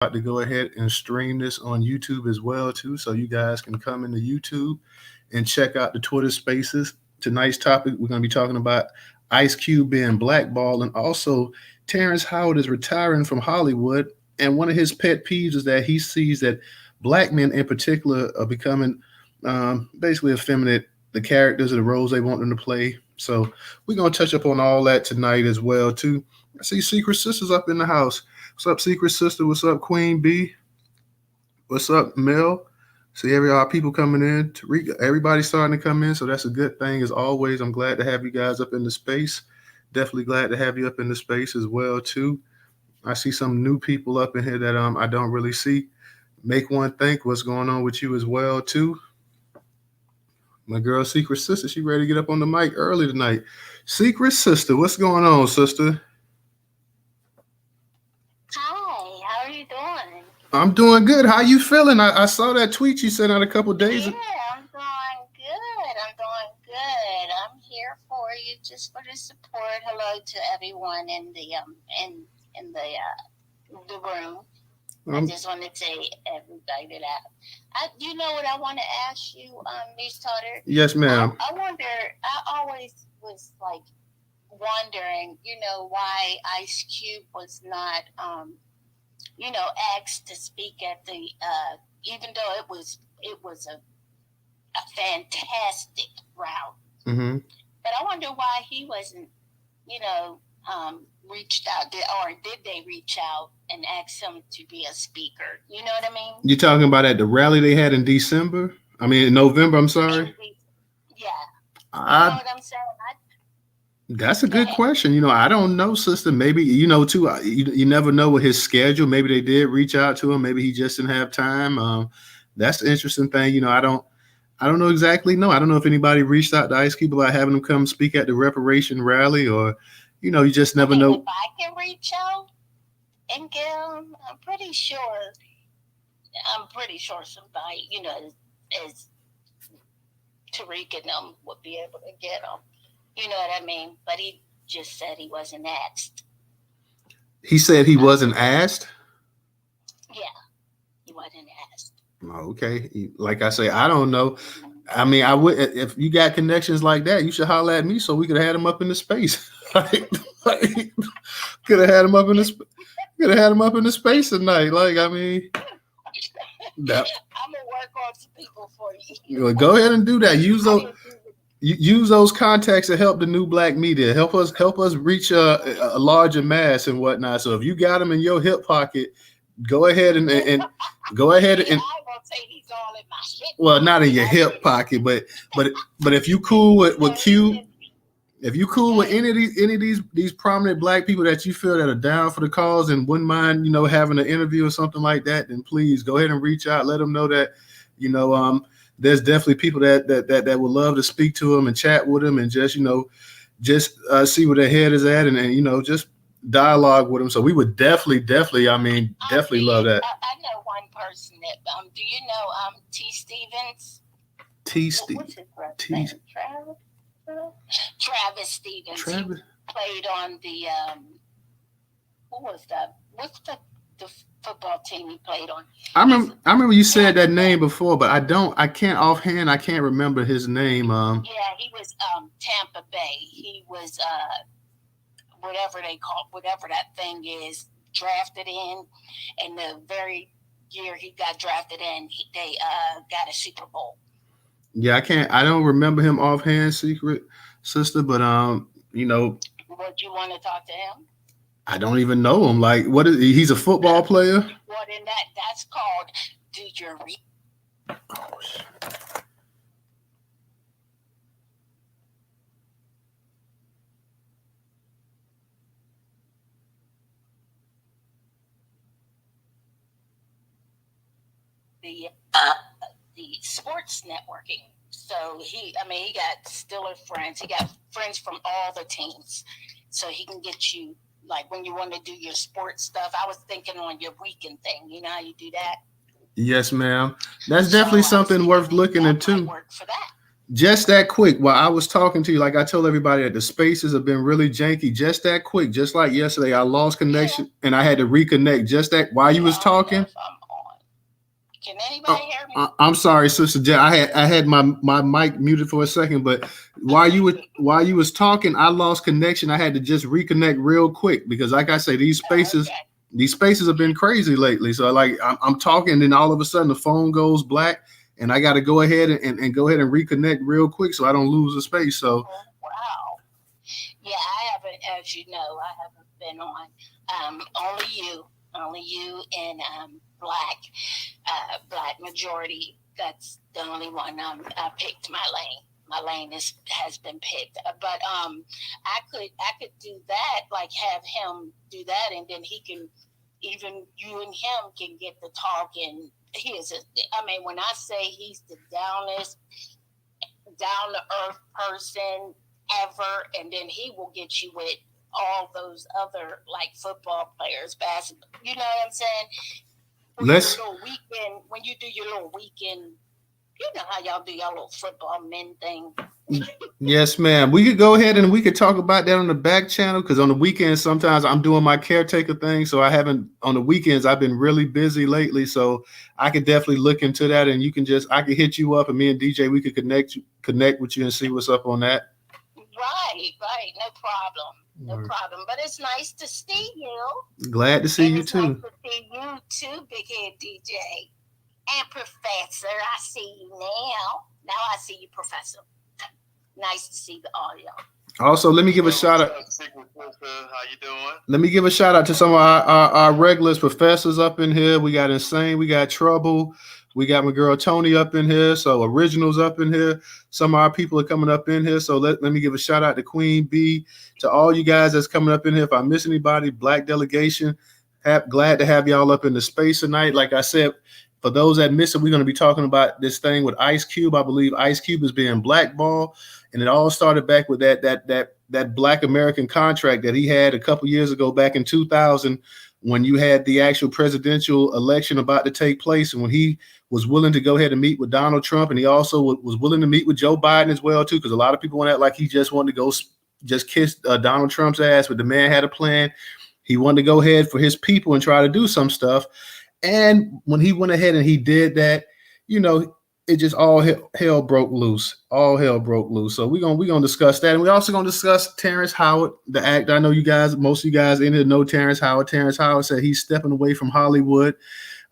about to go ahead and stream this on YouTube as well too, so you guys can come into YouTube and check out the Twitter Spaces. Tonight's topic we're going to be talking about Ice Cube being blackballed, and also Terrence Howard is retiring from Hollywood. And one of his pet peeves is that he sees that black men in particular are becoming basically effeminate, the characters or the roles they want them to play. So we're gonna touch up on all that tonight as well too. I see Secret Sisters up in the house. What's up, Secret Sister? What's up, Queen B? What's up, Mel? See every people coming in. Tariq, everybody's starting to come in, so that's a good thing as always. I'm glad to have you guys up in the space. Definitely glad to have you up in the space as well too. I see some new people up in here that I don't really see. Make one think what's going on with you as well too. My girl Secret Sister, she ready to get up on the mic early tonight. Secret Sister, what's going on, sister? Hi, how are you doing? I'm doing good. How you feeling? I saw that tweet you sent out a couple days Yeah, ago. I'm doing good. I'm doing good. I'm here for you, just for the support. Hello to everyone in the room. I just want to say everybody that you know what I want to ask you, Newstoter. Yes, ma'am. I wonder. I always was like wondering, why Ice Cube was not, asked to speak at the, even though it was a fantastic route. Mm-hmm. But I wonder why he wasn't, reached out, or did they reach out and ask him to be a speaker? You know what I mean? You talking about at the rally they had in December? I mean, in November. I'm sorry. Yeah. You know what I'm saying? That's a good question. I don't know, sister. Maybe too. You never know with his schedule. Maybe they did reach out to him. Maybe he just didn't have time. That's the interesting thing. I don't know exactly. No, I don't know if anybody reached out to Ice Cube about having him come speak at the reparation rally, or you just never know. If I can reach out and get him, I'm pretty sure somebody, as Tariq and them would be able to get him. You know what I mean? But he just said he wasn't asked. He said he wasn't asked? Yeah, he wasn't asked. Okay. Like I say, I don't know. I mean, I would, if you got connections like that, you should holler at me so we could have had him up in the space. Could have had him up in the space tonight. Like, I mean, I'm gonna work on some people for you. Go ahead and do that. Use those contacts to help the new black media. Help us reach a larger mass and whatnot. So if you got them in your hip pocket, go ahead and go ahead and. I won't say he's all in my hip. Well, not in your hip pocket, but if you cool with Q, if you cool with any of these prominent black people that you feel that are down for the cause and wouldn't mind having an interview or something like that, then please go ahead and reach out. Let them know that there's definitely people that would love to speak to them and chat with them and just see where their head is at and just dialogue with them. So we would definitely love that. I know one person that do you know T. Stevens? What's his first name? Travis Stevens. Travis he played on the who was that? What's the football team he played on? I remember you said that name before, but I can't remember his name. Yeah, he was Tampa Bay. He was whatever that thing is, drafted in, and the very year he got drafted in, they got a Super Bowl. Yeah, I don't remember him offhand, Secret Sister, but Would you want to talk to him? I don't even know him. Like, what is he's a football player? Well, then that's called do your research. Oh, shit. The sports networking. So he got Steeler friends. He got friends from all the teams. So he can get you, like, when you want to do your sports stuff. I was thinking on your weekend thing. You know how you do that? Yes, ma'am. That's definitely something worth looking into. Work for that. Just that quick, while I was talking to you, like I told everybody that the spaces have been really janky. Just that quick, just like yesterday, I lost Yeah. connection and I had to reconnect. Just that while you Yeah, was I don't know talking. if I'm on. Can anybody Oh, hear me? I'm sorry, Sister Jen. I had my mic muted for a second, but while you was talking, I lost connection. I had to just reconnect real quick because, like I say, Okay. these spaces have been crazy lately. So like I'm talking, and then all of a sudden the phone goes black, and I got to go ahead and go ahead and reconnect real quick so I don't lose the space. So Oh, wow. Yeah, I haven't, as you know, I haven't been on. Only you, and black majority. That's the only one. I picked my lane. My lane has been picked. But I could do that, like have him do that, and then he can, even you and him can get the talking. I mean, when I say he's the downest, down to earth person ever, and then he will get you with all those other like football players, basketball. You know what I'm saying? let's When you do your little weekend, you know how y'all do your little football men thing. yes, ma'am. We could go ahead and we could talk about that on the back channel because on the weekends sometimes I'm doing my caretaker thing, so I haven't on the weekends. I've been really busy lately, so I could definitely look into that. And you can just I could hit you up, and me and DJ we could connect with you and see what's up on that. Right, no problem. No problem. But it's nice to see you. Glad to see And you it's too. nice to see you too, Big Head DJ. And Professor, I see you now. Now I see you, Professor. Nice to see all y'all. Also, let me give a shout out. How you doing? Let me give a shout out to some of our regulars, professors up in here. We got Insane, we got Trouble, we got my girl Tony up in here. So Originals up in here. Some of our people are coming up in here. So let me give a shout out to Queen B, to all you guys that's coming up in here. If I miss anybody, Black Delegation, glad to have y'all up in the space tonight. Like I said, for those that miss it, we're going to be talking about this thing with Ice Cube. I believe Ice Cube is being blackballed, and it all started back with that Black American contract that he had a couple years ago, back in 2000, when you had the actual presidential election about to take place, and when he was willing to go ahead and meet with Donald Trump, and he also was willing to meet with Joe Biden as well too, because a lot of people want to act like he just wanted to go just kiss Donald Trump's ass, but the man had a plan. He wanted to go ahead for his people and try to do some stuff. And when he went ahead and he did that, you know, it just all hell broke loose. All hell broke loose. So we're gonna discuss that, and we're also gonna discuss Terrence Howard, the actor. I know you guys, most of you guys in here know Terrence Howard. Terrence Howard said he's stepping away from Hollywood.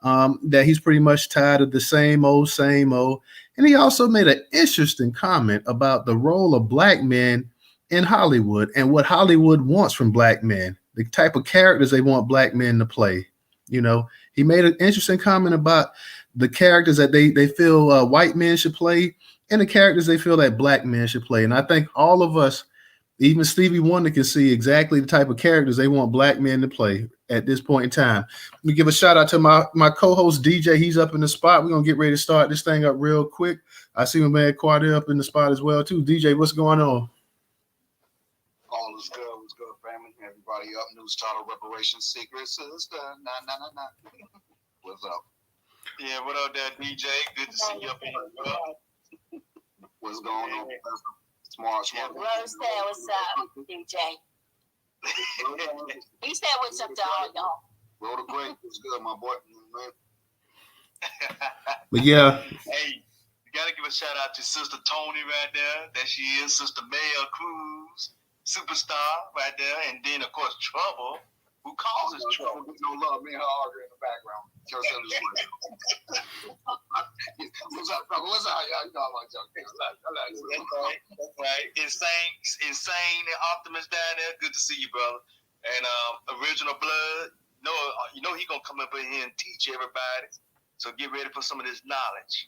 That he's pretty much tired of the same old, and he also made an interesting comment about the role of Black men in Hollywood and what Hollywood wants from Black men, the type of characters they want Black men to play. You know, he made an interesting comment about the characters that they feel white men should play and the characters they feel that Black men should play. And I think all of us, even Stevie Wonder, can see exactly the type of characters they want Black men to play at this point in time. Let me give a shout out to my co-host DJ. He's up in the spot. We're gonna get ready to start this thing up real quick. I see my man Quadri up in the spot as well too. DJ, what's going on? All is good. What's good, family? Everybody up. Newstoter Reparation Secret Sister. Nah. What's up? Yeah, what up, there, DJ? Good to see you up in here. What's going on, Professor? Smart. Rose said, "What's up, DJ?" He said, "What's up to all y'all?" Roll the break. What's good, my boy? But yeah. Hey, you gotta give a shout out to Sister Tony right there. There she is, Sister Mel Cruz, superstar right there, and then of course Trouble, who causes trouble. No love, me and her arguing in the background. What's up, brother? What's up? You know I'm joking. That's right. Insane and Optimus down there. Good to see you, brother. And Original Blood. You know he gonna come up in here and teach everybody. So get ready for some of this knowledge.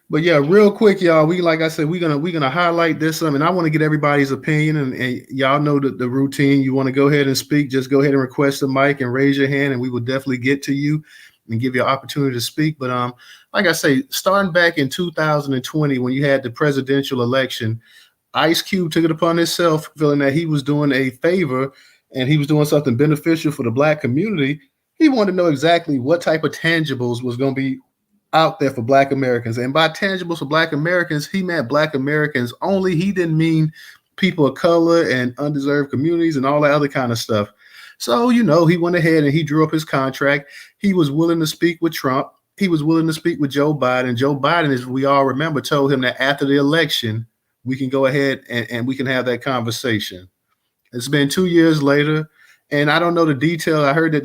But yeah, real quick, y'all. Like I said, we're gonna highlight this. And I want to get everybody's opinion. And y'all know the routine. You want to go ahead and speak, just go ahead and request the mic and raise your hand, and we will definitely get to you and give you an opportunity to speak. But like I say, starting back in 2020, when you had the presidential election, Ice Cube took it upon himself, feeling that he was doing a favor and he was doing something beneficial for the Black community. He wanted to know exactly what type of tangibles was going to be out there for Black Americans. And by tangibles for Black Americans, he meant Black Americans only. He didn't mean people of color and undeserved communities and all that other kind of stuff. So, he went ahead and he drew up his contract. He was willing to speak with Trump. He was willing to speak with Joe Biden. Joe Biden, as we all remember, told him that after the election, we can go ahead and we can have that conversation. It's been 2 years later, and I don't know the detail. I heard that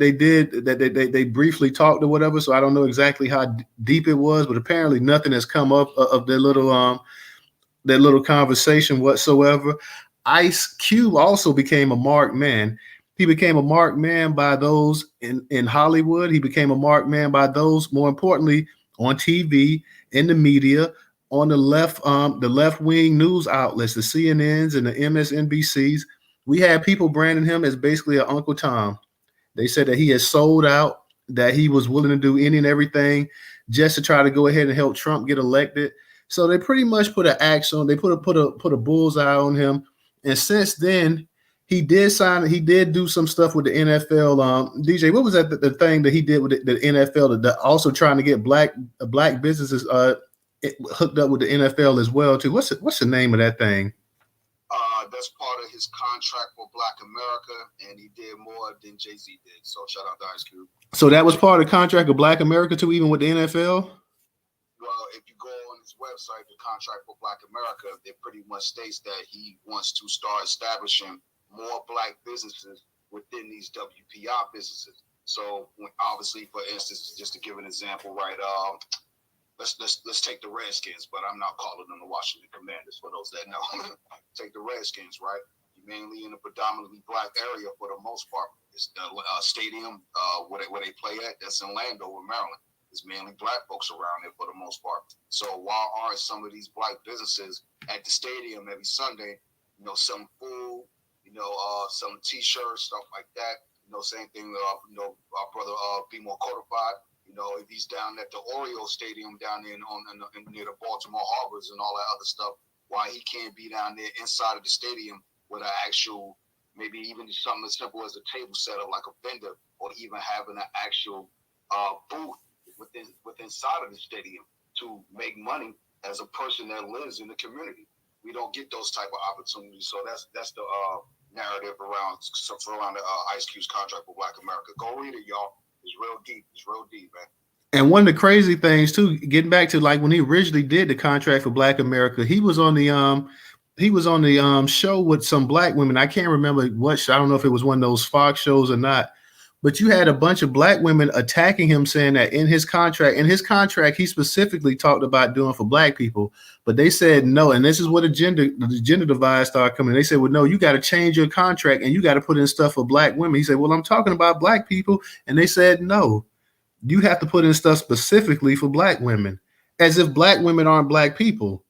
they briefly talked or whatever, so I don't know exactly how deep it was, but apparently nothing has come up of their little conversation whatsoever. Ice Cube also became a marked man. He became a marked man by those in Hollywood. He became a marked man by those, more importantly, on TV, in the media, on the left-wing news outlets, the CNNs and the MSNBCs. We had people branding him as basically an Uncle Tom. They said that he had sold out, that he was willing to do any and everything just to try to go ahead and help Trump get elected. So they pretty much put an axe on. They put a bullseye on him. And since then, he did do some stuff with the NFL. DJ, what was that the thing that he did with the NFL? Also trying to get black businesses hooked up with the NFL as well too. What's the name of that thing? That's part of his contract for Black America, and he did more than Jay-Z did. So shout out to Ice Cube. So that was part of the contract of Black America too, even with the NFL? Well, if you go on his website, the contract for Black America, it pretty much states that he wants to start establishing more Black businesses within these WPI businesses. So obviously, for instance, just to give an example, right? Let's take the Redskins, but I'm not calling them the Washington Commanders for those that know. Take the Redskins, right? You're mainly in a predominantly Black area for the most part. It's the stadium where they play at. That's in Landover, Maryland. There's mainly Black folks around there for the most part. So why aren't some of these Black businesses at the stadium every Sunday, selling food, selling T-shirts, stuff like that? Same thing. Our brother Be More Codified. If he's down at the Oreo Stadium down there near the Baltimore Harbors and all that other stuff, why he can't be down there inside of the stadium with an actual, maybe even something as simple as a table setup like a vendor, or even having an actual booth within inside of the stadium to make money as a person that lives in the community. We don't get those type of opportunities, so that's the narrative around the Ice Cube's contract with Black America. Go read it, y'all. It's real deep. It's real deep, man. And one of the crazy things too, getting back to like when he originally did the contract for Black America, he was on the show with some Black women. I can't remember what show. I don't know if it was one of those Fox shows or not. But you had a bunch of Black women attacking him, saying that in his contract, he specifically talked about doing for Black people. But they said no, and this is where the gender divide started coming. They said, well, no, you got to change your contract and you got to put in stuff for Black women. He said, well, I'm talking about Black people. And they said, no, you have to put in stuff specifically for Black women, as if Black women aren't Black people.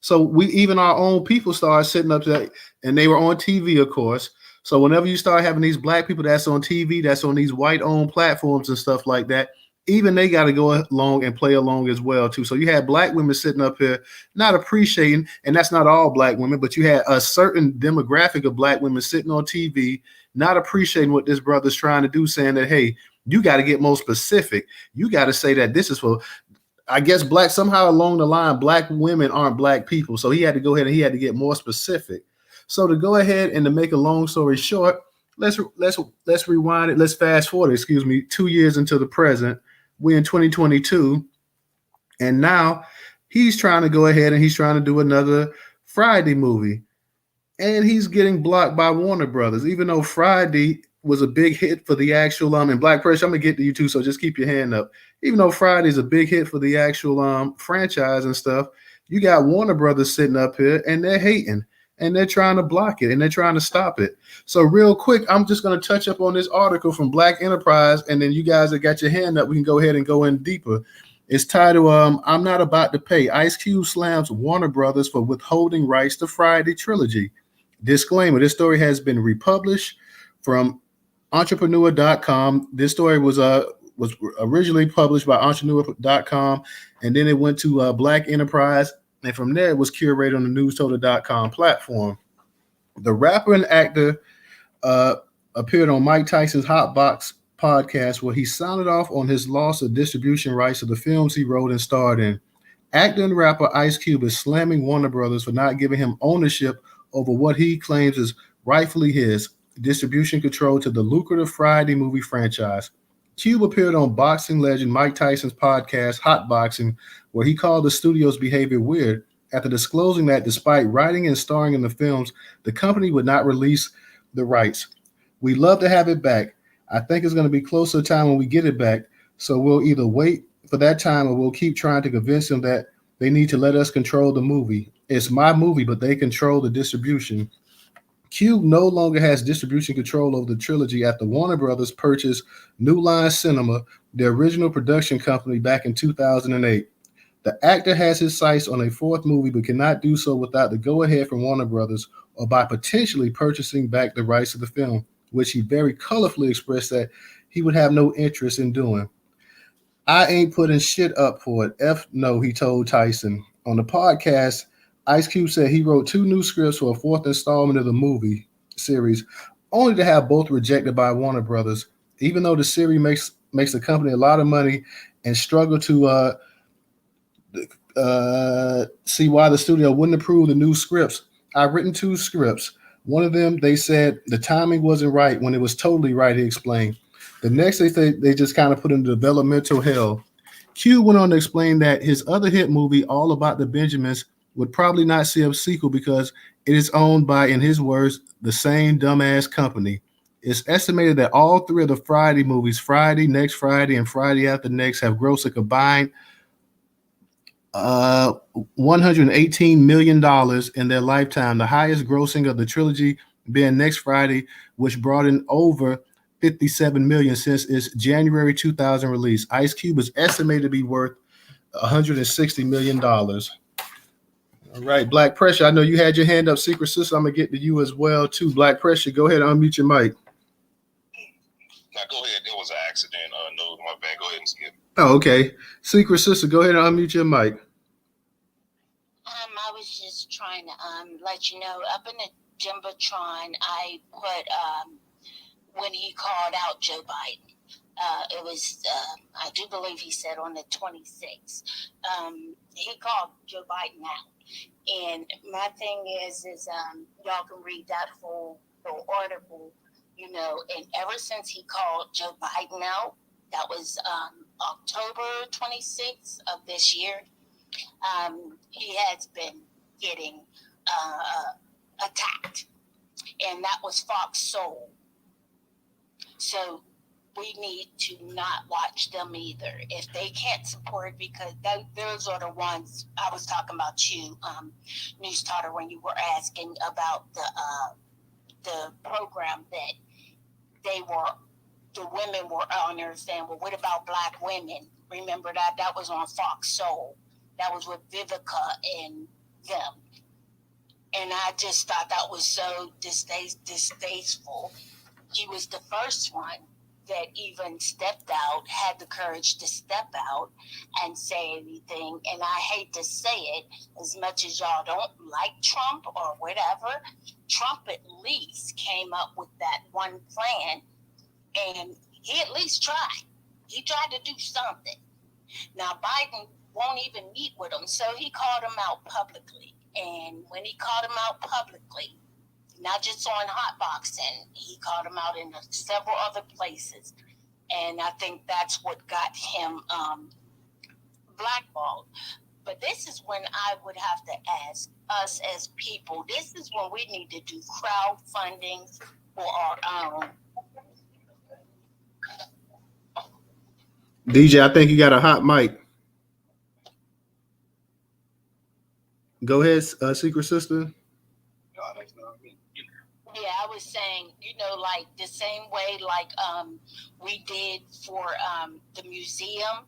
So even our own people started sitting up there, and they were on TV, of course. So whenever you start having these Black people that's on TV, that's on these white-owned platforms and stuff like that, even they got to go along and play along as well, too. So you had Black women sitting up here not appreciating, and that's not all Black women, but you had a certain demographic of Black women sitting on TV not appreciating what this brother's trying to do, saying that, hey, you got to get more specific. You got to say that this is for, I guess, Black, somehow along the line, Black women aren't Black people. So he had to go ahead and he had to get more specific. So to go ahead and to make a long story short, let's rewind it. Let's fast forward, 2 years into the present. We're in 2022. And now he's trying to go ahead and he's trying to do another Friday movie. And he's getting blocked by Warner Brothers, even though Friday was a big hit for the actual and Black Pressure. I'm gonna get to you too, so just keep your hand up. Even though Friday's a big hit for the actual franchise and stuff, you got Warner Brothers sitting up here and they're hating and they're trying to block it and they're trying to stop it. So real quick, I'm just gonna touch up on this article from Black Enterprise, and then you guys that got your hand up, we can go ahead and go in deeper. It's titled I'm Not About to Pay. Ice Cube slams Warner Brothers for withholding rights to Friday trilogy. Disclaimer, this story has been republished from entrepreneur.com. This story was originally published by entrepreneur.com, and then it went to Black Enterprise, and from there it was curated on the Newstoter.com platform. The rapper and actor appeared on Mike Tyson's Hot Box podcast where he sounded off on his loss of distribution rights to the films he wrote and starred in. Actor and rapper Ice Cube is slamming Warner Brothers for not giving him ownership over what he claims is rightfully his distribution control to the lucrative Friday movie franchise. Cube appeared on boxing legend Mike Tyson's podcast, Hot Boxing, where he called the studio's behavior weird after disclosing that despite writing and starring in the films, the company would not release the rights. We'd love to have it back. I think it's going to be close to the time when we get it back, so we'll either wait for that time or we'll keep trying to convince them that they need to let us control the movie. It's my movie, but they control the distribution. Cube no longer has distribution control over the trilogy after Warner Brothers purchased New Line Cinema, the original production company, back in 2008. The actor has his sights on a fourth movie, but cannot do so without the go-ahead from Warner Brothers or by potentially purchasing back the rights to the film, which he very colorfully expressed that he would have no interest in doing. I ain't putting shit up for it. F no, he told Tyson. On the podcast, Ice Cube said he wrote 2 new scripts for a fourth installment of the movie series, only to have both rejected by Warner Brothers. Even though the series makes the company a lot of money and struggle to see why the studio wouldn't approve the new scripts. I've written 2 scripts. One of them, they said the timing wasn't right when it was totally right, he explained. The next, they just kind of put in developmental hell. Q went on to explain that his other hit movie, All About the Benjamins, would probably not see a sequel because it is owned by, in his words, the same dumbass company. It's estimated that all 3 of the Friday movies, Friday, Next Friday, and Friday After Next, have grossed a combined $118 million in their lifetime, the highest grossing of the trilogy being Next Friday, which brought in over $57 million since its January 2000 release. Ice Cube is estimated to be worth $160 million. All right, Black Pressure, I know you had your hand up, Secret Sister. I'm going to get to you as well, too. Black Pressure, go ahead and unmute your mic. Now, go ahead. It was an accident. No, my bad. Go ahead and skip. Oh, okay. Secret Sister, go ahead and unmute your mic. I was just trying to let you know, up in the Jumbotron, I put when he called out Joe Biden. It was, I do believe he said on the 26th. He called Joe Biden out. And my thing is y'all can read that whole article, you know, and ever since he called Joe Biden out, that was October 26th of this year, he has been getting attacked. And that was Fox Soul. So we need to not watch them either. If they can't support, because those are the ones I was talking about you, Newstoter, when you were asking about the program that the women were on there saying, well, what about Black women? Remember that was on Fox Soul. That was with Vivica and them. And I just thought that was so distasteful. He was the first one that even stepped out, had the courage to step out and say anything. And I hate to say it, as much as y'all don't like Trump or whatever, Trump at least came up with that one plan, and he at least tried. He tried to do something. Now, Biden won't even meet with him, so he called him out publicly. And when he called him out publicly, not just on Hot Boxing, he called him out in several other places. And I think that's what got him blackballed. But this is when I would have to ask us as people, this is when we need to do crowdfunding for our own. DJ, I think you got a hot mic. Go ahead, Secret Sister. Yeah, I was saying, you know, like the same way like we did for the museum,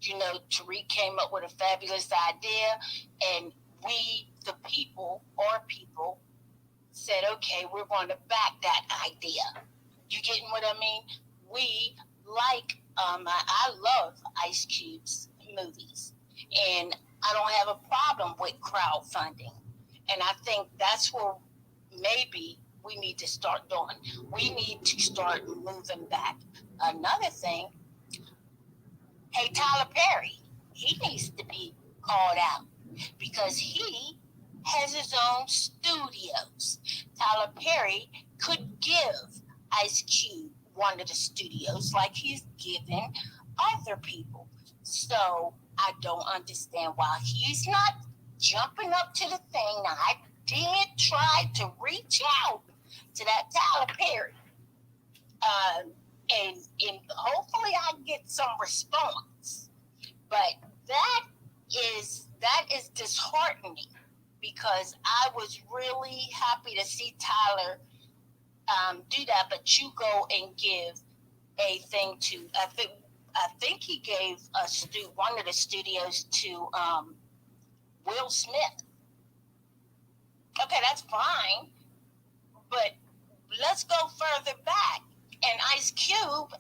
you know, Tariq came up with a fabulous idea, and we, the people, our people, said, okay, we're going to back that idea. You getting what I mean? We like, I love Ice Cube's movies, and I don't have a problem with crowdfunding. And I think that's where maybe we need to start doing. We need to start moving back. another thing, hey, Tyler Perry, he needs to be called out because he has his own studios. Tyler Perry could give Ice Cube one of the studios like he's given other people. So I don't understand why he's not jumping up to the thing. Now, I did try to reach out to that Tyler Perry. And hopefully I get some response. But that is disheartening because I was really happy to see Tyler do that. But you go and give a thing to I think he gave one of the studios to Will Smith. Okay, that's fine, but let's go further back. And Ice Cube,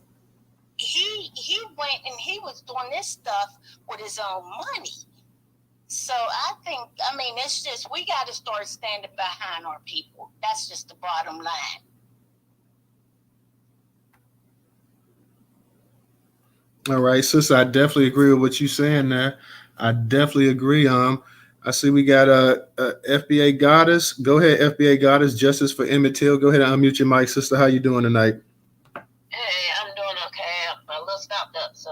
he went and he was doing this stuff with his own money. So I mean, it's just, we got to start standing behind our people. That's just the bottom line. All right, sister, I definitely agree with what you're saying there. I definitely agree. I see we got a FBA Goddess. Go ahead, FBA Goddess. Justice for Emmett Till. Go ahead and unmute your mic, sister. How you doing tonight? Hey, I'm doing okay. I'm a little stopped up, so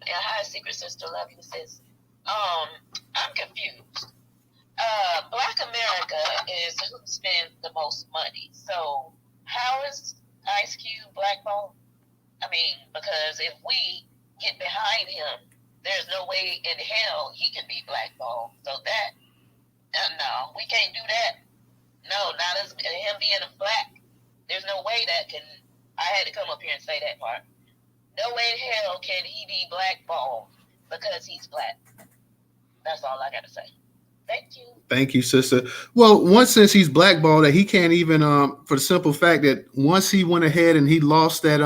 yeah, hi, Secret Sister, love you, sis. I'm confused. Black America is who spends the most money. So how is Ice Cube blackballed? I mean, because if we get behind him, there's no way in hell he can be blackballed. So that, no, we can't do that. No, not as him being a black. There's no way that can. I had to come up here and say that part. No way in hell can he be blackballed because he's black. That's all I got to say. Thank you. Thank you, sister. Well, once since he's blackballed, that he can't even for the simple fact that once he went ahead and he lost that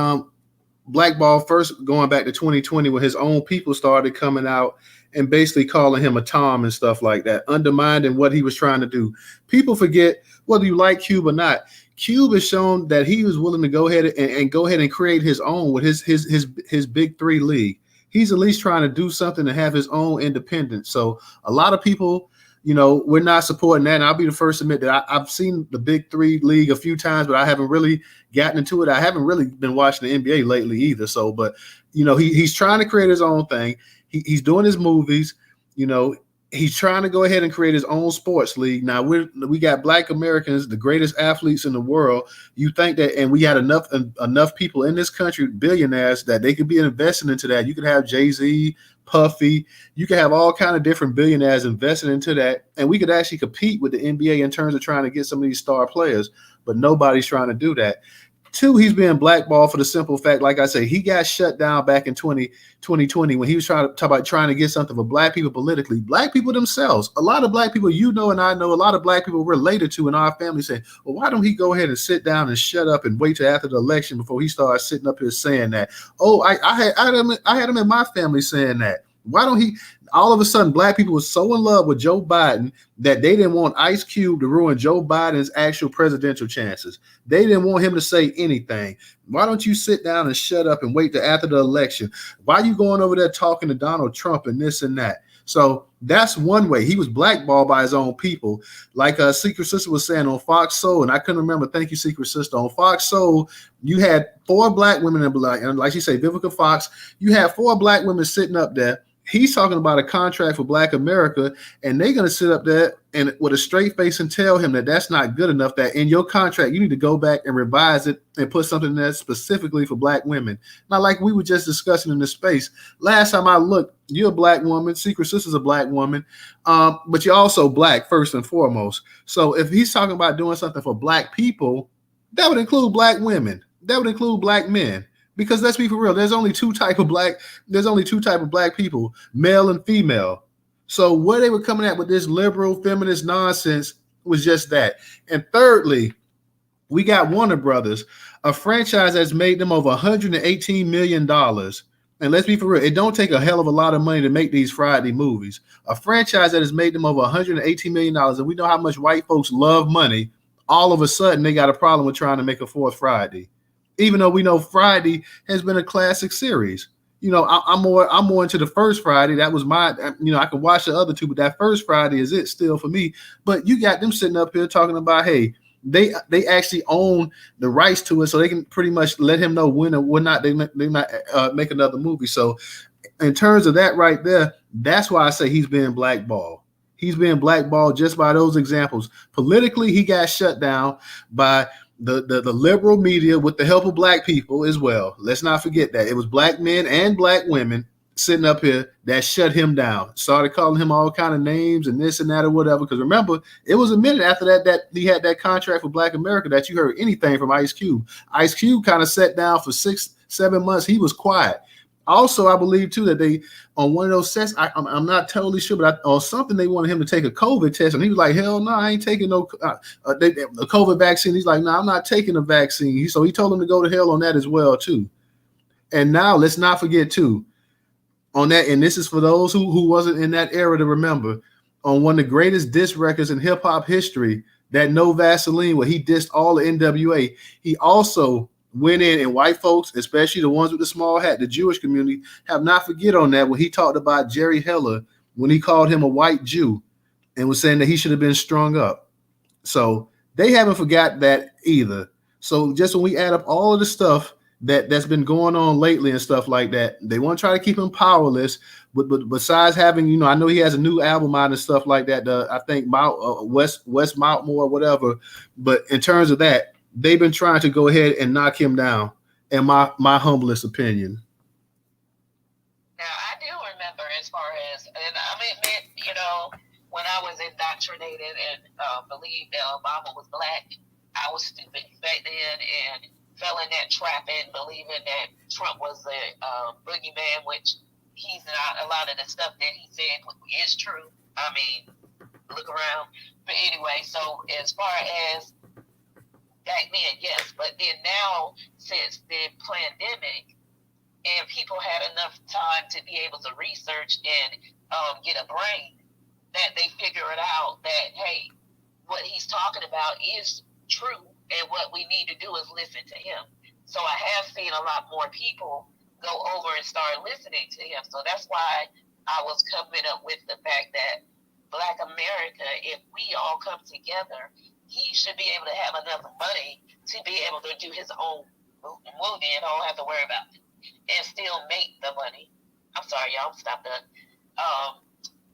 blackball first going back to 2020 when his own people started coming out and basically calling him a Tom and stuff like that, undermining what he was trying to do. People forget whether you like Cube or not. Cube has shown that he was willing to go ahead and create his own with his big three league. He's at least trying to do something to have his own independence. So a lot of people, we're not supporting that. And I'll be the first to admit that I've seen the big three league a few times, but I haven't really gotten into it. I haven't really been watching the NBA lately either. So, but he's trying to create his own thing. He's doing his movies, he's trying to go ahead and create his own sports league. Now we got Black Americans, the greatest athletes in the world. You think that, and we had enough people in this country, billionaires, that they could be investing into that. You could have Jay-Z, Puffy, you could have all kind of different billionaires invested into that, and we could actually compete with the NBA in terms of trying to get some of these star players, but nobody's trying to do that. Two, he's being blackballed for the simple fact, like I say, he got shut down back in 2020 when he was trying to get something for black people politically. Black people themselves, a lot of black people, and I know a lot of black people related to in our family saying, well, why don't he go ahead and sit down and shut up and wait till after the election before he starts sitting up here saying that? Oh, I had him in my family saying that. Why don't he? All of a sudden, black people were so in love with Joe Biden that they didn't want Ice Cube to ruin Joe Biden's actual presidential chances. They didn't want him to say anything. Why don't you sit down and shut up and wait till after the election? Why are you going over there talking to Donald Trump and this and that? So that's one way. He was blackballed by his own people. Like Secret Sister was saying on Fox Soul, and I couldn't remember. Thank you, Secret Sister. On Fox Soul, you had 4 black women and like she said, Vivica Fox, you had 4 black women sitting up there. He's talking about a contract for Black America, and they're going to sit up there and with a straight face and tell him that that's not good enough, that in your contract, you need to go back and revise it and put something there specifically for black women. Not like we were just discussing in this space. Last time I looked, you're a black woman. Secret Sister's a black woman, but you're also black first and foremost. So if he's talking about doing something for black people, that would include black women. That would include black men. Because let's be for real, there's only two type of black people, male and female. So where they were coming at with this liberal feminist nonsense was just that. And thirdly, we got Warner Brothers, a franchise that's made them over $118 million. And let's be for real, it don't take a hell of a lot of money to make these Friday movies. A franchise that has made them over $118 million, and we know how much white folks love money. All of a sudden, they got a problem with trying to make a 4th Friday. even though we know Friday has been a classic series. You know, I'm more into the first Friday. That was my, you know, I could watch the other two, but that first Friday is it still for me. But you got them sitting up here talking about, hey, they actually own the rights to it, so they can pretty much let him know when or when not they might make another movie. So in terms of that right there, that's why I say he's being blackballed. He's being blackballed just by those examples. Politically, he got shut down by the liberal media with the help of black people as well. Let's not forget that. It was black men and black women sitting up here that shut him down. Started calling him all kind of names and this and that or whatever. Because remember, it was a minute after that he had that contract for Black America that you heard anything from Ice Cube. Ice Cube kind of sat down for 6-7 months. He was quiet. Also, I believe too that they on one of those sets, I'm not totally sure, but or something they wanted him to take a COVID test, and he was like, "Hell no, I ain't taking no the COVID vaccine." He's like, "No, I'm not taking a vaccine." So he told him to go to hell on that as well too. And now let's not forget too on that, and this is for those who wasn't in that era to remember, on one of the greatest diss records in hip hop history, that No Vaseline, where he dissed all the NWA. He also went in, and white folks, especially the ones with the small hat, the Jewish community, have not forget on that when he talked about Jerry Heller, when he called him a white Jew and was saying that he should have been strung up. So they haven't forgot that either. So just when we add up all of the stuff that's been going on lately and stuff like that, they want to try to keep him powerless. But besides having, you know, I know he has a new album out and stuff like that. I think West Mountmore or whatever. But in terms of that, they've been trying to go ahead and knock him down, in my humblest opinion. Now, I do remember as far as, and I mean, you know, when I was indoctrinated and believed that Obama was black, I was stupid back then and fell in that trap and believing that Trump was a boogeyman, which he's not. A lot of the stuff that he said is true. I mean, look around. But anyway, so as far as back then, yes, but then now, since the pandemic, and people had enough time to be able to research and get a brain, that they figure it out that, hey, what he's talking about is true, and what we need to do is listen to him. So I have seen a lot more people go over and start listening to him. So that's why I was coming up with the fact that Black America, if we all come together, he should be able to have enough money to be able to do his own movie and don't have to worry about it and still make the money. I'm sorry, y'all, stop that.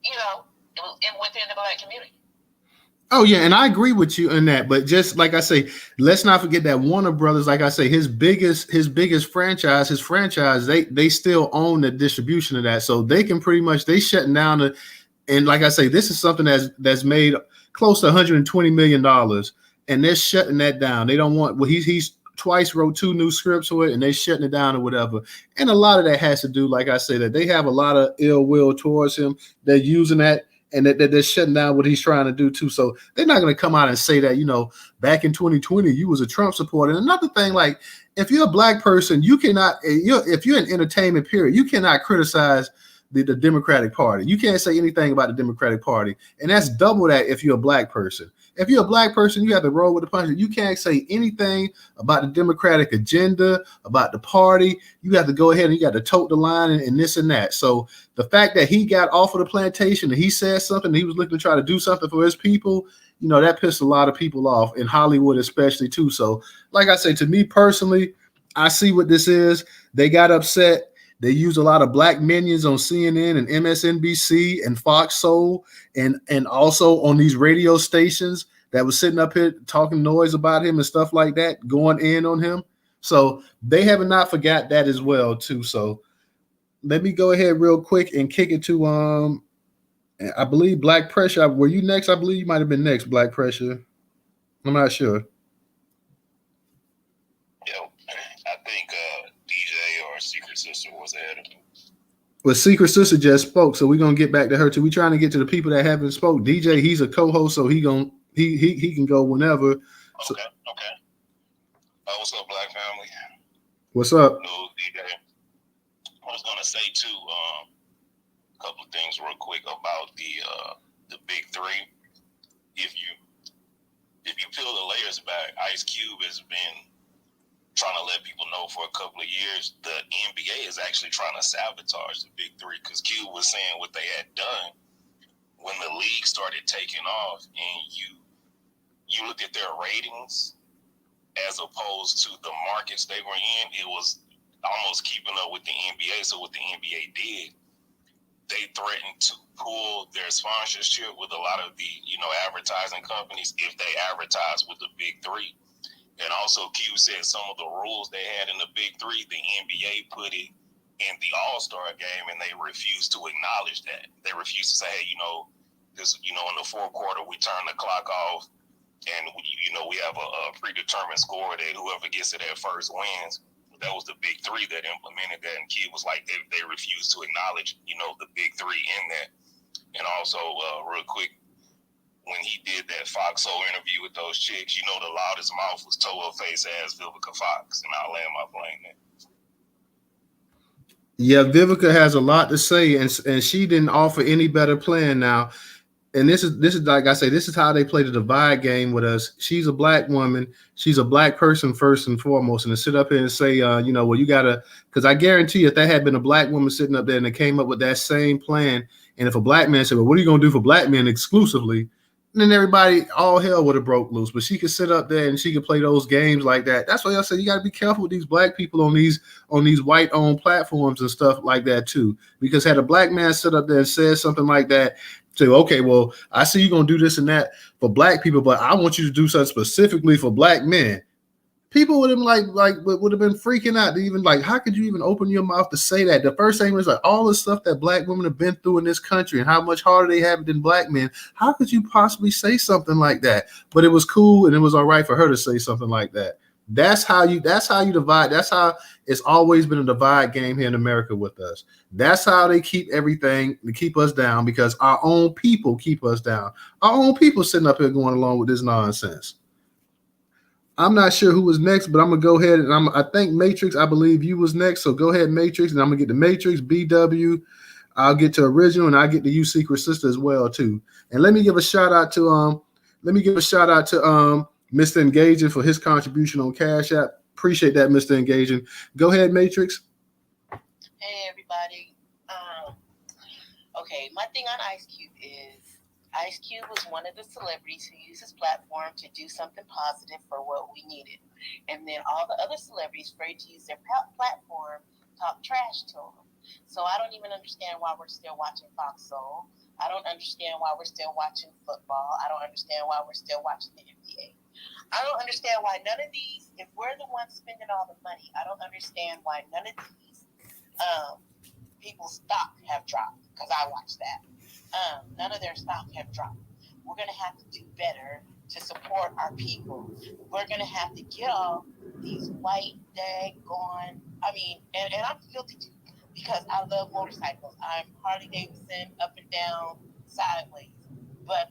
You know, within the Black community. Oh yeah, and I agree with you on that. But just like I say, let's not forget that Warner Brothers, like I say, his biggest franchise, they still own the distribution of that, so they can pretty much shutting down and like I say, this is something that's made close to $120 million, and they're shutting that down. They don't want. Well, he's twice wrote 2 new scripts for it, and they're shutting it down or whatever. And a lot of that has to do, like I say, that they have a lot of ill will towards him. They're using that. And that they're shutting down what he's trying to do too. So they're not going to come out and say that, you know, back in 2020, you was a Trump supporter. And another thing, like, if you're a black person, you cannot, if you're in entertainment, period, you cannot criticize the Democratic Party. You can't say anything about the Democratic Party. And that's double that if you're a black person. If you're a black person, you have to roll with the punches. You can't say anything about the Democratic agenda, about the party. You have to go ahead and you got to tote the line and this and that. So the fact that he got off of the plantation and he said something, he was looking to try to do something for his people, you know, that pissed a lot of people off in Hollywood, especially too. So like I say, to me personally, I see what this is. They got upset. They use a lot of black minions on CNN and MSNBC and Fox Soul and also on these radio stations that was sitting up here talking noise about him and stuff like that, going in on him. So they have not forgot that as well too. So let me go ahead real quick and kick it to I believe Black Pressure. Were you next? I believe you might have been next, Black Pressure. I'm not sure. Yeah, I think DJ or Secret Sister was ahead of him. Well, Secret Sister just spoke, so we're gonna get back to her too. We're trying to get to the people that haven't spoke. DJ, he's a co-host, so he can go whenever. Okay, So, okay. What's up, Black family? What's up? No, DJ. I was gonna say too, a couple of things real quick about the big three. If you peel the layers back, Ice Cube has been trying to let people know for a couple of years, the NBA is actually trying to sabotage the Big Three, because Q was saying what they had done when the league started taking off, and you look at their ratings as opposed to the markets they were in, it was almost keeping up with the NBA. So what the NBA did, they threatened to pull their sponsorship with a lot of the, advertising companies if they advertise with the Big Three. And also, Q said some of the rules they had in the Big Three, the NBA put it in the All-Star game, and they refused to acknowledge that. They refused to say, hey, this, in the fourth quarter, we turn the clock off, and we have a predetermined score that whoever gets it at first wins. That was the Big Three that implemented that, and Q was like, they refused to acknowledge, the Big Three in that. And also, real quick, when he did that Fox Soul interview with those chicks, the loudest mouth was Toa Face ass Vivica Fox, and I'll land my plane there. Yeah, Vivica has a lot to say, and she didn't offer any better plan now. And this is like I say, this is how they play the divide game with us. She's a black woman. She's a black person first and foremost. And to sit up here and say, well, you gotta, because I guarantee you, if that had been a black woman sitting up there and they came up with that same plan, and if a black man said, well, what are you gonna do for black men exclusively? And then everybody, all hell would have broke loose. But she could sit up there and she could play those games like that. That's why I said you got to be careful with these black people on these white-owned platforms and stuff like that too. Because had a black man sit up there and said something like that, say, okay, well, I see you're gonna do this and that for black people, but I want you to do something specifically for black men. People would have would have been freaking out. They even how could you even open your mouth to say that? The first thing was all the stuff that black women have been through in this country and how much harder they have than black men. How could you possibly say something like that? But it was cool and it was all right for her to say something like that. That's how you divide. That's how it's always been a divide game here in America with us. That's how they keep everything to keep us down, because our own people keep us down. Our own people sitting up here going along with this nonsense. I'm not sure who was next, but I'm gonna go ahead and I think Matrix. I believe you was next, so go ahead, Matrix, and I'm gonna get to Matrix, BW. I'll get to Original, and I get to you, Secret Sister, as well too. And let me give a shout out to Mr. Engaging for his contribution on Cash App. Appreciate that, Mr. Engaging. Go ahead, Matrix. Hey everybody. Okay, my thing on Ice Cube is Ice Cube was one of the celebrities who used his platform to do something positive for what we needed. And then all the other celebrities afraid to use their platform talk trash to him. So I don't even understand why we're still watching Fox Soul. I don't understand why we're still watching football. I don't understand why we're still watching the NBA. I don't understand why none of these, if we're the ones spending all the money, I don't understand why none of these people's stock have dropped, because I watched that. None of their stock have dropped. We're going to have to do better to support our people. We're going to have to get off these white, daggone, and I'm guilty too, because I love motorcycles. I'm Harley Davidson, up and down, sideways. But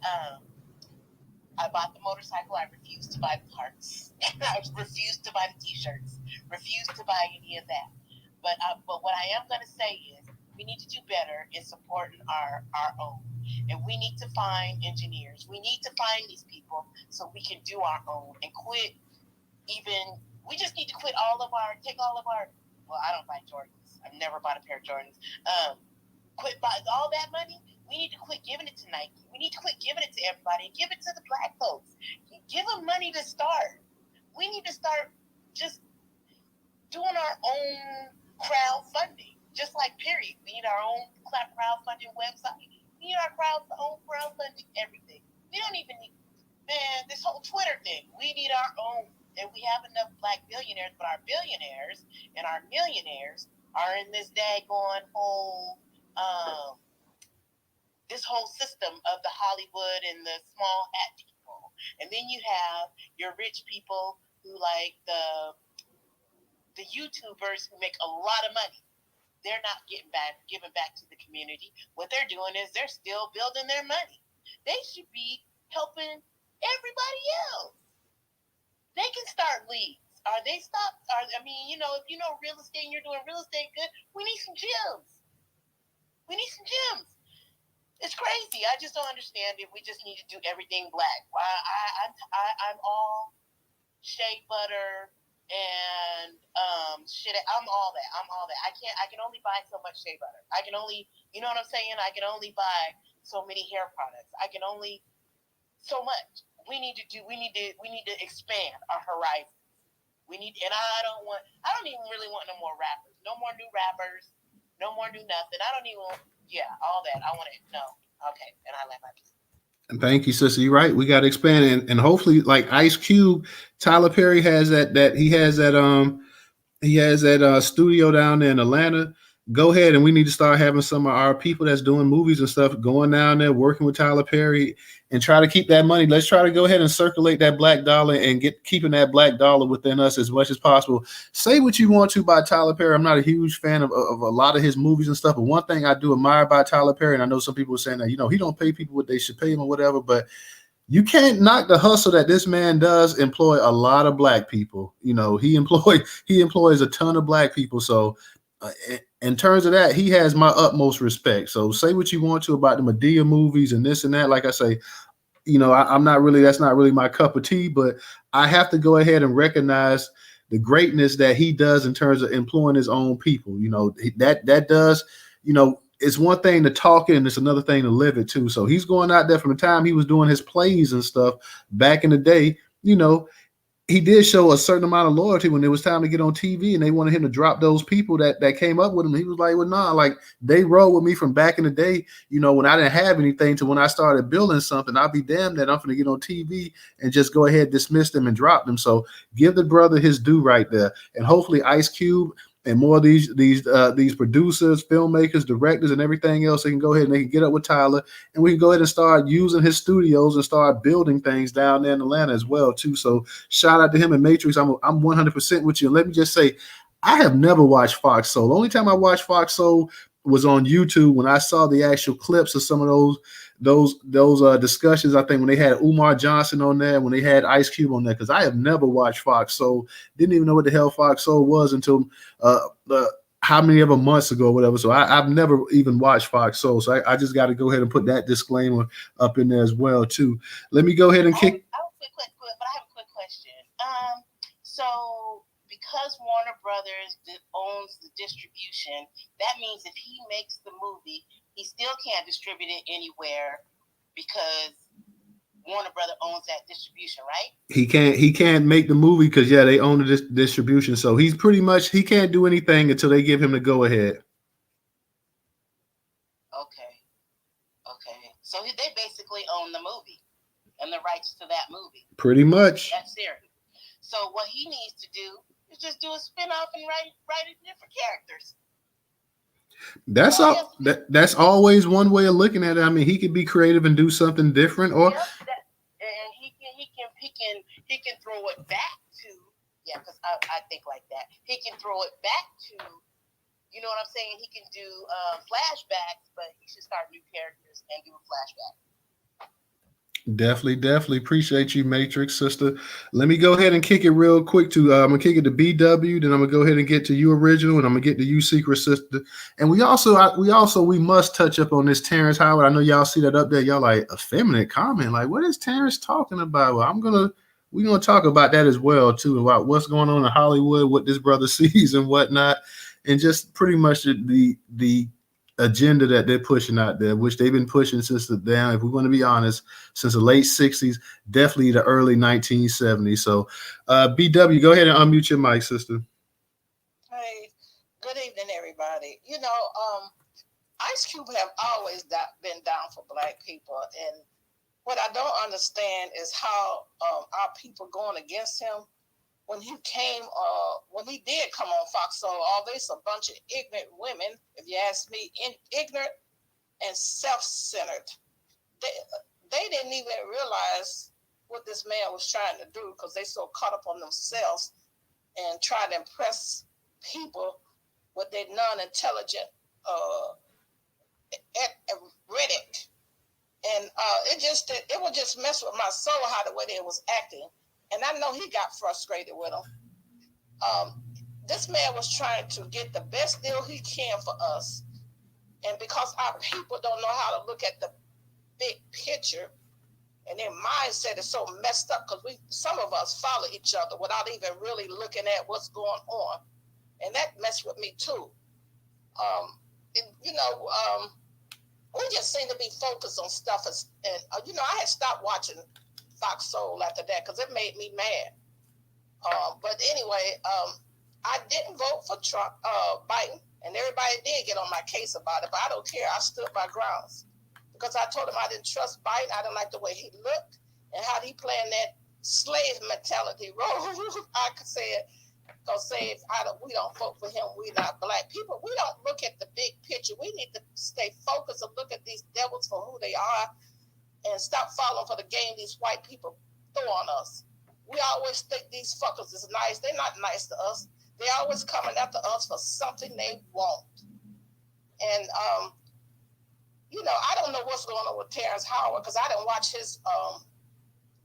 I bought the motorcycle. I refused to buy the parts. I refused to buy the t-shirts. Refused to buy any of that. But what I am going to say is, we need to do better in supporting our own. And we need to find engineers. We need to find these people so we can do our own and quit we just need to quit take all of our, well, I don't buy Jordans. I've never bought a pair of Jordans. Quit buying all that money. We need to quit giving it to Nike. We need to quit giving it to everybody and give it to the black folks. Give them money to start. We need to start just doing our own crowdfunding. Just like period. We need our own crowdfunding website. We need our own crowdfunding everything. We don't even need, this whole Twitter thing. We need our own. And we have enough black billionaires, but our billionaires and our millionaires are in this daggone whole, this whole system of the Hollywood and the small hat people. And then you have your rich people who like the YouTubers who make a lot of money. They're not giving back to the community. What they're doing is they're still building their money. They should be helping everybody else. They can start leagues. If you know real estate and you're doing real estate good, we need some gyms. It's crazy. I just don't understand it. We just need to do everything black. I'm all shea butter and shit. I'm all that. I can only buy so much shea butter. I can only, you know what I'm saying? I can only buy so many hair products. I can only so much. We need to expand our horizons. We need, and I don't even really want no more rappers. No more new rappers. No more new nothing. I don't even, all that. I want it. No. Okay. And I let my piece. Thank you, sister. You're right. We got to expand, and hopefully, like Ice Cube, Tyler Perry has that he has that studio down there in Atlanta. Go ahead, and we need to start having some of our people that's doing movies and stuff going down there, working with Tyler Perry, and try to keep that money. Let's try to go ahead and circulate that black dollar and keeping that black dollar within us as much as possible. Say what you want to about Tyler Perry. I'm not a huge fan of a lot of his movies and stuff, but one thing I do admire about Tyler Perry, and I know some people are saying that, he don't pay people what they should pay him or whatever, but you can't knock the hustle that this man does employ a lot of black people. He employs a ton of black people. So in terms of that, he has my utmost respect. So say what you want to about the Madea movies and this and that. Like I say, I'm not really, that's not really my cup of tea, but I have to go ahead and recognize the greatness that he does in terms of employing his own people. That does, it's one thing to talk it and it's another thing to live it too. So he's going out there from the time he was doing his plays and stuff back in the day, he did show a certain amount of loyalty when it was time to get on TV and they wanted him to drop those people that came up with him. He was like, well, nah, like they rode with me from back in the day, when I didn't have anything to when I started building something. I'll be damned that I'm going to get on TV and just go ahead, dismiss them and drop them. So give the brother his due right there. And hopefully Ice Cube and more of these producers, filmmakers, directors, and everything else, they can go ahead and they can get up with Tyler, and we can go ahead and start using his studios and start building things down there in Atlanta as well too. So shout out to him and Matrix. I'm 100% with you. And let me just say, I have never watched Fox Soul. The only time I watched Fox Soul was on YouTube when I saw the actual clips of some of those discussions. I think when they had Umar Johnson on there, when they had Ice Cube on there, because I have never watched Fox Soul, didn't even know what the hell Fox Soul was until how many ever months ago or whatever. So I've never even watched Fox Soul. So I just got to go ahead and put that disclaimer up in there as well too. Let me go ahead and kick. But I have a quick question. So because Warner Brothers owns the distribution, that means if he makes the movie, he still can't distribute it anywhere because Warner Brothers owns that distribution, right? He can't make the movie because they own the distribution. So he's pretty much, he can't do anything until they give him the go ahead. Okay. So they basically own the movie and the rights to that movie. Pretty much. That's serious. So what he needs to do is just do a spin-off and write it different characters. That's always one way of looking at it. I mean, he could be creative and do something different, or and he can throw it back to because I think like that. He can throw it back to, you know what I'm saying? He can do flashbacks, but he should start new characters and do a flashback. Definitely appreciate you, Matrix sister. Let me go ahead and kick it real quick to I'm gonna kick it to BW, then I'm gonna go ahead and get to you original, and I'm gonna get to you secret sister. And we must touch up on this Terrance Howard. I know y'all see that up there. Y'all like effeminate comment, like what is Terrance talking about? Well, we're gonna talk about that as well too, about what's going on in Hollywood, what this brother sees and whatnot, and just pretty much the agenda that they're pushing out there, which they've been pushing since if we're going to be honest, since the late 60s, definitely the early 1970s. So BW, go ahead and unmute your mic, sister. Hey, good evening, everybody. Ice Cube have always been down for black people, and what I don't understand is how our people going against him when he did come on Fox. So all this a bunch of ignorant women, if you ask me, ignorant and self-centered. They didn't even realize what this man was trying to do because they so caught up on themselves and try to impress people with their non-intelligent rhetoric. And it would just mess with my soul how the way they was acting. And I know he got frustrated with them. This man was trying to get the best deal he can for us. And because our people don't know how to look at the big picture, And their mindset is so messed up because some of us follow each other without even really looking at what's going on. And that messed with me too. We just seem to be focused on stuff. I had stopped watching Fox Soul after that because it made me mad. But anyway, I didn't vote for Trump, Biden, and everybody did get on my case about it, but I don't care. I stood my grounds because I told him I didn't trust Biden. I didn't like the way he looked and how he playing that slave mentality role. I could say it. We don't vote for him. We're not black people. We don't look at the big picture. We need to stay focused and look at these devils for who they are and stop falling for the game these white people throw on us. We always think these fuckers is nice. They're not nice to us. They always coming after us for something they want. And, I don't know what's going on with Terrance Howard because I didn't watch his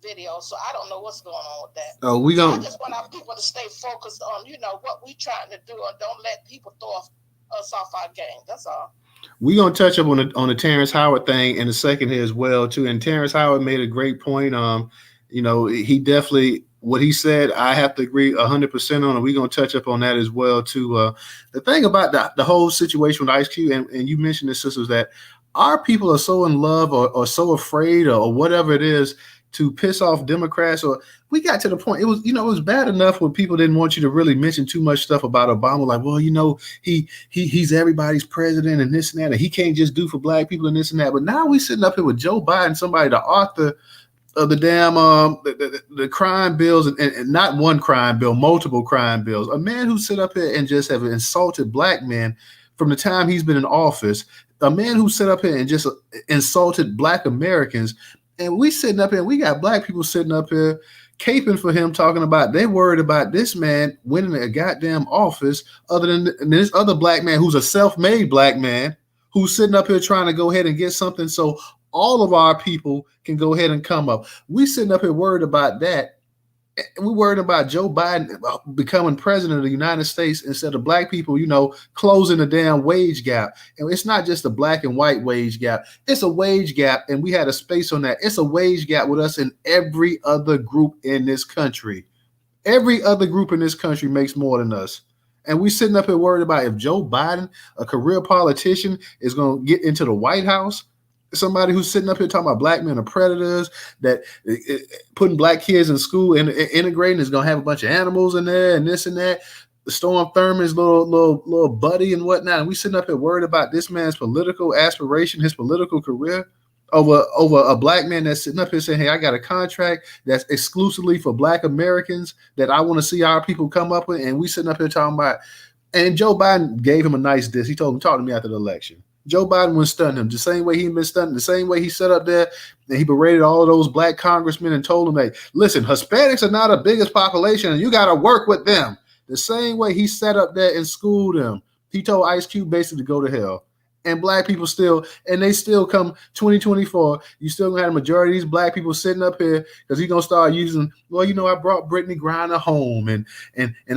video, so I don't know what's going on with that. I just want our people to stay focused on, what we trying to do, and don't let people throw us off our game. That's all. We're going to touch up on the Terrance Howard thing in a second here as well, too. And Terrance Howard made a great point. He definitely, what he said, I have to agree 100% on, and we're going to touch up on that as well, too. The thing about the whole situation with Ice Cube, and you mentioned this, sisters, that our people are so in love or so afraid or whatever it is to piss off Democrats, or we got to the point, it was bad enough when people didn't want you to really mention too much stuff about Obama, like, well, he's everybody's president and this and that, and he can't just do for black people and this and that. But now we sitting up here with Joe Biden, somebody, the author of the damn the crime bills, and not one crime bill, multiple crime bills, a man who sit up here and just have insulted black men from the time he's been in office, a man who sit up here and just insulted black Americans. And we sitting up here, we got black people sitting up here caping for him, talking about they worried about this man winning a goddamn office, other than this other black man who's a self-made black man who's sitting up here trying to go ahead and get something so all of our people can go ahead and come up. We sitting up here worried about that. We're worried about Joe Biden becoming president of the United States instead of black people, closing the damn wage gap. And it's not just a black and white wage gap. It's a wage gap, and we had a space on that. It's a wage gap with us and every other group in this country. Every other group in this country makes more than us. And we sitting up here worried about if Joe Biden, a career politician, is going to get into the White House. Somebody who's sitting up here talking about black men are predators, that putting black kids in school and integrating is going to have a bunch of animals in there and this and that. Storm Thurman's little buddy and whatnot. And we sitting up here worried about this man's political aspiration, his political career, over a black man that's sitting up here saying, hey, I got a contract that's exclusively for black Americans that I want to see our people come up with. And we sitting up here talking about, and Joe Biden gave him a nice diss. He told him, talk to me after the election. Joe Biden was stunning him the same way he'd been stunning, the same way he sat up there and he berated all of those black congressmen and told them, hey, listen, Hispanics are not the biggest population and you got to work with them. The same way he sat up there and schooled them. He told Ice Cube basically to go to hell. And black people still come 2024. You still gonna have the majority of these black people sitting up here because he's gonna start using, well, I brought Brittany Griner home and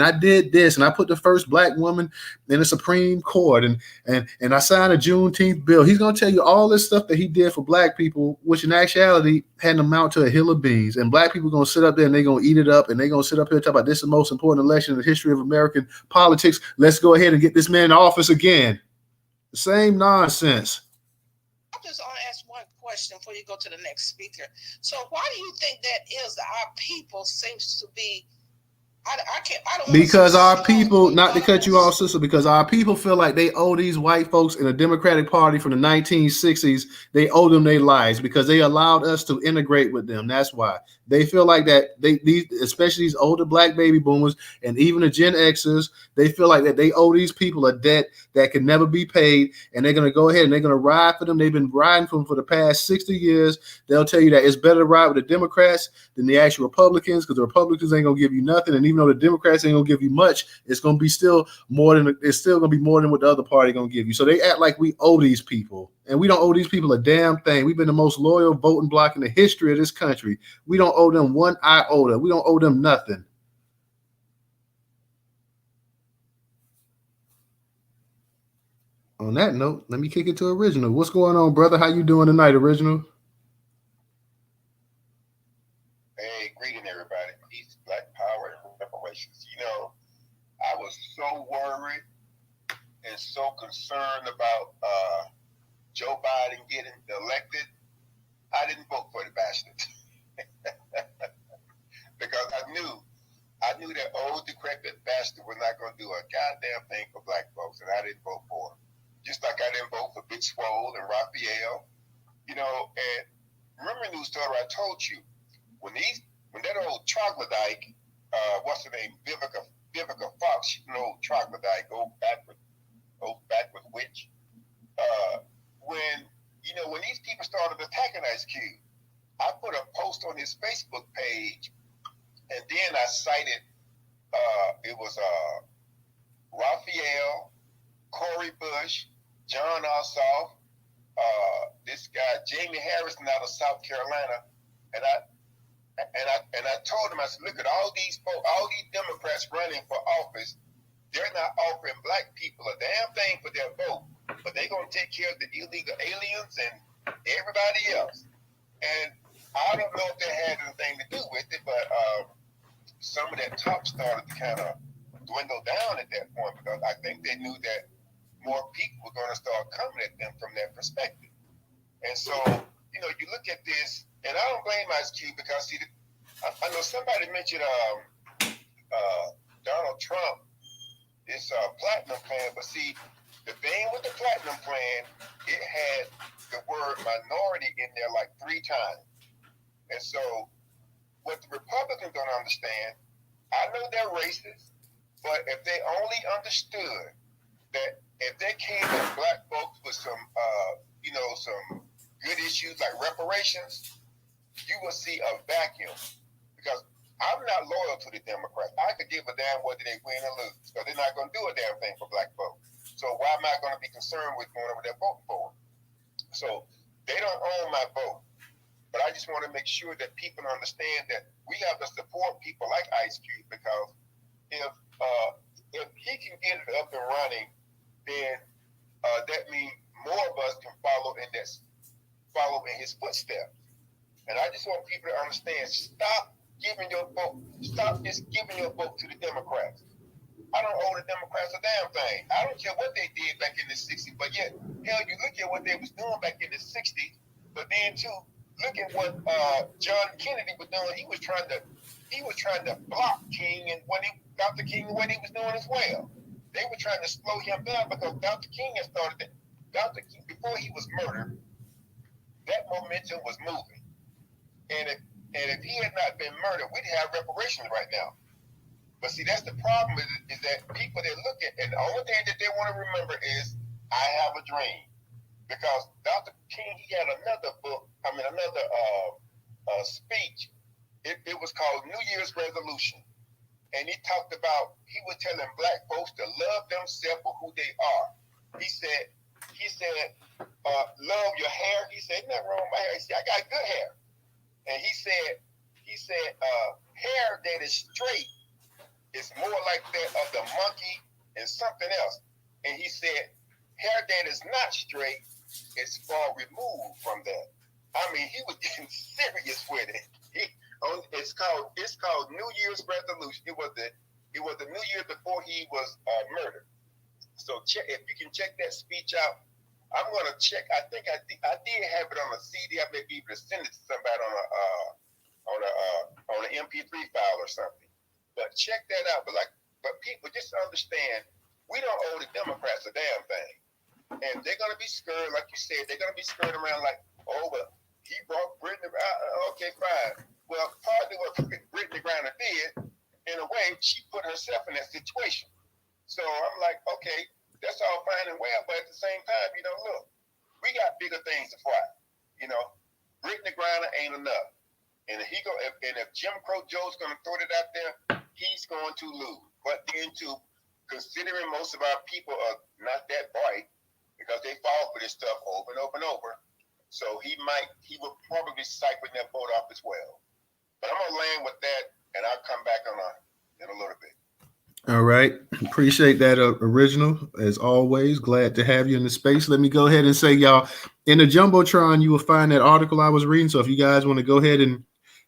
I did this and I put the first black woman in the Supreme Court and I signed a Juneteenth bill. He's gonna tell you all this stuff that he did for black people, which in actuality hadn't amount to a hill of beans. And black people gonna sit up there and they're gonna eat it up and they're gonna sit up here and talk about this is the most important election in the history of American politics. Let's go ahead and get this man in office again. The same nonsense. I just want to ask one question before you go to the next speaker. So why do you think that is that our people seems to be, I don't because our people, not to cut you off, sister, because our people feel like they owe these white folks in the Democratic Party from the 1960s, they owe them their lives because they allowed us to integrate with them. That's why. They feel like that these, especially these older black baby boomers and even the Gen Xers, they feel like that they owe these people a debt that can never be paid, and they're going to go ahead and they're going to ride for them. They've been riding for them for the past 60 years. They'll tell you that it's better to ride with the Democrats than the actual Republicans because the Republicans ain't going to give you nothing, and even though the Democrats ain't going to give you much, it's going to be still more than it's still going to be more than what the other party going to give you. So they act like we owe these people. And we don't owe these people a damn thing. We've been the most loyal voting bloc in the history of this country. We don't owe them one iota. We don't owe them nothing. On that note, let me kick it to Original. What's going on, brother? How you doing tonight, Original? greeting everybody. Peace, Black Power, and reparations. You know, I was so worried and so concerned about Joe Biden getting elected. I didn't vote for the bastard because I knew that old decrepit bastard was not going to do a goddamn thing for black folks, and I didn't vote for him. Just like I didn't vote for Big Swole and Raphael, you know. And remember, Newstoter, I told you when that old troglodyte, what's her name, Vivica Fox, you know, troglodyte, go backward witch. When these people started attacking Ice Cube, I put a post on his Facebook page, and then I cited it was Raphael, Corey Bush, John Ossoff, this guy Jamie Harrison out of South Carolina, and I told him, I said, look at all these folks, all these Democrats running for office. They're not offering black people a damn thing for their vote, but they're gonna take care of the illegal aliens and everybody else. And I don't know if that had anything to do with it, but some of that talk started to kind of dwindle down at that point, because I think they knew that more people were going to start coming at them from that perspective. And so, you know, you look at this, and I don't blame Ice Cube, because see, I know somebody mentioned Donald Trump, this platinum plan, but see, the thing with the platinum plan, it had the word minority in there like 3 times. And so what the Republicans don't understand, I know they're racist, but if they only understood that if they came at black folks with some good issues like reparations, you will see a vacuum. Because I'm not loyal to the Democrats. I could give a damn whether they win or lose, because they're not going to do a damn thing for black folks. So why am I going to be concerned with going over their voting for them? So they don't own my vote. But I just want to make sure that people understand that we have to support people like Ice Cube, because if he can get it up and running, then that means more of us can follow in his footsteps. And I just want people to understand: stop just giving your vote to the Democrats. I don't owe the Democrats a damn thing. I don't care what they did back in the 60s, but yet, hell, you look at what they was doing back in the 60s, but then too, look at what John Kennedy was doing. He was trying to block King and Dr. King and what he was doing as well. They were trying to slow him down, because Dr. King had started it. Dr. King, before he was murdered, that momentum was moving. And if he had not been murdered, we'd have reparations right now. But see, that's the problem is that people that look at, and the only thing that they want to remember is, I have a dream. Because Dr. King, he had another speech. It was called New Year's Resolution. And he talked about, he was telling black folks to love themselves for who they are. He said, love your hair. He said, nothing wrong with my hair. He said, I got good hair. And he said, hair that is straight is more like that of the monkey and something else. And he said, hair that is not straight is far removed from that. I mean, he was getting serious with it. It's called New Year's Resolution. It was the New Year before he was murdered. So if you can check that speech out, I'm gonna check. I think I did have it on a CD. I may be able to send it to somebody on an MP3 file or something. But check that out. But people just understand, we don't owe the Democrats a damn thing. And they're going to be scared, like you said. They're going to be scared around like, oh, but he brought Brittany around. Okay, fine. Well, partly what Brittany Griner did, in a way, she put herself in that situation. So I'm like, okay, that's all fine and well, but at the same time, look, we got bigger things to fight. Brittany Griner ain't enough. And if Jim Crow Joe's going to throw it out there, he's going to lose. But then too, considering most of our people are not that bright, because they fall for this stuff over and over and over. So he will probably siphon that vote off as well. But I'm going to land with that, and I'll come back in a little bit. All right. Appreciate that, Original. As always, glad to have you in the space. Let me go ahead and say, y'all, in the Jumbotron, you will find that article I was reading. So if you guys want to go ahead and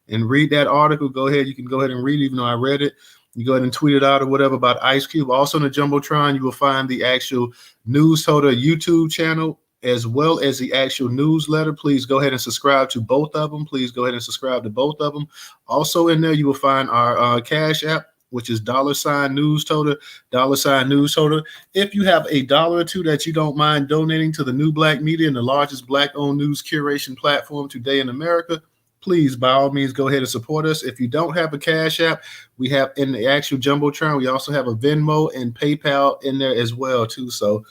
and read that article, go ahead. You can go ahead and read it, even though I read it. You go ahead and tweet it out or whatever about Ice Cube. Also in the Jumbotron, you will find the actual Newstoter YouTube channel as well as the actual newsletter. Please go ahead and subscribe to both of them. Please go ahead and subscribe to both of them. Also in there, you will find our Cash App, which is $Newstoter, $Newstoter. If you have $1 or $2 that you don't mind donating to the New Black Media and the largest Black-owned news curation platform today in America, please, by all means, go ahead and support us. If you don't have a Cash App, we have in the actual Jumbotron, we also have a Venmo and PayPal in there as well, too. So,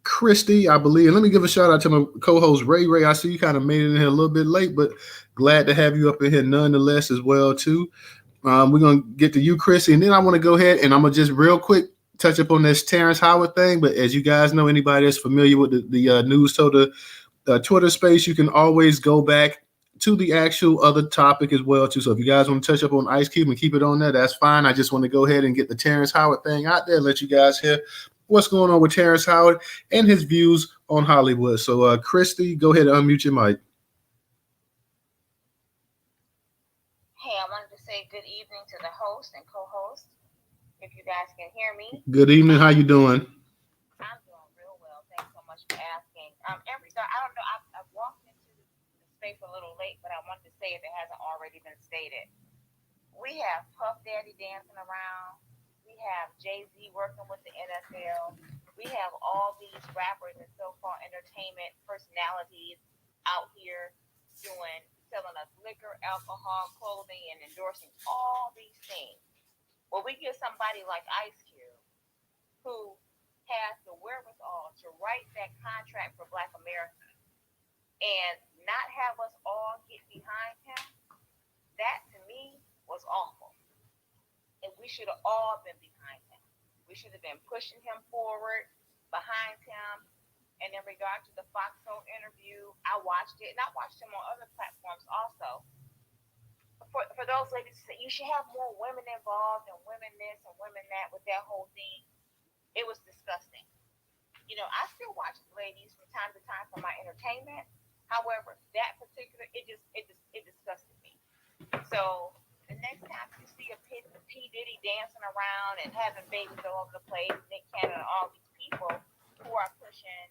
Christy, I believe, and let me give a shout out to my co-host, Ray. Ray, I see you kind of made it in here a little bit late, but glad to have you up in here nonetheless as well, too. We're going to get to you, Christy, and then I want to go ahead and I'm going to just real quick touch up on this Terrance Howard thing. But as you guys know, anybody that's familiar with the Newstoter Twitter space, you can always go back to the actual other topic as well, too. So if you guys want to touch up on Ice Cube and keep it on there, that's fine. I just want to go ahead and get the Terrance Howard thing out there, let you guys hear what's going on with Terrance Howard and his views on Hollywood. So, Christy, go ahead and unmute your mic. Hey, I wanted to say good evening to the host and co-host, if you guys can hear me. Good evening. How you doing? I'm doing real well. Thanks so much for asking. I don't know, I've walked into the space a little late, but I wanted to say if it hasn't already been stated. We have Puff Daddy dancing around. We have Jay-Z working with the NFL. We have all these rappers and so-called entertainment personalities out here selling us liquor, alcohol, clothing, and endorsing all these things. Well, we get somebody like Ice Cube, who has the wherewithal to write that contract for Black America and not have us all get behind him. That, to me, was awful. And we should have all been behind him. We should have been pushing him forward, behind him. And in regard to the Fox Soul interview, I watched it, and I watched him on other platforms also. For those ladies to say, you should have more women involved and women this and women that with that whole thing. It was disgusting. You know, I still watch ladies from time to time for my entertainment. However, that particular, it disgusted me. So the next time you see a P. Diddy dancing around and having babies all over the place, Nick Cannon and all these people who are pushing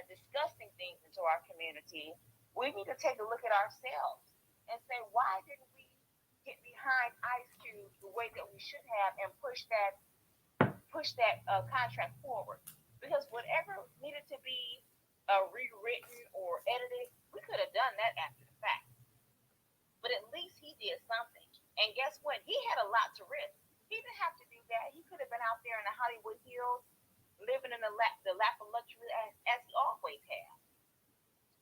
disgusting things into our community, we need to take a look at ourselves and say, why didn't we get behind Ice Cube the way that we should have and push that contract forward? Because whatever needed to be rewritten or edited, we could have done that after the fact. But at least he did something. And guess what? He had a lot to risk. He didn't have to do that. He could have been out there in the Hollywood Hills, living in the lap of luxury as he always has.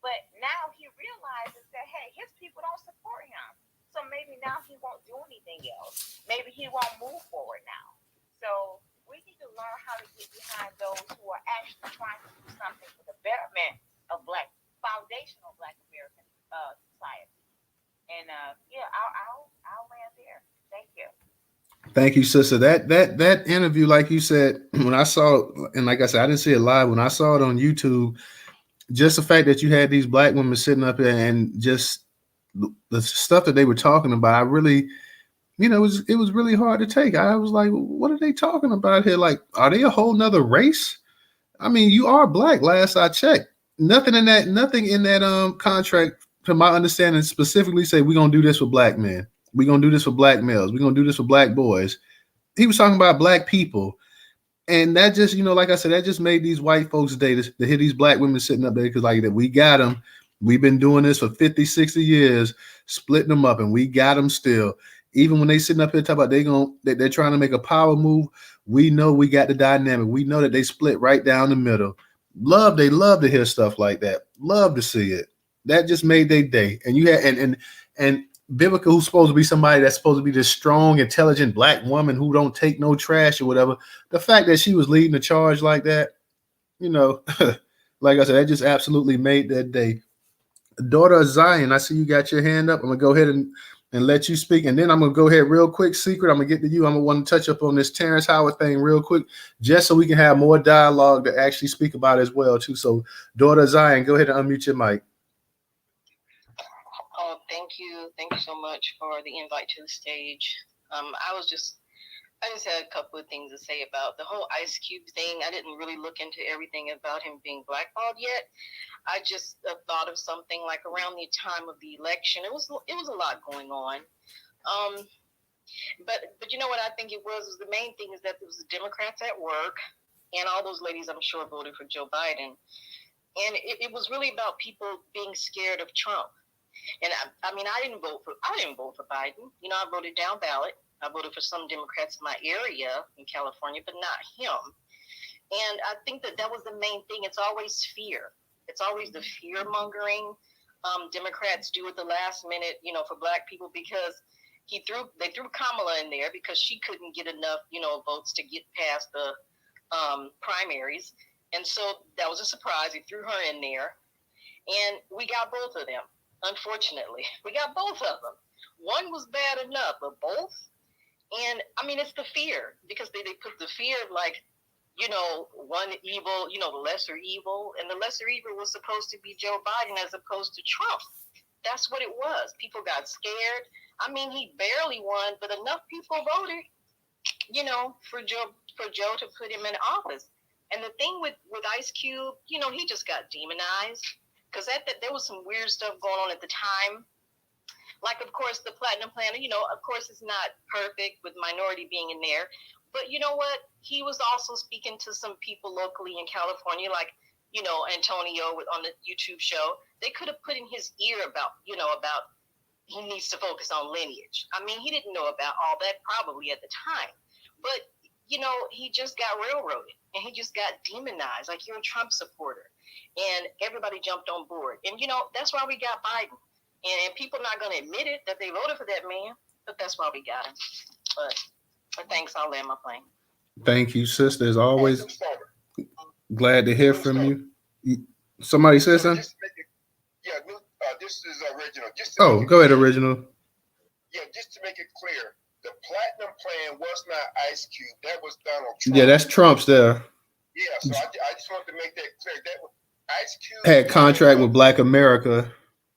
But now he realizes that, hey, his people don't support him. So maybe now he won't do anything else. Maybe he won't move forward now. So we need to learn how to get behind those who are actually trying to do something for the betterment of foundational Black American society. And I'll land there. Thank you. Thank you, sister. That interview, like you said, when I saw, and like I said, I didn't see it live. When I saw it on YouTube, just the fact that you had these Black women sitting up there and just the stuff that they were talking about, I really, it was really hard to take. I was like, what are they talking about here? Like, are they a whole nother race? I mean, you are Black. Last I checked, nothing in that contract, to my understanding, specifically say we're gonna do this for Black men. We're gonna do this for Black males. We're gonna do this for Black boys. He was talking about Black people. And that just, like I said, that just made these white folks day to hear these Black women sitting up there because like that, we got them. We've been doing this for 50, 60 years, splitting them up, and we got them still. Even when they sitting up here talking about they're trying to make a power move, we know we got the dynamic. We know that they split right down the middle. They love to hear stuff like that. Love to see it. That just made their day. And you had and Vivica, who's supposed to be somebody that's supposed to be this strong, intelligent Black woman who don't take no trash or whatever. The fact that she was leading the charge like that, like I said, that just absolutely made that day. Daughter of Zion, I see you got your hand up. I'm gonna go ahead and let you speak, and then I'm gonna go ahead real quick. Secret, I'm gonna get to you. I'm gonna want to touch up on this Terrance Howard thing real quick, just so we can have more dialogue to actually speak about as well too. So, Daughter of Zion, go ahead and unmute your mic. Thank you so much for the invite to the stage. I just had a couple of things to say about the whole Ice Cube thing. I didn't really look into everything about him being blackballed yet. I just thought of something like around the time of the election. It was a lot going on. But you know what I think it was the main thing is that there was the Democrats at work, and all those ladies I'm sure voted for Joe Biden, and it was really about people being scared of Trump. And I mean, I didn't vote for Biden. You know, I voted down ballot. I voted for some Democrats in my area in California, but not him. And I think that was the main thing. It's always fear. It's always the fear mongering Democrats do at the last minute, you know, for Black people, because they threw Kamala in there because she couldn't get enough, you know, votes to get past the primaries. And so that was a surprise. He threw her in there. And we got both of them. Unfortunately, we got both of them. One was bad enough, but both. And I mean, it's the fear, because they put the fear of, like, you know, one evil, you know, the lesser evil, and the lesser evil was supposed to be Joe Biden as opposed to Trump. That's what it was. People got scared. I mean, he barely won, but enough people voted, you know, for Joe to put him in office. And the thing with Ice Cube, you know, he just got demonized. Because there was some weird stuff going on at the time. Like, of course, the Platinum Plan, you know, of course it's not perfect with minority being in there. But you know what? He was also speaking to some people locally in California, like, you know, Antonio on the YouTube show. They could have put in his ear about he needs to focus on lineage. I mean, he didn't know about all that probably at the time. But, you know, he just got railroaded and he just got demonized. Like, you're a Trump supporter. And everybody jumped on board. And, you know, that's why we got Biden. And people not going to admit it that they voted for that man, but that's why we got him. But thanks, I'll land my plane. Thank you, sister. As always, glad to hear from you. Somebody said something? This is original. Go ahead, original. Yeah, just to make it clear, the Platinum Plan was not Ice Cube. That was Donald Trump. Yeah, that's Trump's there. Yeah, so I just wanted to make that clear. That Ice Cube had contract with Black America.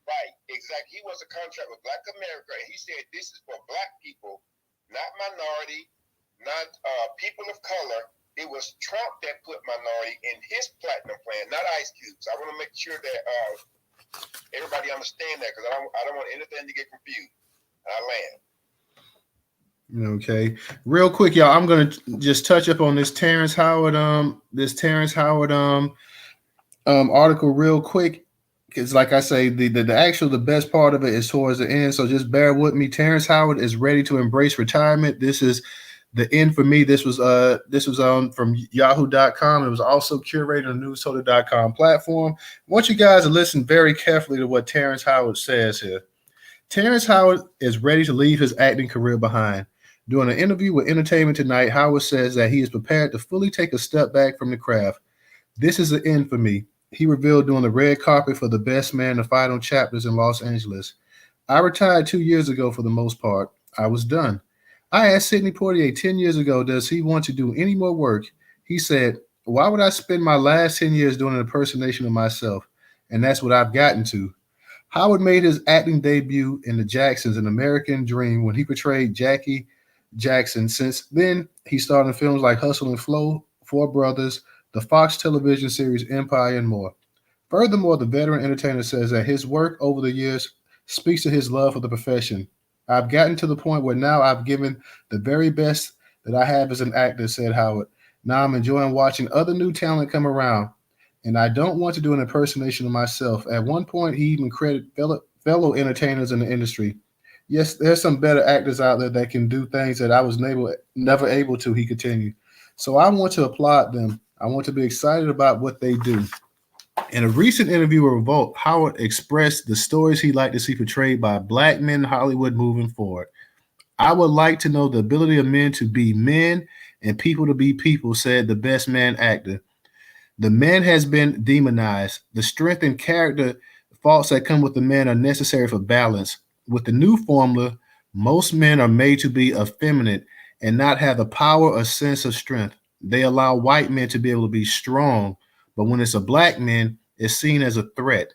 Right, exactly. He was a contract with Black America, and he said this is for Black people, not minority, not people of color. It was Trump that put minority in his Platinum Plan, not Ice Cube. So I want to make sure that everybody understand that, because I don't want anything to get confused. I land. Okay, real quick, y'all. I'm gonna just touch up on this Terrance Howard article real quick, because, like I say, the best part of it is towards the end. So just bear with me. Terrance Howard is ready to embrace retirement. This is the end for me. This was from Yahoo.com. It was also curated on Newstoter.com platform. I want you guys to listen very carefully to what Terrance Howard says here. Terrance Howard is ready to leave his acting career behind. During an interview with Entertainment Tonight, Howard says that he is prepared to fully take a step back from the craft. This is the end for me, he revealed during the red carpet for The Best Man, the final chapters in Los Angeles. I retired 2 years ago for the most part. I was done. I asked Sidney Poitier 10 years ago, does he want to do any more work? He said, why would I spend my last 10 years doing an impersonation of myself? And that's what I've gotten to. Howard made his acting debut in The Jacksons, An American Dream, when he portrayed Jackie Jackson. Since then, he starred in films like Hustle and Flow, Four Brothers, the Fox television series Empire, and more. Furthermore, the veteran entertainer says that his work over the years speaks to his love for the profession. I've gotten to the point where now I've given the very best that I have as an actor, said Howard. Now I'm enjoying watching other new talent come around, and I don't want to do an impersonation of myself. At one point, he even credited fellow entertainers in the industry. Yes, there's some better actors out there that can do things that I was never able to, he continued. So I want to applaud them. I want to be excited about what they do. In a recent interview with Revolt, Howard expressed the stories he'd like to see portrayed by Black men in Hollywood moving forward. I would like to know the ability of men to be men and people to be people, said The Best Man actor. The man has been demonized. The strength and character faults that come with the men are necessary for balance. With the new formula, most men are made to be effeminate and not have the power or sense of strength. They allow white men to be able to be strong, but when it's a Black man, it's seen as a threat.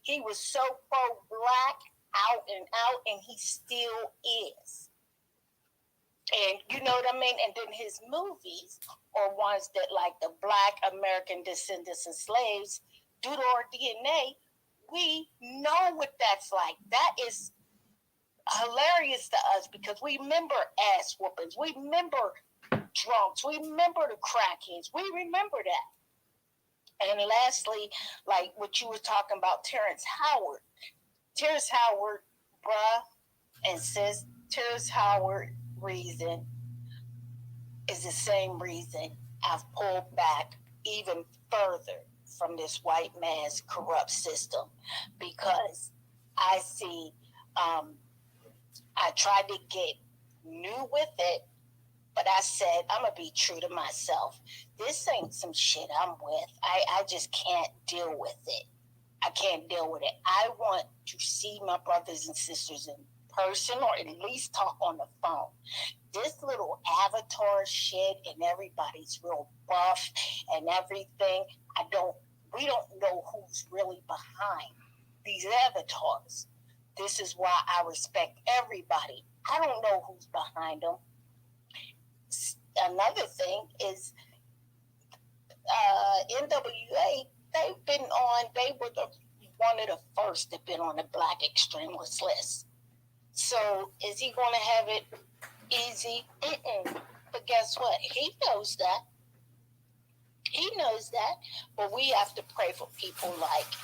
He was so pro-black out and out, and he still is. And you know what I mean? And then his movies are ones that, like the Black American Descendants of Slaves, due to our DNA, we know what that's like. That is hilarious to us because we remember ass whoopings. We remember drunks. We remember the crackheads. We remember that. And lastly, like what you were talking about, Terrance Howard. Terrance Howard, bruh, and sis, Terrance Howard reason is the same reason I've pulled back even further from this white man's corrupt system, because I see, I tried to get new with it, but I said, I'm going to be true to myself. This ain't some shit I'm with. I just can't deal with it. I can't deal with it. I want to see my brothers and sisters in person, or at least talk on the phone. This little avatar shit, and everybody's real buff and everything. We don't know who's really behind these avatars. This is why I respect everybody. I don't know who's behind them. Another thing is NWA, they were one of the first that been on the black extremist list. So is he going to have it easy? But guess what? He knows that. He knows that. But we have to pray for people like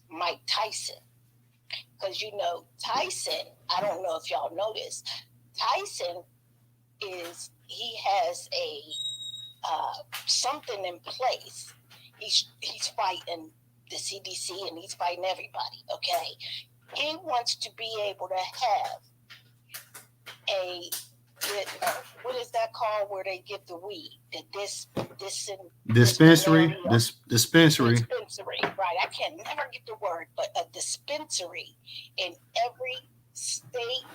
Mike Tyson. Because, you know, Tyson, I don't know if y'all know this, Tyson he has a something in place. He's fighting the CDC and he's fighting everybody, okay? He wants to be able to have what is that called where they get the weed? Dispensary. Dispensary, right. I can never get the word, but a dispensary in every state,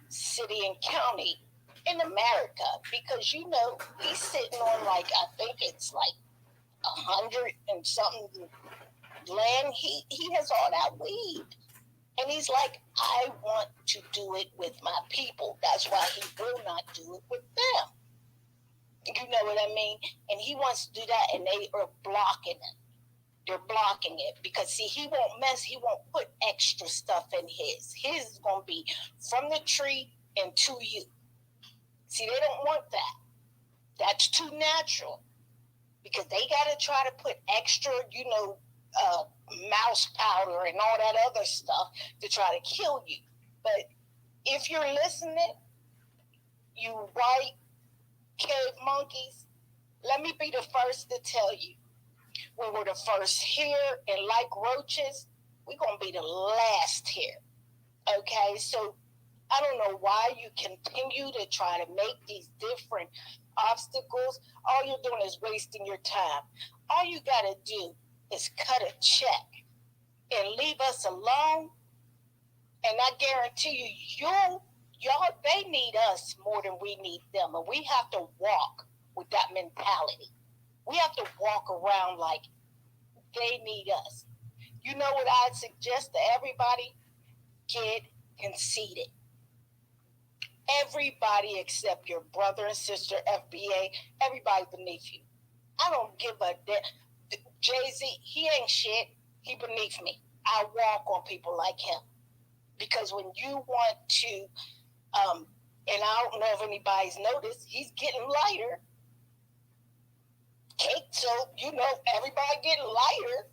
city, and county in America, because, you know, he's sitting on I think it's 100 and something land. He has all that weed. And he's like, I want to do it with my people. That's why he will not do it with them. You know what I mean? And he wants to do that, and they are blocking it. They're blocking it because, see, he won't put extra stuff in his. His is going to be from the tree and to you. See, they don't want that. That's too natural because they got to try to put extra, you know, mouse powder and all that other stuff to try to kill you. But if you're listening, you white cave monkeys, let me be the first to tell you, we were the first here, and like roaches, we're going to be the last here. Okay, so I don't know why you continue to try to make these different obstacles. All you're doing is wasting your time. All you got to do is cut a check and leave us alone. And I guarantee you, y'all, they need us more than we need them. And we have to walk with that mentality. We have to walk around like they need us. You know what I'd suggest to everybody? Get conceited. Everybody except your brother and sister, FBA, everybody beneath you. I don't give a damn. Jay-Z, he ain't shit. He beneath me. I walk on people like him. Because when you want to, and I don't know if anybody's noticed, he's getting lighter. Cake, so, you know, everybody getting lighter.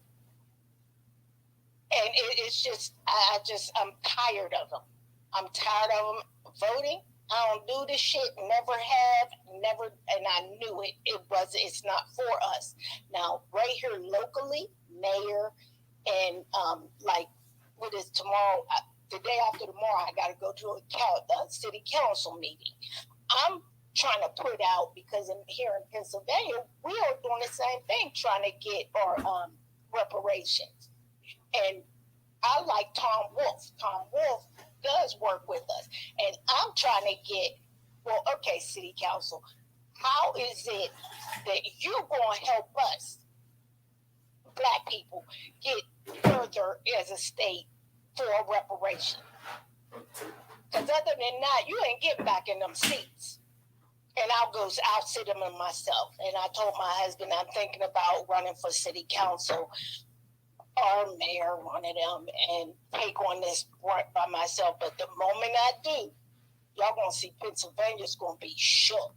And it's just, I'm tired of them. I'm tired of them voting. I don't do this shit, never have, and I knew it. It's not for us. Now, right here locally, mayor, and what is tomorrow? The day after tomorrow, I got to go to a city council meeting. I'm trying to put out, because here in Pennsylvania, we are doing the same thing, trying to get our reparations. And I like Tom Wolf. Tom Wolf does work with us. And I'm trying to get, well, okay, city council, how is it that you're going to help us, black people, get further as a state for reparation. Because other than that, you ain't getting back in them seats. And I'll sit them in myself. And I told my husband I'm thinking about running for city council or mayor, one of them, and take on this work by myself. But the moment I do, y'all gonna see Pennsylvania's gonna be shook.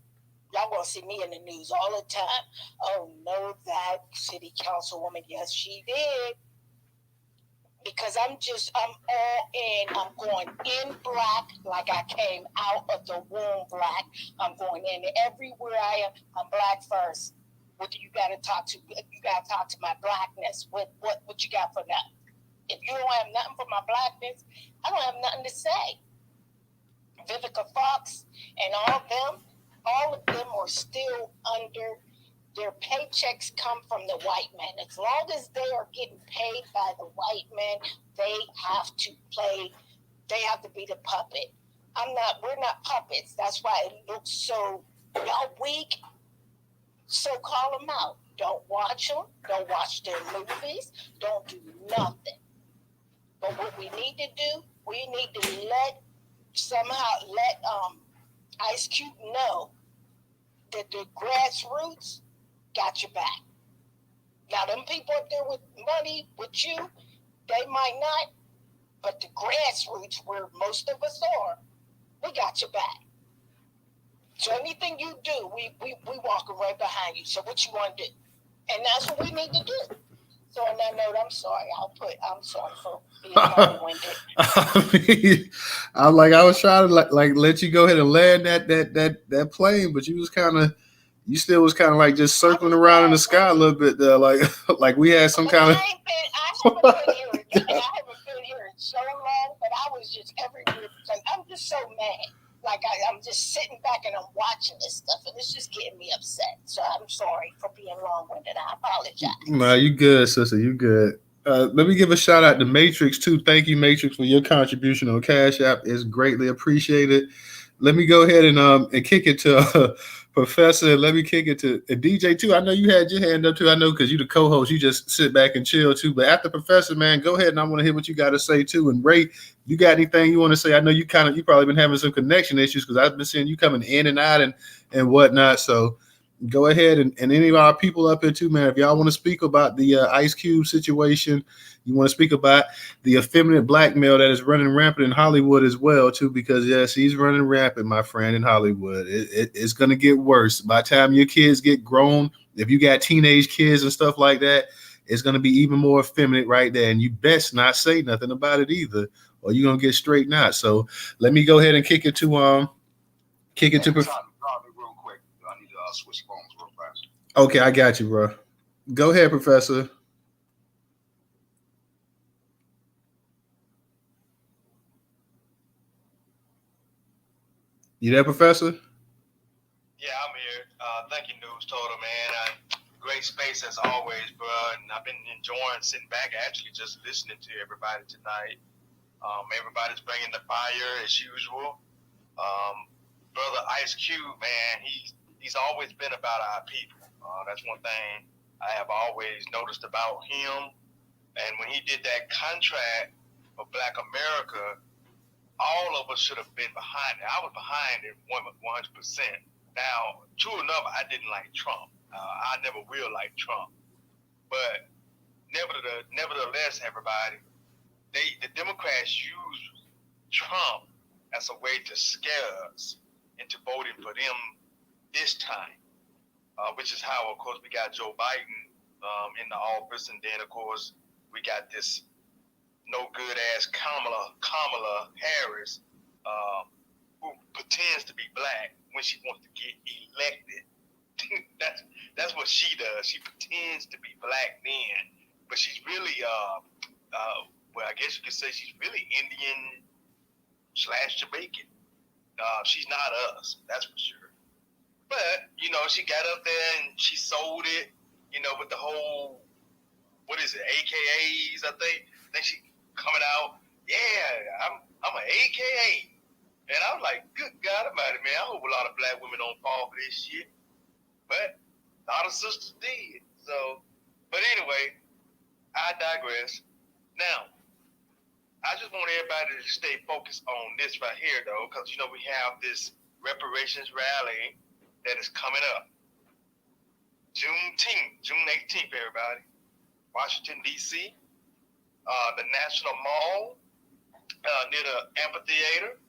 Y'all gonna see me in the news all the time. Oh no, that city councilwoman, yes, she did. Because I'm all in. I'm going in black, like I came out of the womb black. I'm going in everywhere I am. I'm black first. What do you gotta talk to? You gotta talk to my blackness. What you got for that? If you don't have nothing for my blackness, I don't have nothing to say. Vivica Fox and all of them are still under. Their paychecks come from the white man. As long as they are getting paid by the white man, they have to be the puppet. We're not puppets. That's why it looks so, y'all weak. So call them out. Don't watch them. Don't watch their movies. Don't do nothing. But what we need to do, we need to let Ice Cube know that the grassroots got your back. Now, them people up there with money, with you, they might not, but the grassroots, where most of us are, we got your back. So anything you do, we walking right behind you. So what you want to do? And that's what we need to do. So on that note, I'm sorry. I'm sorry for being long-winded. I was trying to like let you go ahead and land that plane, but you still was kind of like just circling around in the sky a little bit there, like we had some kind of. I haven't been here in so long, but I was just everywhere because I'm just so mad. Like I'm just sitting back and I'm watching this stuff, and it's just getting me upset. So I'm sorry for being long-winded. I apologize. No, you good, sister. You good. Let me give a shout out to Matrix too. Thank you, Matrix, for your contribution on Cash App. It's greatly appreciated. Let me go ahead and kick it to Professor. Let me kick it to DJ too. I know you had your hand up too. I know because you the co-host. You just sit back and chill too. But after Professor, man, go ahead and I want to hear what you got to say too. And Ray, you got anything you want to say? I know you probably been having some connection issues because I've been seeing you coming in and out and whatnot. So go ahead and any of our people up here too, man. If y'all want to speak about the Ice Cube situation, you want to speak about the effeminate blackmail that is running rampant in Hollywood as well too, because yes, he's running rampant, my friend, in Hollywood. It's going to get worse by the time your kids get grown. If you got teenage kids and stuff like that, it's going to be even more effeminate right there. And you best not say nothing about it either, or you're going to get straightened out. So let me go ahead and kick it to switch phones real fast. Okay, I got you, bro. Go ahead, Professor. You there, Professor? Yeah, I'm here. Thank you, Newstoter, man. Great space as always, bro. And I've been enjoying sitting back, actually just listening to everybody tonight. Everybody's bringing the fire as usual. Brother Ice Cube, man, he's always been about our people. That's one thing I have always noticed about him. And when he did that contract for Black America, all of us should have been behind it. I was behind it 100%. Now, true enough, I didn't like Trump. I never will like Trump. But nevertheless, everybody, the Democrats use Trump as a way to scare us into voting for them this time, which is how, of course, we got Joe Biden in the office, and then, of course, we got this no good ass Kamala Harris, who pretends to be black when she wants to get elected. That's what she does. She pretends to be black then, but she's really well, I guess you could say she's really Indian / Jamaican. She's not us, that's for sure. But, she got up there and she sold it, with the whole, what is it, AKAs, I think. Then she coming out, yeah, I'm an AKA. And I was like, good God almighty, man, I hope a lot of black women don't fall for this shit. But a lot of sisters did. So, but anyway, I digress. just want everybody to stay focused on this right here, though, because we have this reparations rally that is coming up, June 18th, everybody, Washington D.C., the National Mall, near the amphitheater.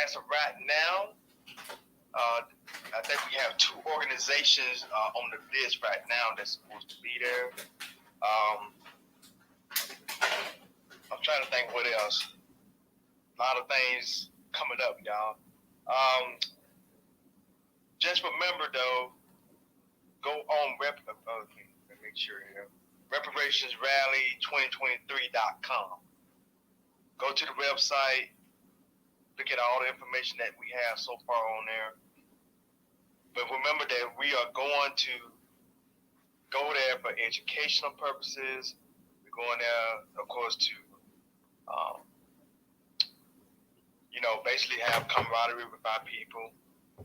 As of right now, I think we have 2 organizations on the list right now that's supposed to be there. I'm trying to think what else. A lot of things coming up, y'all. Just remember, though, go on okay, let me make sure here. reparationsrally2023.com. Go to the website, look at all the information that we have so far on there. But remember that we are going to go there for educational purposes. We're going there, of course, to basically have camaraderie with our people.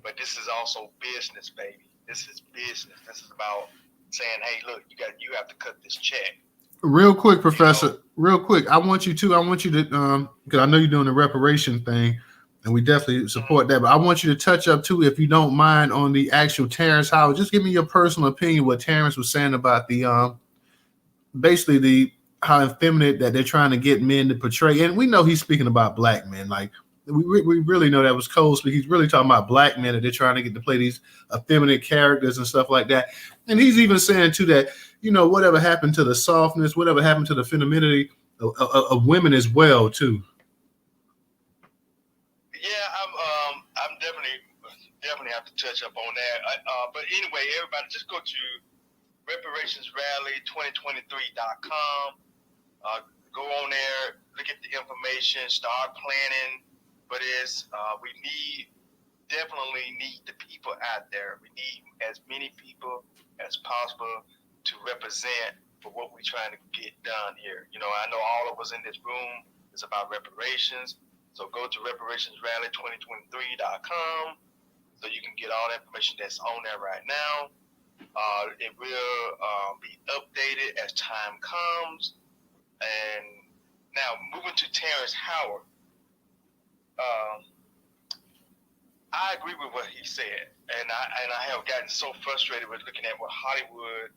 But this is also business, baby. This is business. This is about saying, hey, look, you have to cut this check. Real quick, Professor. Real quick. I want you to, because I know you're doing the reparation thing, and we definitely support that. But I want you to touch up too, if you don't mind, on the actual Terrance Howard. Just give me your personal opinion what Terrance was saying about the basically how effeminate that they're trying to get men to portray. And we know he's speaking about black men. Like we really know that was cold speak. He's really talking about black men that they're trying to get to play these effeminate characters and stuff like that. And he's even saying too that, whatever happened to the softness, whatever happened to the femininity of women as well too. Yeah, I'm definitely have to touch up on that. But anyway, everybody, just go to reparationsrally2023.com. Go on there, look at the information, start planning for this. We definitely need the people out there. We need as many people as possible to represent for what we're trying to get done here. I know all of us in this room is about reparations. So go to reparationsrally2023.com so you can get all the information that's on there right now. It will be updated as time comes. And now moving to Terrance Howard, I agree with what he said, and I have gotten so frustrated with looking at what Hollywood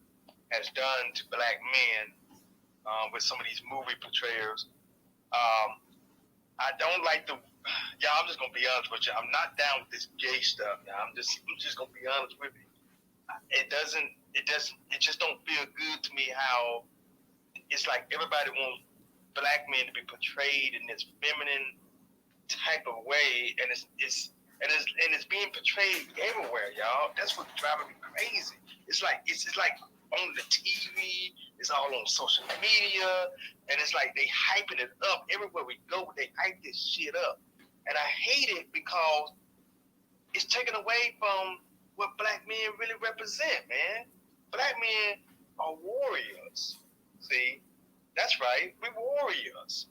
has done to black men with some of these movie portrayals. I don't like I'm just gonna be honest with you. I'm not down with this gay stuff. I'm just gonna be honest with you. It just don't feel good to me how it's like everybody wants black men to be portrayed in this feminine type of way, and it's being portrayed everywhere, y'all. That's what's driving me crazy. It's like on the TV, it's all on social media, and it's like they hyping it up everywhere we go. They hype this shit up, and I hate it because it's taken away from what black men really represent, man. Black men are warriors. See, that's right. We're warriors.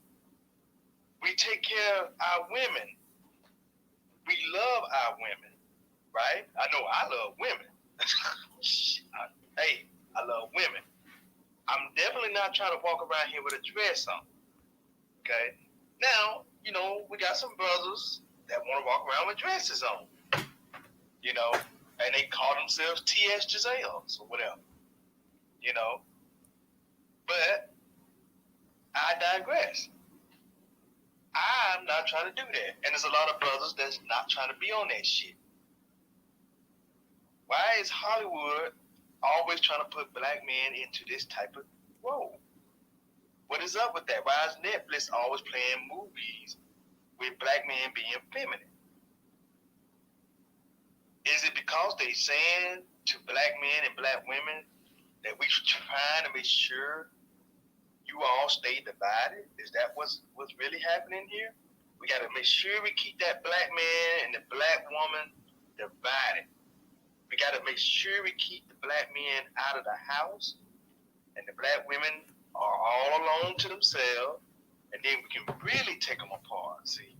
We take care of our women. We love our women, right? I know I love women. Hey, I love women. I'm definitely not trying to walk around here with a dress on. Okay? Now, we got some brothers that want to walk around with dresses on. And they call themselves T.S. Giselles or whatever. But I digress. I'm not trying to do that. And there's a lot of brothers that's not trying to be on that shit. Why is Hollywood always trying to put black men into this type of role? What is up with that? Why is Netflix always playing movies with black men being feminine? Is it because they saying to black men and black women that we trying to make sure you all stay divided? Is that what's really happening here? We got to make sure we keep that black man and the black woman divided. We got to make sure we keep the black men out of the house and the black women are all alone to themselves, and then we can really take them apart, see,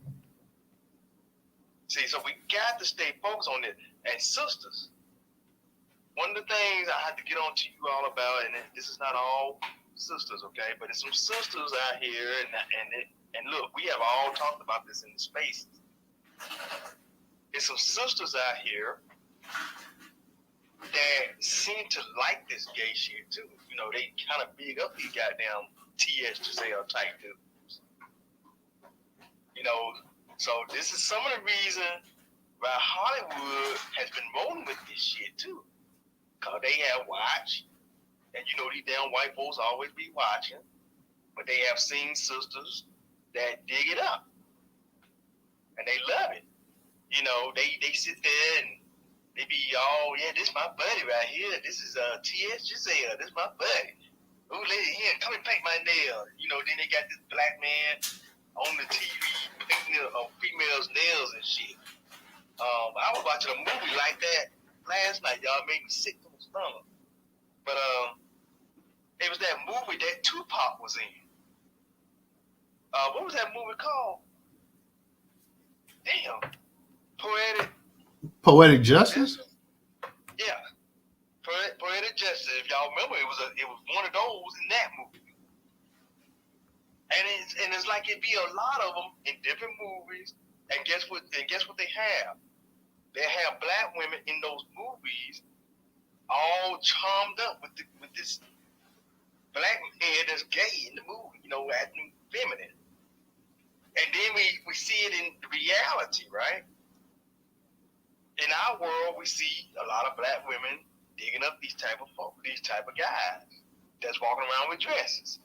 so we got to stay focused on it. And sisters, one of the things I have to get on to you all about, and this is not all sisters, okay? But there's some sisters out here, and look, we have all talked about this in the spaces. There's some sisters out here that seem to like this gay shit too. You know, they kind of big up these goddamn T.S. Giselle type dudes. You know, so this is some of the reason why Hollywood has been rolling with this shit too. Cause they have watched, and you know these damn white folks always be watching, but they have seen sisters that dig it up, and they love it. You know, they sit there and they be all, yeah, this my buddy right here. This is T.S. Giselle. This my buddy. Ooh, lady, here, come and paint my nails. You know, then they got this black man on the TV painting females' nails and shit. I was watching a movie like that last night. Y'all made me sick to my stomach. But it was that movie that Tupac was in. What was that movie called? Damn. Poetic Justice? Yeah. Poetic Justice. If y'all remember, it was one of those in that movie. And it's like it be a lot of them in different movies. And guess what they have? They have black women in those movies all charmed up with this black man that's gay in the movie, you know, acting feminine. And then we see it in reality, right? In our world, we see a lot of black women digging up these type of guys that's walking around with dresses.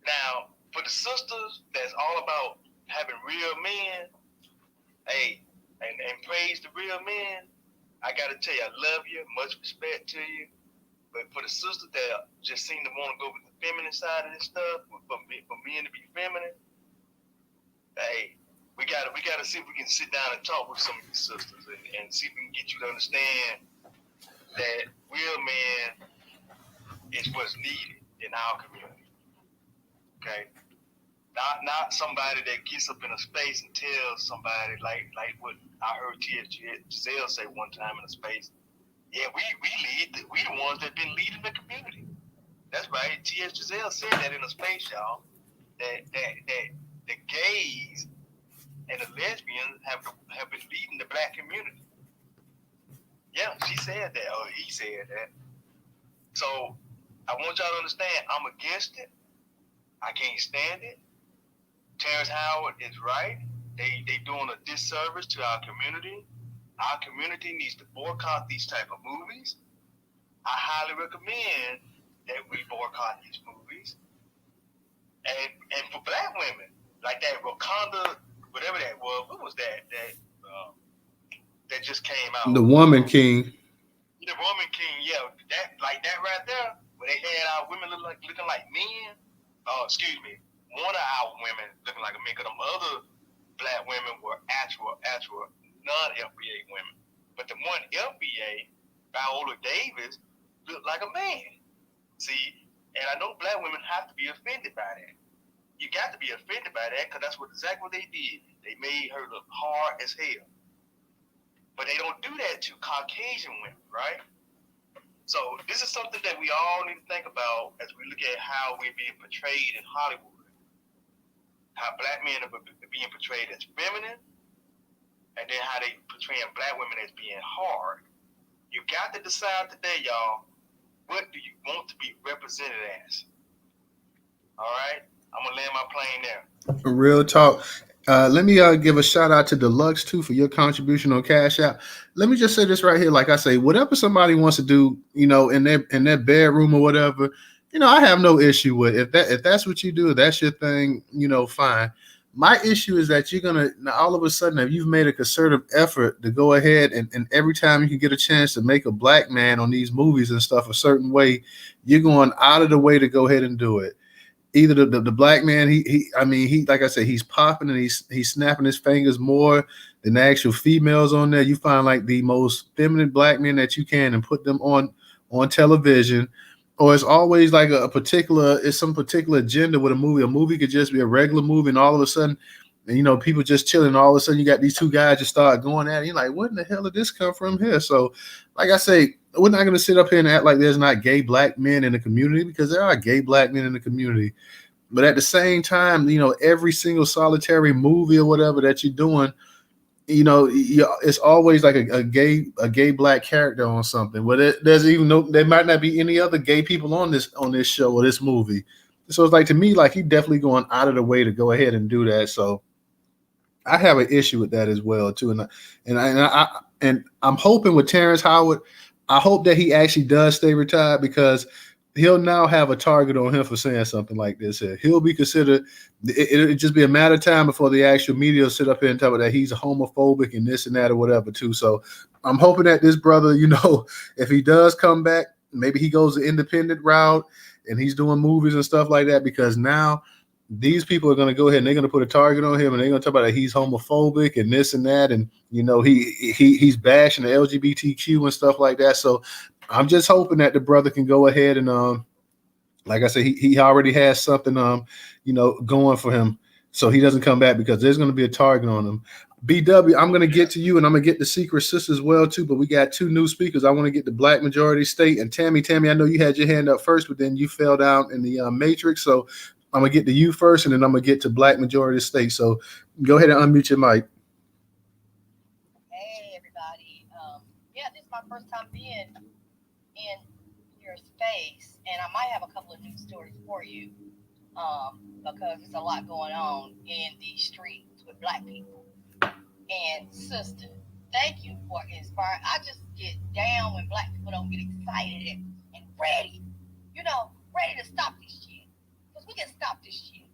Now, for the sisters that's all about having real men, hey, and praise the real men, I gotta tell you, I love you, much respect to you. But for the sisters that just seem to want to go with the feminine side of this stuff, for men to be feminine, hey, we gotta see if we can sit down and talk with some of these sisters and see if we can get you to understand that real men is what's needed in our community. Okay? Not somebody that gets up in a space and tells somebody like what I heard T.S. Giselle say one time in a space. Yeah, we lead. We the ones that been leading the community. That's right. T.S. Giselle said that in a space, y'all. That the gays and the lesbians have been leading the black community. Yeah, she said that, or he said that. So I want y'all to understand, I'm against it. I can't stand it. Terrance Howard is right. They doing a disservice to our community. Our community needs to boycott these type of movies. I highly recommend that we boycott these movies. And for black women, like that Wakanda, whatever that was, what was that just came out? The Woman King. The Woman King, yeah. That right there, where they had our women looking like men. One of our women looking like a man, because them other black women were actual non-FBA women. But the one FBA, Viola Davis, looked like a man. See, and I know black women have to be offended by that. You got to be offended by that, because that's exactly what they did. They made her look hard as hell. But they don't do that to Caucasian women, right? So this is something that we all need to think about as we look at how we're being portrayed in Hollywood. How black men are being portrayed as feminine, and then how they portraying black women as being hard. You got to decide today, y'all, what do you want to be represented as? All right? I'm going to land my plane there. Real talk. Let me give a shout out to Deluxe too for your contribution on Cash App. Let me just say this right here. Like I say, whatever somebody wants to do, you know, in their bedroom or whatever, you know, I have no issue with it. If that's what you do, that's your thing, you know, fine. My issue is that you're gonna all of a sudden, if you've made a concerted effort to go ahead and every time you can get a chance to make a black man on these movies and stuff a certain way, you're going out of the way to go ahead and do it. Either the black man, he like I said, he's popping and he's snapping his fingers more than the actual females on there. You find like the most feminine black men that you can and put them on television, or it's always like it's some particular agenda with a movie. A movie could just be a regular movie, and all of a sudden and people just chilling. All of a sudden, you got these two guys just start going at it. You're like, what in the hell did this come from here? So, like I say, we're not going to sit up here and act like there's not gay black men in the community, because there are gay black men in the community. But at the same time, every single solitary movie or whatever that you're doing, it's always like a gay black character on something. But there might not be any other gay people on this show or this movie. So it's like, to me, like, he definitely going out of the way to go ahead and do that. So I have an issue with that as well too. And I'm hoping with Terrence Howard, I hope that he actually does stay retired, because he'll now have a target on him for saying something like this here. He'll be considered, it'll just be a matter of time before the actual media will sit up here and tell me that he's homophobic and this and that or whatever too. So I'm hoping that this brother, if he does come back, maybe he goes the independent route and he's doing movies and stuff like that, because now these people are going to go ahead and they're going to put a target on him, and they're going to talk about that he's homophobic and this and that. And, he's bashing the LGBTQ and stuff like that. So I'm just hoping that the brother can go ahead and, like I said, he already has something, going for him, so he doesn't come back, because there's going to be a target on him. BW, I'm going to get to you, and I'm going to get the Secret Sis as well too, but we got two new speakers. I want to get the Black Majority State and Tammy, I know you had your hand up first, but then you fell down in the matrix. So I'm going to get to you first, and then I'm going to get to Black Majority State. So go ahead and unmute your mic. Hey, everybody. This is my first time being in your space, and I might have a couple of news stories for you, because there's a lot going on in these streets with Black people. And sister, thank you for inspiring. I just get down when Black people don't get excited and ready, ready to stop this shit. Because we can stop this shit,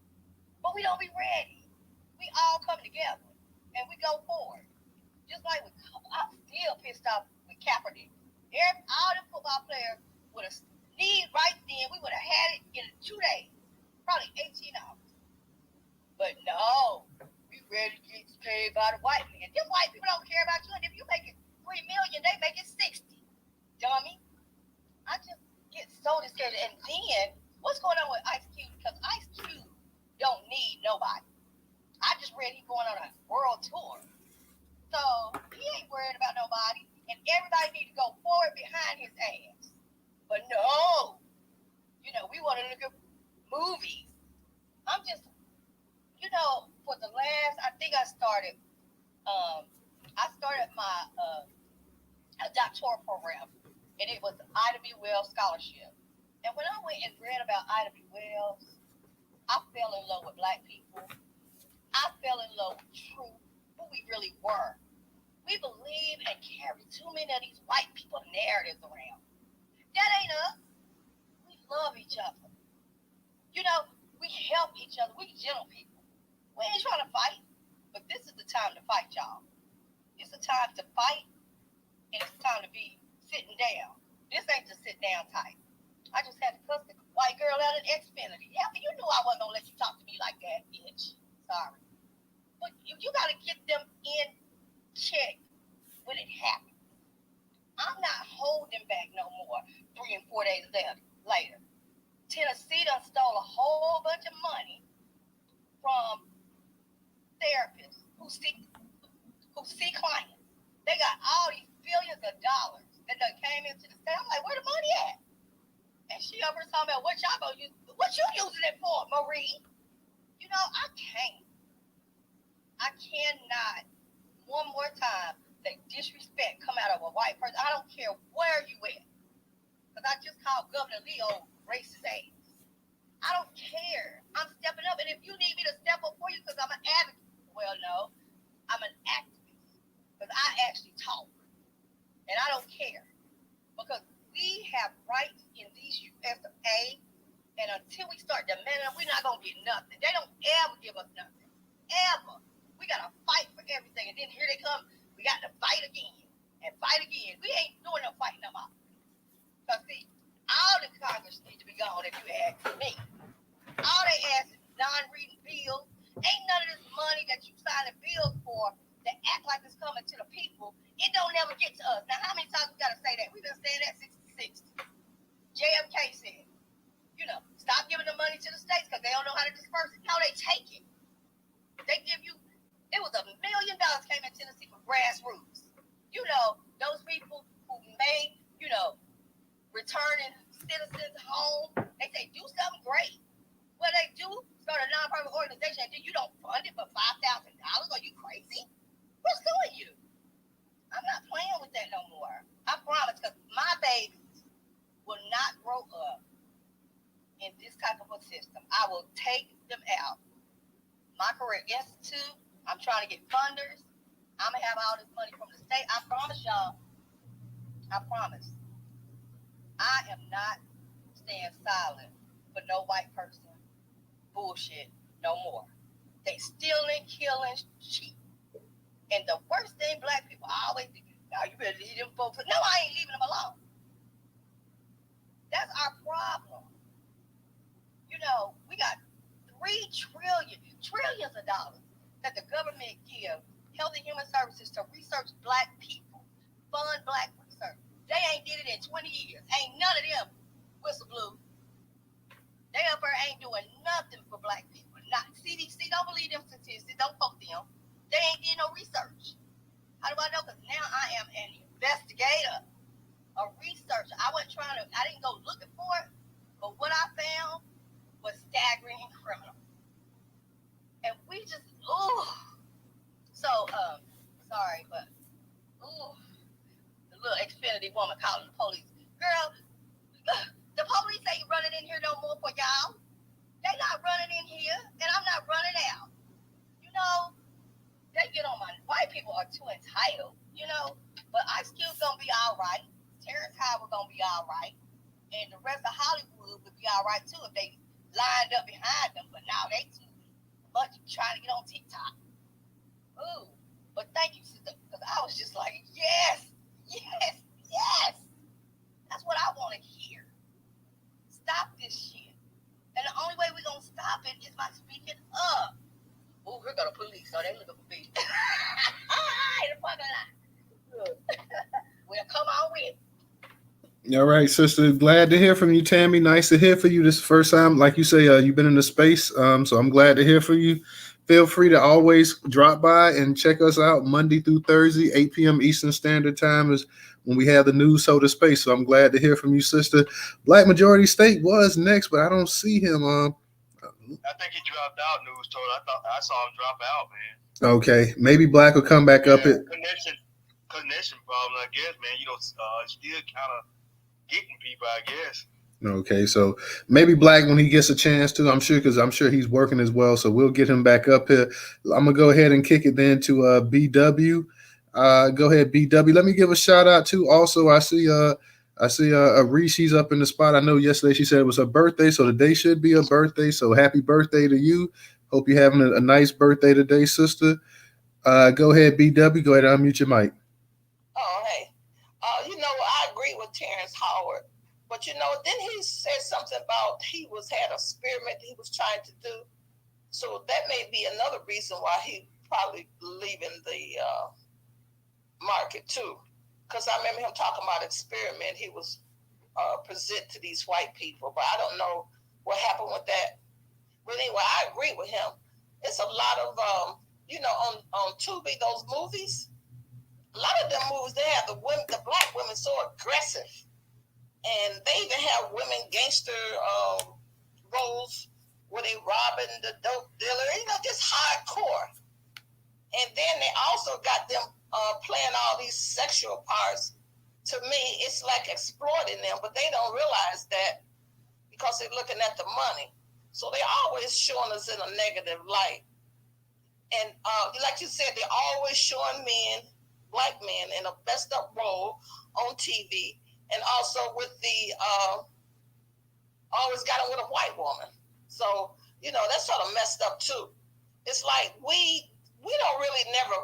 but we don't be ready. We all come together and we go forward. Just like I'm still pissed off with Kaepernick. All the football players would have need right then. We would have had it in 2 days, probably 18 hours. But no, we ready to get paid by the white man. Them white people don't care about you. And if you make it $3 million, they make it 60. Dummy. I just get so discouraged. And then what's going on with Ice Cube? Because Ice Cube don't need nobody. I just read he's going on a world tour. So he ain't worried about nobody. And everybody needs to go forward behind his ass. But no, we want to look at movies. I'm just, for the last, I think I started my doctoral program, and it was Ida B. Wells Scholarship. And when I went and read about Ida B. Wells, I fell in love with Black people. I fell in love with truth, who we really were. We believe and carry too many of these white people narratives around. That ain't us. We love each other. We help each other. We gentle people. We ain't trying to fight, but this is the time to fight, y'all. It's the time to fight, and it's time to be sitting down. This ain't to sit down tight. I just had to cuss the white girl out in Xfinity. Yeah, but you knew I wasn't gonna let you talk to me like that, bitch. Sorry. But you gotta get them in check when it happens. I'm not holding back no more 3 and 4 days later. Tennessee done stole a whole bunch of money from therapists who see clients. They got all these billions of dollars that done came into the state. I'm like, where the money at? And she over talking about what y'all gonna use. What you using it for, Marie? I cannot one more time let disrespect come out of a white person. I don't care where you at. Because I just called Governor Leo racist ass. I don't care. I'm stepping up. And if you need me to step up for you because I'm an advocate, well, no, I'm an activist. Because I actually talk. And I don't care. Because we have rights in these US of A. And until we start demanding them, we're not going to get nothing. They don't ever give us nothing. Ever. We got to fight for everything. And then here they come. We got to fight again. And fight again. We ain't doing no fighting no more. Because, see, all the Congress need to be gone if you ask me. All they ask is non-reading bills. Ain't none of this money that you signing bills for that act like it's coming to the people. It don't never get to us. Now, how many times we got to say that? We've been saying that since the 60s. JFK said, stop giving the money to the states because they don't know how to disperse it. No, they take it. They give you grassroots. You know, those people who make, you know, returning citizens home, they say do something great. What they do, start a nonprofit organization, and then you don't fund it for $5,000. Are you crazy? What's doing you? I'm not playing with that no more. I promise, because my babies will not grow up in this type of a system. I will take them out. My Career Institute, I'm trying to get funders. I'm going to have all this money from the state. I promise y'all. I promise. I am not staying silent for no white person bullshit no more. They stealing, killing, cheat. And the worst thing black people always do, now you better leave them folks. No, I ain't leaving them alone. That's our problem. You know, we got trillions of dollars that the government gives Health and Human Services to research black people, fund black research. They ain't did it in 20 years. Ain't none of them whistle blew. They up there ain't doing nothing for black people. Not CDC, don't believe them statistics, don't fuck them. They ain't did no research. How do I know? Because now I am an investigator, a researcher. I didn't go looking for it, but what I found was staggering and criminal. And we just, So, sorry, but, the little Xfinity woman calling the police. Girl, the police ain't running in here no more for y'all. They not running in here, and I'm not running out. You know, they get on my, white people are too entitled, you know, but Ice Cube's gonna be all right. Terrance gonna be all right. And the rest of Hollywood would be all right too if they lined up behind them, but now they too much trying to get on TikTok. Ooh, but thank you, sister, because I was just like, yes. That's what I want to hear. Stop this shit. And the only way we're going to stop it is by speaking up. Oh, here go the police. So they looking for me. In the parking lot. Well, come on with it. All right, sister. Glad to hear from you, Tammy. Nice to hear from you this first time. Like you say, you've been in the space, so I'm glad to hear from you. Feel free to always drop by and check us out Monday through Thursday, 8 p.m. Eastern Standard Time is when we have the Newstoter space. So I'm glad to hear from you, sister. Black Majority State was next, but I don't see him. I think he dropped out, Newstoter. I saw him drop out, man. Okay, maybe Black will come back up. Connection problem, I guess, man. You know, still kind of getting people, I guess. Okay, so maybe Black when he gets a chance to, because I'm sure he's working as well. So we'll get him back up here. I'm gonna go ahead and kick it then to BW. Go ahead, BW. Let me give a shout out to also. I see Reese. She's up in the spot. I know yesterday she said it was her birthday, so today should be her birthday. So happy birthday to you. Hope you're having a nice birthday today, sister. Go ahead, BW. Go ahead and unmute your mic. Oh, hey. You know, I agree with Terrance Howard. But, you know, then he said something about he had an experiment he was trying to do. So that may be another reason why he probably leaving the market, too. Because I remember him talking about experiment he was present to these white people. But I don't know what happened with that. But anyway, I agree with him. It's a lot of, you know, on Tubi, those movies, a lot of them movies, they have the black women so aggressive. And they even have women gangster roles where they robbing the dope dealer, you know, just hardcore. And then they also got them playing all these sexual parts. To me, it's like exploiting them, but they don't realize that because they're looking at the money. So they're always showing us in a negative light. And like you said, they're always showing men, black men, in a messed up role on TV. And also with the, always got him with a white woman. So, you know, that's sort of messed up too. It's like we don't really never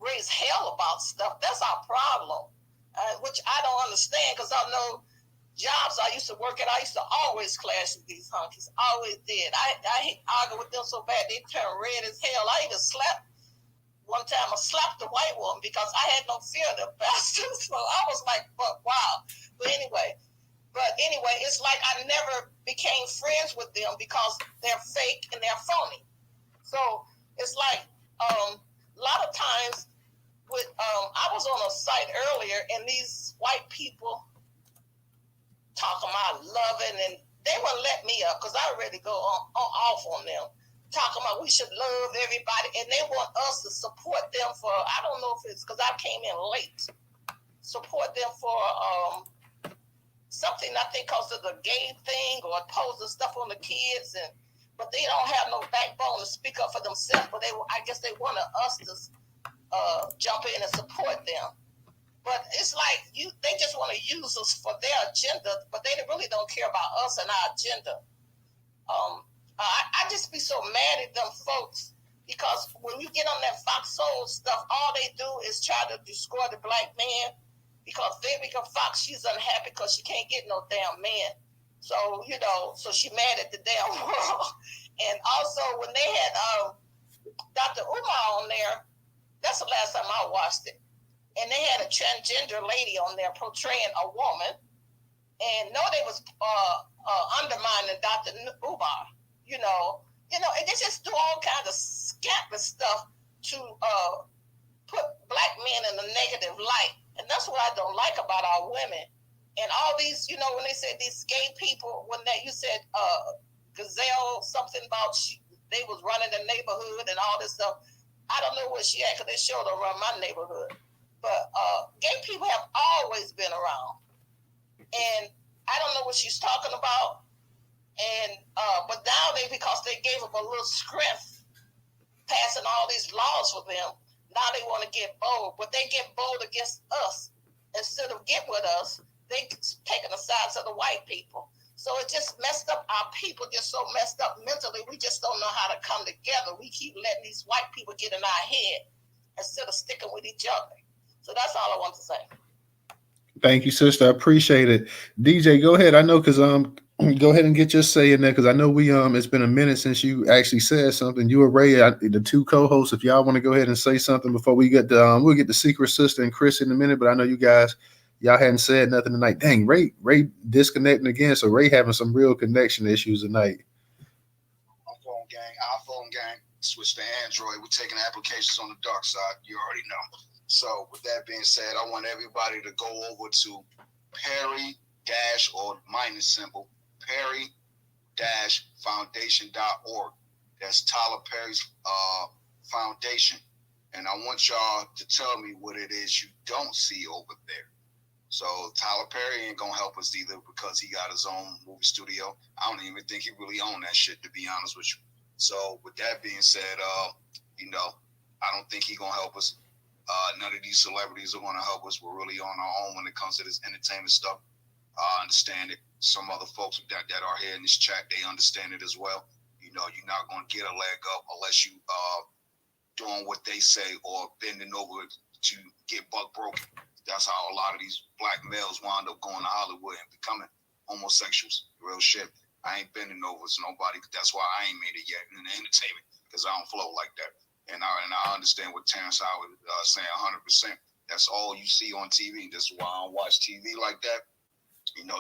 raise hell about stuff. That's our problem, which I don't understand because I know jobs I used to work at, I used to always clash with these hunkies. Always did. I argue with them so bad they turn red as hell. I even slapped. One time I slapped the white woman because I had no fear of them bastards. So I was like, but wow. But anyway, it's like I never became friends with them because they're fake and they're phony. So it's like a lot of times with I was on a site earlier, and these white people talking about loving, and they wouldn't let me up because I already go off on them, talking about we should love everybody, and they want us to support them for, I don't know if it's because I came in late, support them for something, I think because of the gay thing or posting stuff on the kids, and but they don't have no backbone to speak up for themselves, but I guess they wanted us to jump in and support them. But it's like they just want to use us for their agenda, but they really don't care about us and our agenda. I just be so mad at them folks because when you get on that Fox Soul stuff, all they do is try to destroy the black man because Vivica Fox, she's unhappy because she can't get no damn man. So, so she mad at the damn world. And also when they had Dr. Umar on there, that's the last time I watched it. And they had a transgender lady on there portraying a woman. And they was undermining Dr. Umar, and they just do all kinds of scandalous stuff to put black men in a negative light. And that's what I don't like about our women. And all these, when they said these gay people, you said Gazelle, something about they was running the neighborhood and all this stuff. I don't know where she at because they showed her run my neighborhood. But gay people have always been around. And I don't know what she's talking about. And but now because they gave them a little strength passing all these laws for them, now they want to get bold. But they get bold against us. Instead of get with us, they taking the sides of the white people. So it just messed up our people, just so messed up mentally. We just don't know how to come together. We keep letting these white people get in our head instead of sticking with each other. So that's all I want to say. Thank you, sister. I appreciate it. DJ, go ahead. I know because go ahead and get your say in there because I know it's been a minute since you actually said something. You and Ray, the two co-hosts, if y'all want to go ahead and say something before we get to we'll get the secret sister and Chris in a minute, but I know y'all hadn't said nothing tonight. Dang, Ray disconnecting again, so Ray having some real connection issues tonight. iPhone gang, switch to Android. We're taking applications on the dark side. You already know. So with that being said, I want everybody to go over to Perry- or minus symbol, Perry-foundation.org. That's Tyler Perry's foundation. And I want y'all to tell me what it is you don't see over there. So Tyler Perry ain't gonna help us either because he got his own movie studio. I don't even think he really owned that shit, to be honest with you. So with that being said, I don't think he gonna help us. None of these celebrities are gonna help us. We're really on our own when it comes to this entertainment stuff. I understand it. Some other folks that are here in this chat, they understand it as well. You're not gonna get a leg up unless you doing what they say or bending over to get buck broken. That's how a lot of these black males wind up going to Hollywood and becoming homosexuals. Real shit. I ain't bending over to nobody. That's why I ain't made it yet in the entertainment because I don't flow like that. And I understand what Terrance Howard saying 100%. That's all you see on TV. This is why I don't watch TV like that.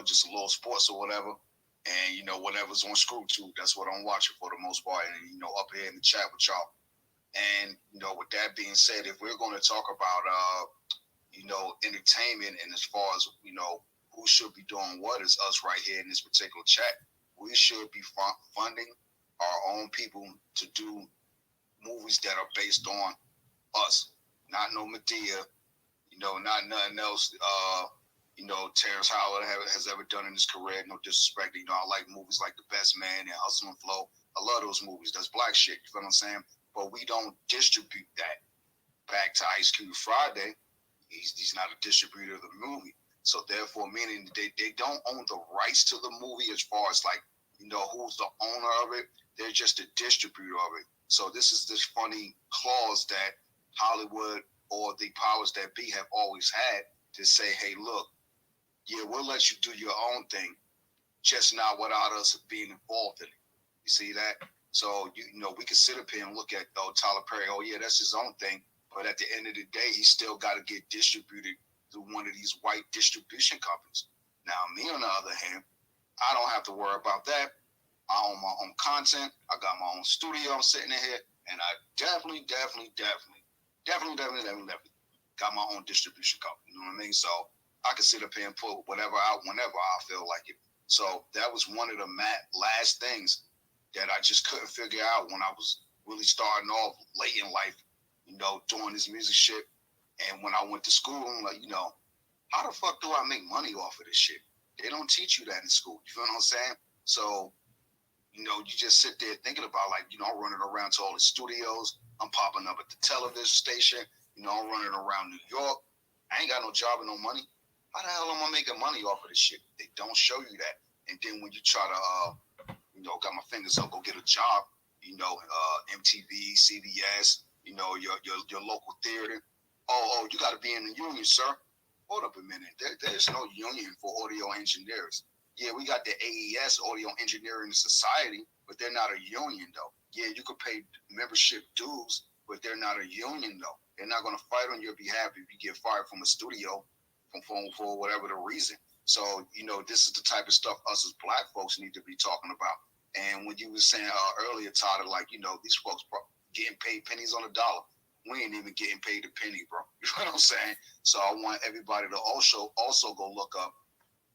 Just a little sports or whatever. And, whatever's on ScrewTube, that's what I'm watching for the most part. And, up here in the chat with y'all. And, with that being said, if we're going to talk about, entertainment and as far as, who should be doing what is us right here in this particular chat, we should be funding our own people to do movies that are based on us, not no Medea, not nothing else, Terrance Howard has ever done in his career. No disrespect, I like movies like The Best Man and Hustle and Flow. I love those movies. That's black shit, you feel what I'm saying? But we don't distribute that. Back to Ice Cube Friday, he's not a distributor of the movie. So therefore, meaning they don't own the rights to the movie as far as who's the owner of it. They're just a distributor of it. So this is this funny clause that Hollywood or the powers that be have always had to say, hey, look, yeah, we'll let you do your own thing, just not without us being involved in it. You see that? So, we can sit up here and look at, Tyler Perry, yeah, that's his own thing. But at the end of the day, he's still got to get distributed through one of these white distribution companies. Now, me, on the other hand, I don't have to worry about that. I own my own content. I got my own studio. I'm sitting in here. And I definitely got my own distribution company. You know what I mean? So I can sit up here and put whatever out whenever I feel like it. So that was one of the last things that I just couldn't figure out when I was really starting off late in life, you know, doing this music shit. And when I went to school, I'm like, you know, how the fuck do I make money off of this shit? They don't teach you that in school. You feel what I'm saying? So, you know, you just sit there thinking about, like, you know, I'm running around to all the studios. I'm popping up at the television station. You know, I'm running around New York. I ain't got no job and no money. How the hell am I making money off of this shit? They don't show you that. And then when you try to, you know, got my fingers up, go get a job, you know, MTV, CBS, you know, your local theater. Oh, you got to be in the union, sir. Hold up a minute. There's no union for audio engineers. Yeah, we got the AES, Audio Engineering Society, but they're not a union, though. Yeah, you could pay membership dues, but they're not a union, though. They're not going to fight on your behalf if you get fired from a studio for whatever the reason. So, you know, this is the type of stuff us as black folks need to be talking about. And when you were saying earlier, Todd, like, you know, these folks getting paid pennies on a dollar. We ain't even getting paid a penny, bro. You know what I'm saying? So I want everybody to also go look up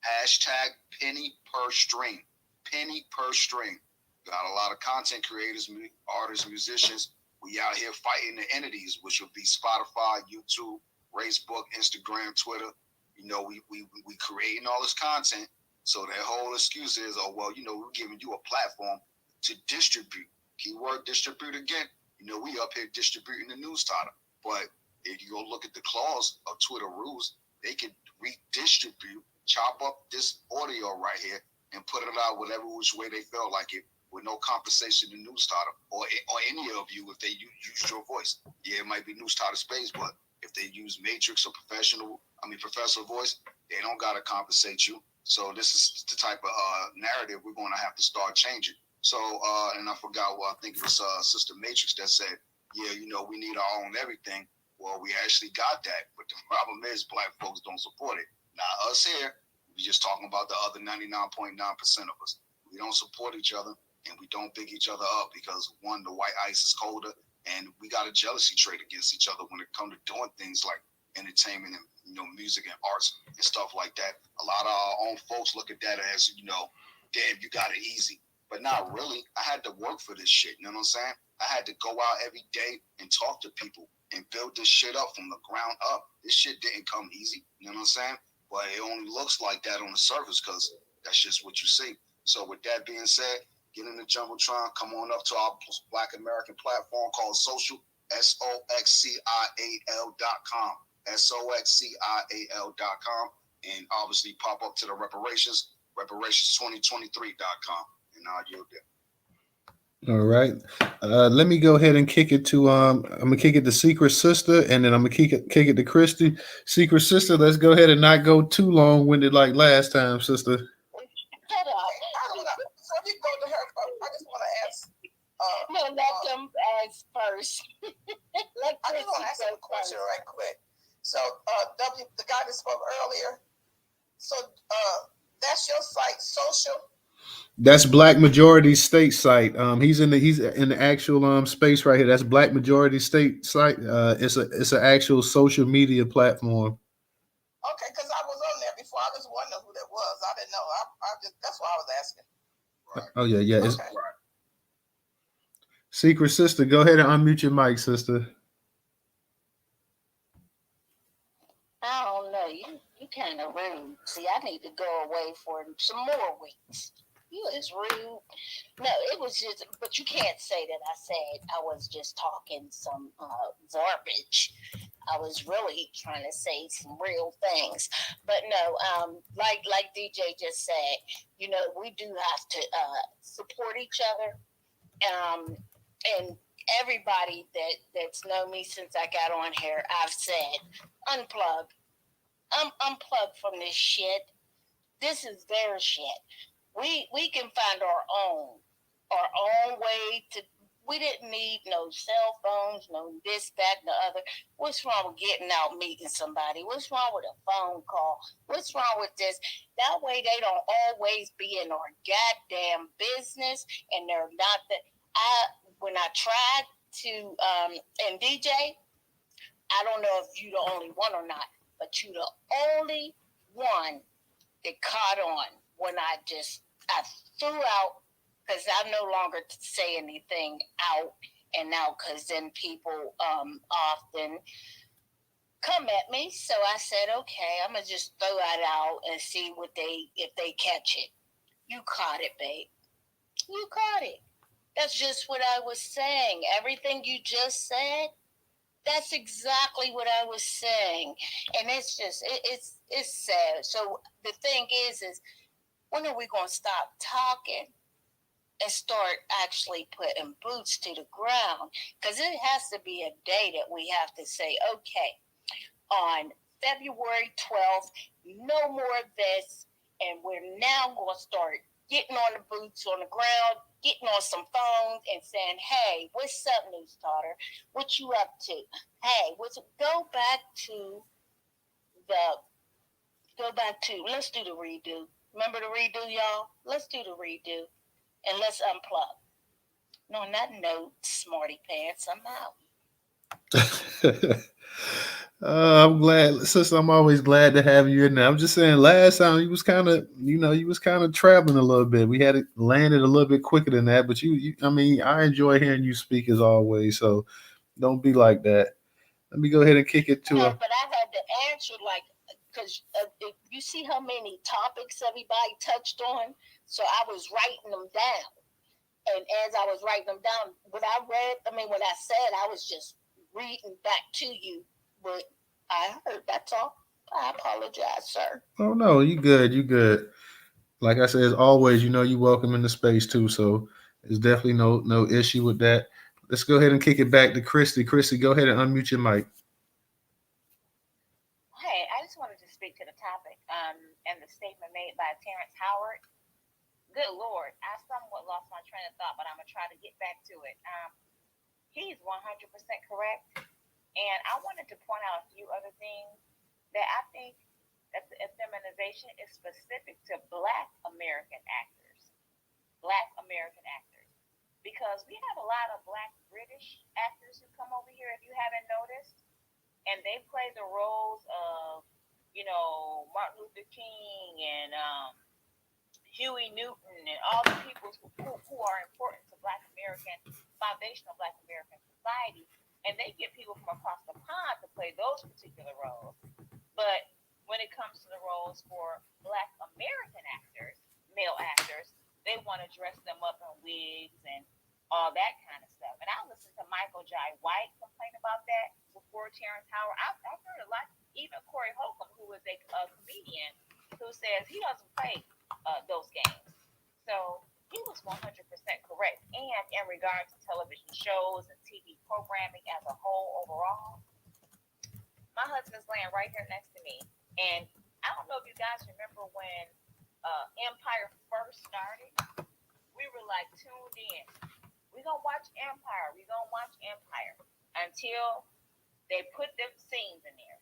hashtag penny per stream. Penny per stream. Got a lot of content creators, artists, musicians. We out here fighting the entities, which will be Spotify, YouTube, Facebook, Instagram, Twitter. You know, we creating all this content. So their whole excuse is, oh, well, you know, we're giving you a platform to distribute. Keyword distribute again. You know, we up here distributing the Newstoter. But if you go look at the clause of Twitter rules, they can redistribute, chop up this audio right here and put it out whatever which way they felt like it, with no compensation to Newstoter or any of you if they use your voice. Yeah, it might be Newstoter space, but if they use Matrix or Professor Voice, they don't gotta compensate you. So this is the type of narrative we're gonna have to start changing. So and I forgot I think it was Sister Matrix that said, yeah, you know, we need our own everything. Well, we actually got that, but the problem is black folks don't support it. Now us here, we just talking about the other 99.9% of us. We don't support each other and we don't big each other up because one, the white ice is colder, and we got a jealousy trait against each other when it comes to doing things like entertainment and, you know, music and arts and stuff like that. A lot of our own folks look at that as, you know, damn, you got it easy. But not really. I had to work for this shit. You know what I'm saying? I had to go out every day and talk to people and build this shit up from the ground up. This shit didn't come easy. You know what I'm saying? But it only looks like that on the surface because that's just what you see. So with that being said, get in the Jumbotron, come on up to our Black American platform called Social, SOXCIAL.com, SOXCIAL.com, and obviously pop up to the reparations2023.com, and I'll yield there. All right. Let me go ahead and kick it to I'm gonna kick it to Secret Sister, and then I'm gonna kick it to Christy. Secret Sister, let's go ahead and not go too long-winded like last time, sister. Shut up. So you go to her. I just want to ask. No, let them ask first. I just want to ask a question right quick. So, the guy that spoke earlier. So, that's your site, Social. That's Black Majority State site. He's in the actual space right here. That's Black Majority State site. It's an actual social media platform. Okay, because I was on there before. I just wondered who that was. I didn't know. I just that's why I was asking. Right. Oh yeah. It's Okay. Secret Sister. Go ahead and unmute your mic, sister. I don't know. You kind of rude. See, I need to go away for some more weeks. You is rude. No, it was just, but you can't say that I said I was just talking some garbage. I was really trying to say some real things. But no, like DJ just said, you know, we do have to support each other. And everybody that's known me since I got on here, I've said, unplug. Unplug from this shit. This is their shit. We can find our own way to. We didn't need no cell phones, no this, that, and the other. What's wrong with getting out meeting somebody? What's wrong with a phone call? What's wrong with this? That way they don't always be in our goddamn business, and they're not that. When I tried to and DJ, I don't know if you the only one or not, but you the only one that caught on when I threw out, because I no longer say anything out and out, because then people often come at me. So I said, okay, I'm gonna just throw that out and see if they catch it. You caught it, babe. You caught it. That's just what I was saying. Everything you just said, that's exactly what I was saying. And it's just it's sad. So the thing is when are we gonna stop talking and start actually putting boots to the ground? Because it has to be a day that we have to say, okay, on February 12th, no more of this, and we're now going to start getting on the boots on the ground, getting on some phones and saying, hey, what's up, Newstoter? What you up to? Hey, go back to, let's do the redo. Remember the redo, y'all? Let's do the redo, and let's unplug. No, on that note, smarty pants, I'm out. I'm glad, sister. I'm always glad to have you in there. I'm just saying, last time you was kind of, traveling a little bit. We had it landed a little bit quicker than that, but I mean, I enjoy hearing you speak as always. So don't be like that. Let me go ahead and kick it to No, her. but I had to answer because if you see how many topics everybody touched on, so I was writing them down. And as I was writing them down, what I said, I was just reading back to you what I heard. That's all. I apologize, sir. Oh no, you good. You good. Like I said, as always, you welcome in the space too. So there's definitely no issue with that. Let's go ahead and kick it back to Christy. Christy, go ahead and unmute your mic. Hey, I just wanted to speak to the topic and the statement made by Terrance Howard. Good Lord, I somewhat lost my train of thought, but I'm going to try to get back to it. He's 100% correct. And I wanted to point out a few other things that I think that the effeminization is specific to Black American actors. Black American actors. Because we have a lot of Black British actors who come over here, if you haven't noticed. And they play the roles of, Martin Luther King and Huey Newton and all the people who are important to Black American, foundational Black American society. And they get people from across the pond to play those particular roles. But when it comes to the roles for Black American actors, male actors, they want to dress them up in wigs and all that kind of stuff. And I listened to Michael Jai White complain about that before Terrance Howard. I've heard a lot, even Corey Holcomb, who is a comedian, who says he doesn't play those games. So he was 100% correct. And in regards to television shows and TV programming as a whole overall, my husband's laying right here next to me. And I don't know if you guys remember when Empire first started, we were like tuned in. We're going to watch Empire. We're going to watch Empire until they put them scenes in there.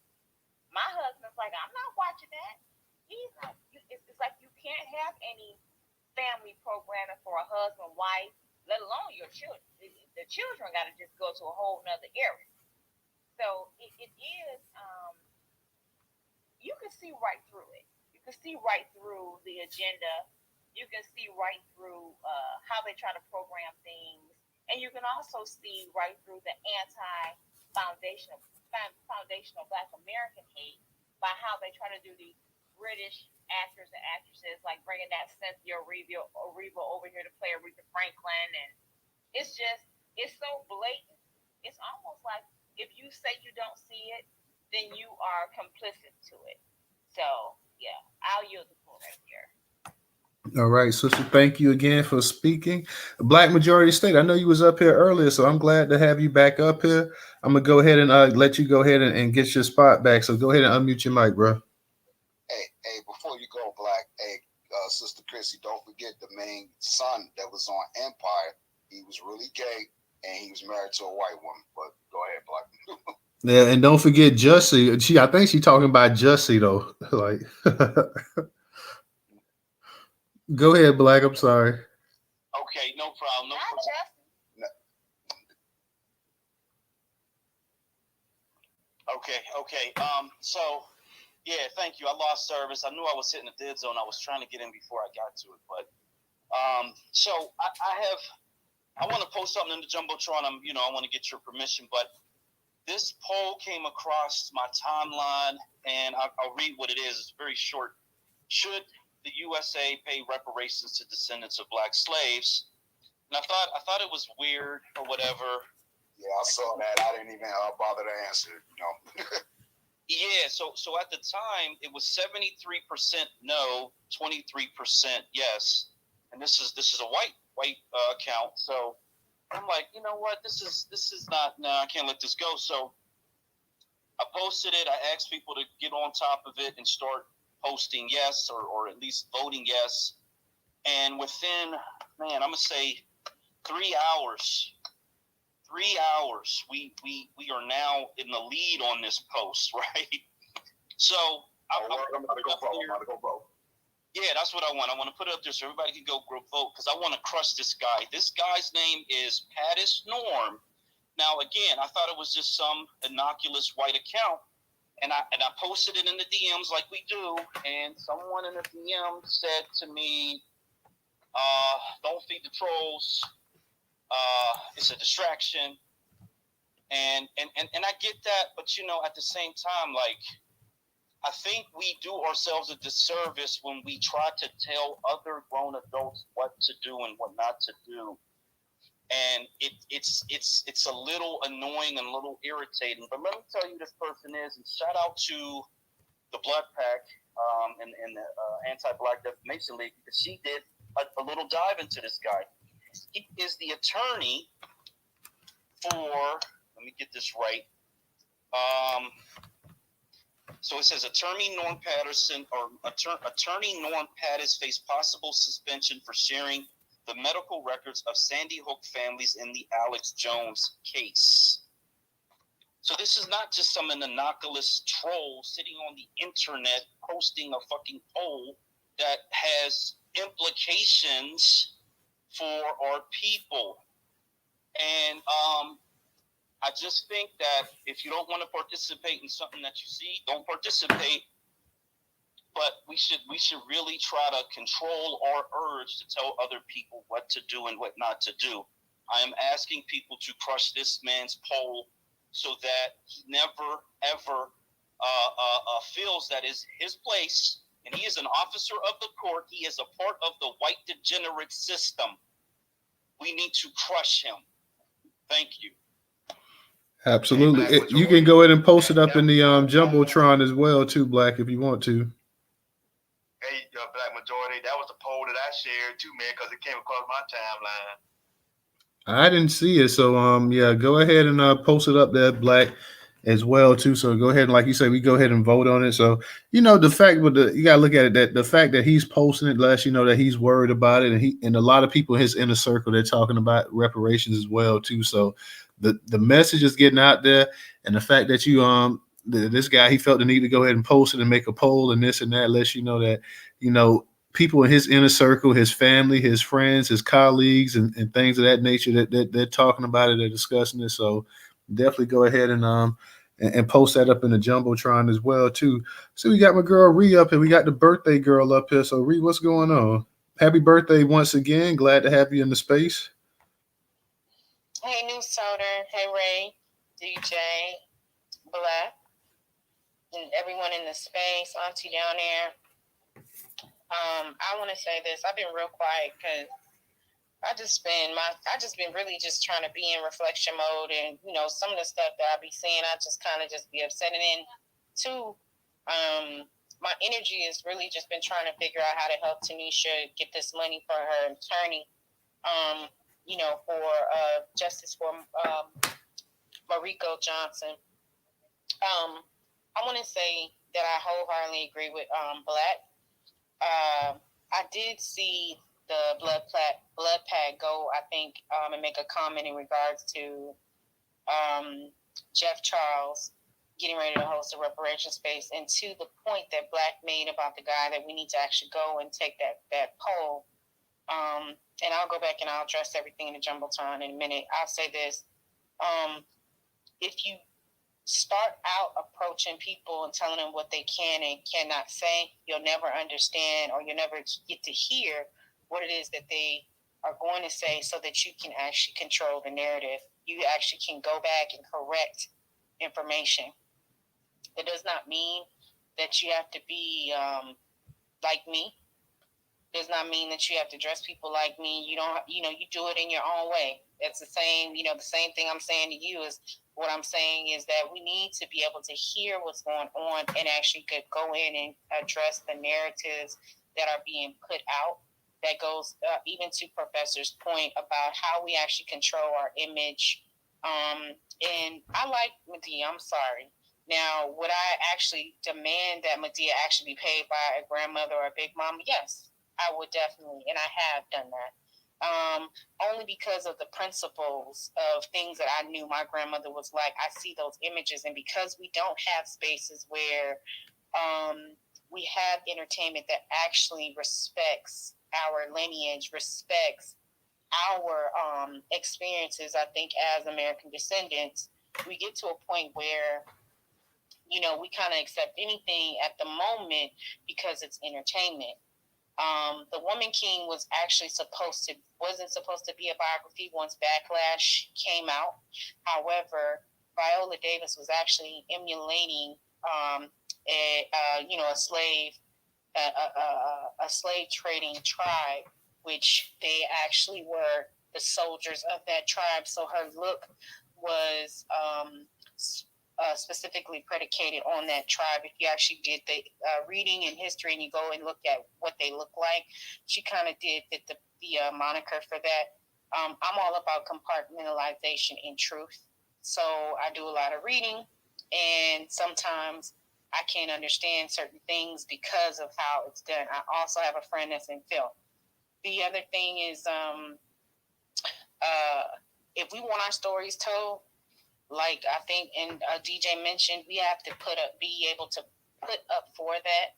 My husband's like, I'm not watching that. He's like, it's like you can't have any family programming for a husband, wife, let alone your children. The children got to just go to a whole nother area. So it is, you can see right through it. You can see right through the agenda. You can see right through how they try to program things. And you can also see right through the anti-foundational Black American hate by how they try to do these British actors and actresses, like bringing that Cynthia Erivo over here to play Aretha Franklin. And it's so blatant. It's almost like if you say you don't see it, then you are complicit to it. So, yeah, I'll yield the floor right here. All right, sister. Thank you again for speaking. Black Majority State. I know you was up here earlier, so I'm glad to have you back up here. I'm gonna go ahead and let you go ahead and get your spot back. So go ahead and unmute your mic, bro. Hey, before you go, Black, Sister Chrissy, don't forget the main son that was on Empire. He was really gay, and he was married to a white woman. But go ahead, Black. Yeah, and don't forget Jussie. I think she's talking about Jussie though. Like, go ahead, Black. I'm sorry. Okay, no problem. No problem. Okay. So, yeah, thank you. I lost service. I knew I was hitting the dead zone. I was trying to get in before I got to it. But, so I want to post something in the Jumbotron. I want to get your permission. But this poll came across my timeline, and I'll read what it is. It's very short. Should the USA pay reparations to descendants of black slaves? And I thought it was weird or whatever. Yeah, I saw that. I didn't even bother to answer. Yeah, so at the time it was 73% no, 23% yes, and this is a white account. So I'm like, you know what, this is not. No, I can't let this go. So I posted it. I asked people to get on top of it and start posting yes or at least voting yes. And within, man, I'm gonna say 3 hours. 3 hours, we are now in the lead on this post, right? So I'm about to go vote. Yeah, that's what I want. I want to put it up there so everybody can go vote because I want to crush this guy. This guy's name is Pattis Norm. Now, again, I thought it was just some innocuous white account, and I posted it in the DMs like we do, and someone in the DM said to me, "Don't feed the trolls. It's a distraction." And I get that, but at the same time, like, I think we do ourselves a disservice when we try to tell other grown adults what to do and what not to do. And it's a little annoying and a little irritating. But let me tell you who this person is, and shout out to the Blood Pack and the Anti-Black Defamation League, because she did a little dive into this guy. He is the attorney for, let me get this right. So it says Attorney Norm Patterson or Attorney Norm Pattis faced possible suspension for sharing the medical records of Sandy Hook families in the Alex Jones case. So this is not just some innocuous troll sitting on the internet posting a fucking poll that has implications for our people. And I just think that if you don't want to participate in something that you see, don't participate. But we should really try to control our urge to tell other people what to do and what not to do. I am asking people to crush this man's poll so that he never, ever feels that is his place. And he is an officer of the court. He is a part of the white degenerate system. We need to crush him. Thank you. Absolutely. You can go ahead and post it up in the Jumbotron as well, too, Black, if you want to. Hey, Black Majority, that was the poll that I shared too, man, because it came across my timeline. I didn't see it, so yeah, go ahead and post it up there, Black, as well too. So go ahead and, like you said, we go ahead and vote on it. So the fact with you gotta look at it, that the fact that he's posting it lets you know that he's worried about it, and a lot of people in his inner circle, they're talking about reparations as well too. So the message is getting out there, and the fact that this guy, he felt the need to go ahead and post it and make a poll and this and that lets you know that people in his inner circle, his family, his friends, his colleagues, and things of that nature that they're talking about it, they're discussing it. So definitely go ahead and post that up in the Jumbotron as well too. So we got my girl Ree up here. We got the birthday girl up here. So Ree, what's going on? Happy birthday once again. Glad to have you in the space. Hey, Newstoter. Hey, Ray, DJ, Black, and everyone in the space. Auntie down there. I want to say this. I've been real quiet because I just been really just trying to be in reflection mode, and some of the stuff that I be saying, I just kind of just be upsetting into. My energy has really just been trying to figure out how to help Tanisha get this money for her attorney. For justice for Mariko Johnson. I want to say that I wholeheartedly agree with Black. I did see the blood pack go, I think, and make a comment in regards to Jeff Charles getting ready to host a reparation space, and to the point that Black made about the guy that we need to actually go and take that poll. And I'll go back and I'll address everything in the Jumbotron in a minute. I'll say this. If you start out approaching people and telling them what they can and cannot say, you'll never understand, or you'll never get to hear what it is that they are going to say, so that you can actually control the narrative. You actually can go back and correct information. It does not mean that you have to be like me. Does not mean that you have to dress people like me. You don't, you do it in your own way. It's the same, the same thing I'm saying to you is what I'm saying is that we need to be able to hear what's going on and actually could go in and address the narratives that are being put out. That goes even to Professor's point about how we actually control our image. And I like Medea, I'm sorry. Now, would I actually demand that Medea actually be paid by a grandmother or a big mama? Yes, I would definitely, and I have done that. Only because of the principles of things that I knew my grandmother was like. I see those images, and because we don't have spaces where we have entertainment that actually respects our lineage, respects our experiences, I think as American descendants, we get to a point where we kind of accept anything at the moment because it's entertainment. The Woman King was actually wasn't supposed to be a biography once Backlash came out. However, Viola Davis was actually emulating a slave trading tribe, which they actually were the soldiers of that tribe. So her look was specifically predicated on that tribe. If you actually did the reading in history and you go and look at what they look like, she kind of did fit the moniker for that. I'm all about compartmentalization in truth. So I do a lot of reading, and sometimes I can't understand certain things because of how it's done. I also have a friend that's in film. The other thing is, if we want our stories told, like I think and DJ mentioned, we have to be able to put up for that.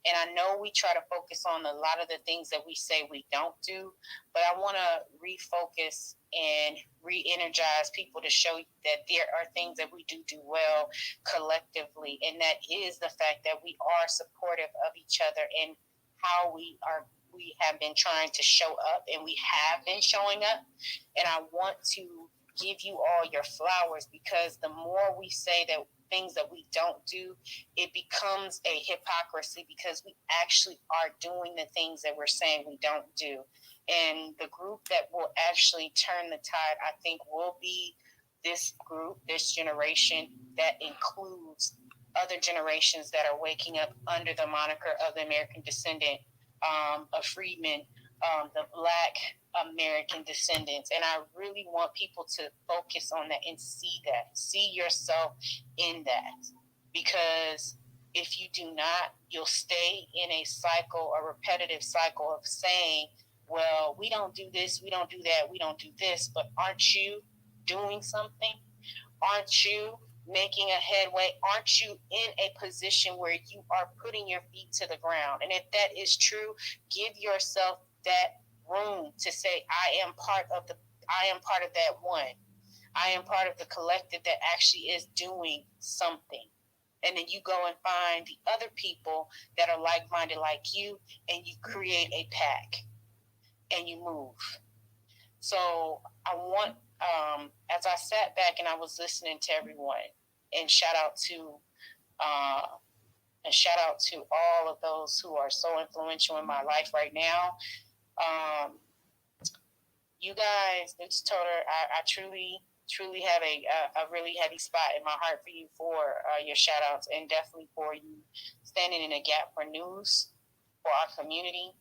And I know we try to focus on a lot of the things that we say we don't do, but I want to refocus and re-energize people to show that there are things that we do well collectively, and that is the fact that we are supportive of each other and how we have been trying to show up, and we have been showing up. And I want to give you all your flowers, because the more we say that things that we don't do, it becomes a hypocrisy, because we actually are doing the things that we're saying we don't do. And the group that will actually turn the tide, I think, will be this group, this generation that includes other generations that are waking up under the moniker of the American descendant, a freedman, the Black American descendants. And I really want people to focus on that and see yourself in that, because if you do not, you'll stay in a cycle, a repetitive cycle of saying, well, we don't do this, we don't do that, we don't do this, but aren't you doing something? Aren't you making a headway? Aren't you in a position where you are putting your feet to the ground? And if that is true, give yourself that room to say, I am part of that one. I am part of the collective that actually is doing something. And then you go and find the other people that are like-minded like you, and you create a pack and you move. So I want, as I sat back and I was listening to everyone, and shout out to all of those who are so influential in my life right now. You guys, Newstoter, I truly have a really heavy spot in my heart for you, for your shout outs, and definitely for you standing in a gap for news for our community,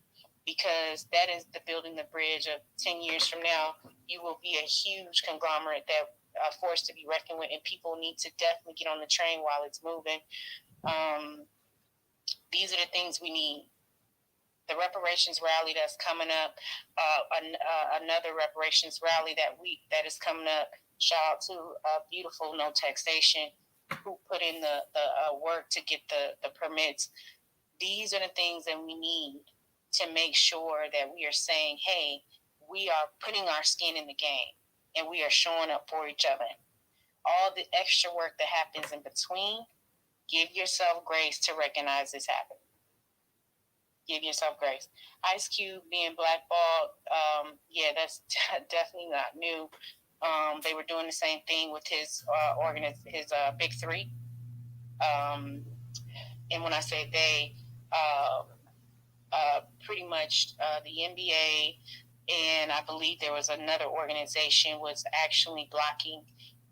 because that is the building the bridge of 10 years from now. You will be a huge conglomerate that force to be reckoned with, and people need to definitely get on the train while it's moving. These are the things we need. The reparations rally that's coming up, another reparations rally that is coming up. Shout out to beautiful No Taxation, who put in the work to get the permits. These are the things that we need to make sure that we are saying, hey, we are putting our skin in the game, and we are showing up for each other. all the extra work that happens in between, give yourself grace to recognize this happening. Give yourself grace. Ice Cube being blackballed, that's definitely not new. They were doing the same thing with his Big Three. And when I say they, pretty much the NBA, and I believe there was another organization was actually blocking